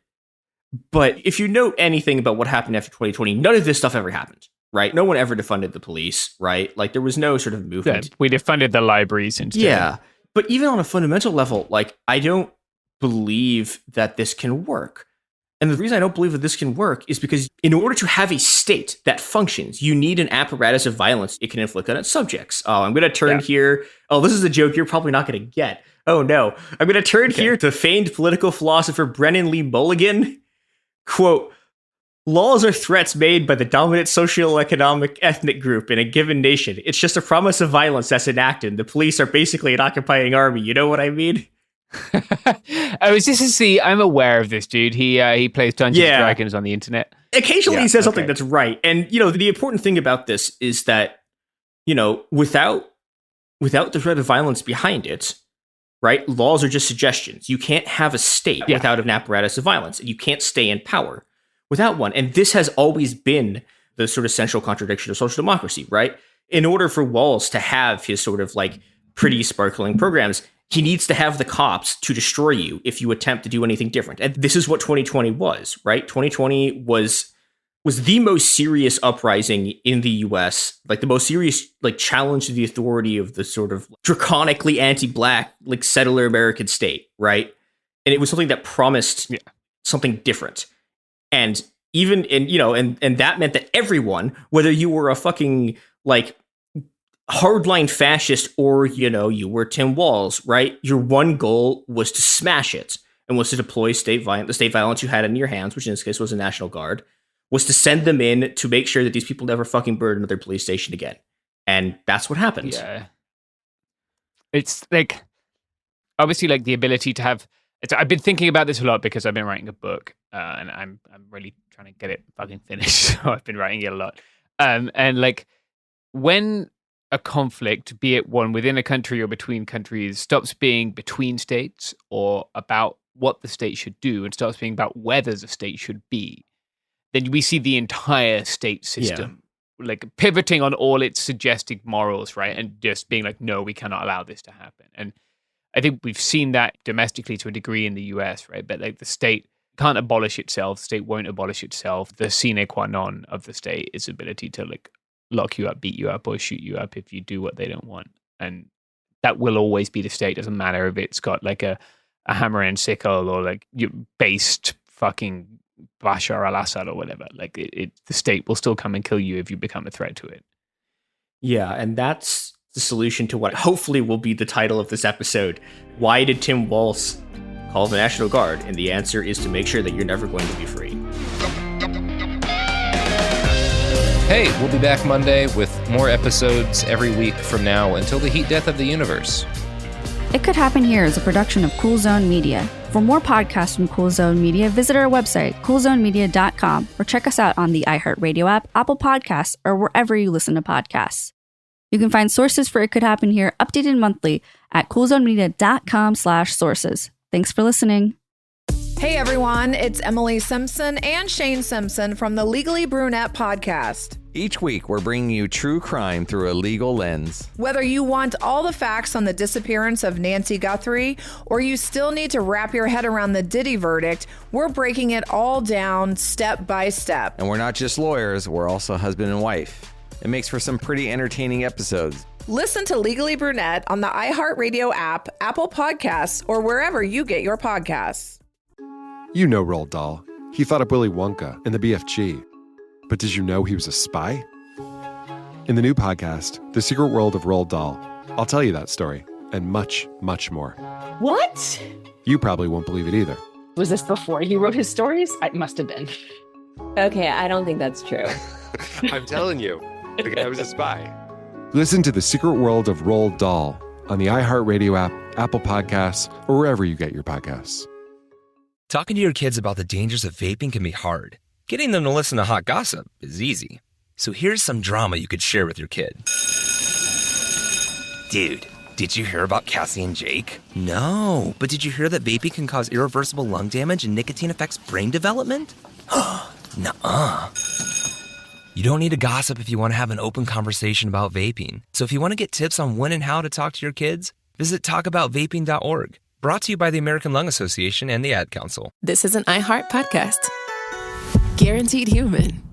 But if you know anything about what happened after 2020, none of this stuff ever happened, right? No one ever defunded the police, right? Like there was no sort of movement. Yeah, we defunded the libraries instead. Yeah. But even on a fundamental level, like I don't believe that this can work. And the reason I don't believe that this can work is because in order to have a state that functions, you need an apparatus of violence it can inflict on its subjects. Oh, I'm going to turn here. Oh, this is a joke you're probably not going to get. Oh, no. I'm going to turn here to famed political philosopher Brennan Lee Mulligan. Quote, laws are threats made by the dominant socioeconomic ethnic group in a given nation. It's just a promise of violence that's enacted. The police are basically an occupying army. You know what I mean? Oh, is this I'm aware of this dude. He plays Dungeons and Dragons on the internet. Occasionally he says something that's right. And, you know, the important thing about this is that, you know, without the threat of violence behind it, right, laws are just suggestions. You can't have a state without an apparatus of violence, and you can't stay in power without one. And this has always been the sort of central contradiction of social democracy, right? In order for Walz to have his sort of like pretty sparkling programs, he needs to have the cops to destroy you if you attempt to do anything different. And this is what 2020 was, right? 2020 was the most serious uprising in the US, like the most serious like challenge to the authority of the sort of draconically anti-black like settler American state, right? And it was something that promised something different. And even and that meant that everyone, whether you were a fucking like hardline fascist or, you know, you were Tim Walz, right? Your one goal was to smash it and was to deploy the state violence you had in your hands, which in this case was the National Guard, was to send them in to make sure that these people never fucking burn another police station again. And that's what happened. Yeah. It's like, obviously like the ability to have, I've been thinking about this a lot because I've been writing a book and I'm really trying to get it fucking finished. So I've been writing it a lot. And like when a conflict, be it one within a country or between countries, stops being between states or about what the state should do and starts being about whether the state should be, then we see the entire state system like pivoting on all its suggested morals, right? And just being like, no, we cannot allow this to happen. And I think we've seen that domestically to a degree in the US, right? But like the state can't abolish itself. The state won't abolish itself. The sine qua non of the state is ability to like lock you up, beat you up, or shoot you up if you do what they don't want. And that will always be the state. Doesn't matter if it's got like a hammer and sickle or like you based fucking Bashar al-Assad or whatever. Like the state will still come and kill you if you become a threat to it. Yeah, and that's the solution to what hopefully will be the title of this episode. Why did Tim Walz call the National Guard? And the answer is to make sure that you're never going to be free. Hey, we'll be back Monday with more episodes every week from now until the heat death of the universe. It Could Happen Here is a production of Cool Zone Media. For more podcasts from Cool Zone Media, visit our website, coolzonemedia.com, or check us out on the iHeartRadio app, Apple Podcasts, or wherever you listen to podcasts. You can find sources for It Could Happen Here updated monthly at coolzonemedia.com/sources. Thanks for listening. Hey everyone, it's Emily Simpson and Shane Simpson from the Legally Brunette podcast. Each week, we're bringing you true crime through a legal lens. Whether you want all the facts on the disappearance of Nancy Guthrie, or you still need to wrap your head around the Diddy verdict, we're breaking it all down step by step. And we're not just lawyers, we're also husband and wife. It makes for some pretty entertaining episodes. Listen to Legally Brunette on the iHeartRadio app, Apple Podcasts, or wherever you get your podcasts. You know Roald Dahl. He thought up Willy Wonka and the BFG. But did you know he was a spy? In the new podcast, The Secret World of Roald Dahl, I'll tell you that story and much, much more. What? You probably won't believe it either. Was this before he wrote his stories? It must have been. Okay, I don't think that's true. I'm telling you, the guy was a spy. Listen to The Secret World of Roald Dahl on the iHeartRadio app, Apple Podcasts, or wherever you get your podcasts. Talking to your kids about the dangers of vaping can be hard. Getting them to listen to hot gossip is easy. So here's some drama you could share with your kid. Dude, did you hear about Cassie and Jake? No, but did you hear that vaping can cause irreversible lung damage and nicotine affects brain development? Nuh-uh. You don't need to gossip if you want to have an open conversation about vaping. So if you want to get tips on when and how to talk to your kids, visit talkaboutvaping.org. Brought to you by the American Lung Association and the Ad Council. This is an iHeart podcast. Guaranteed Human.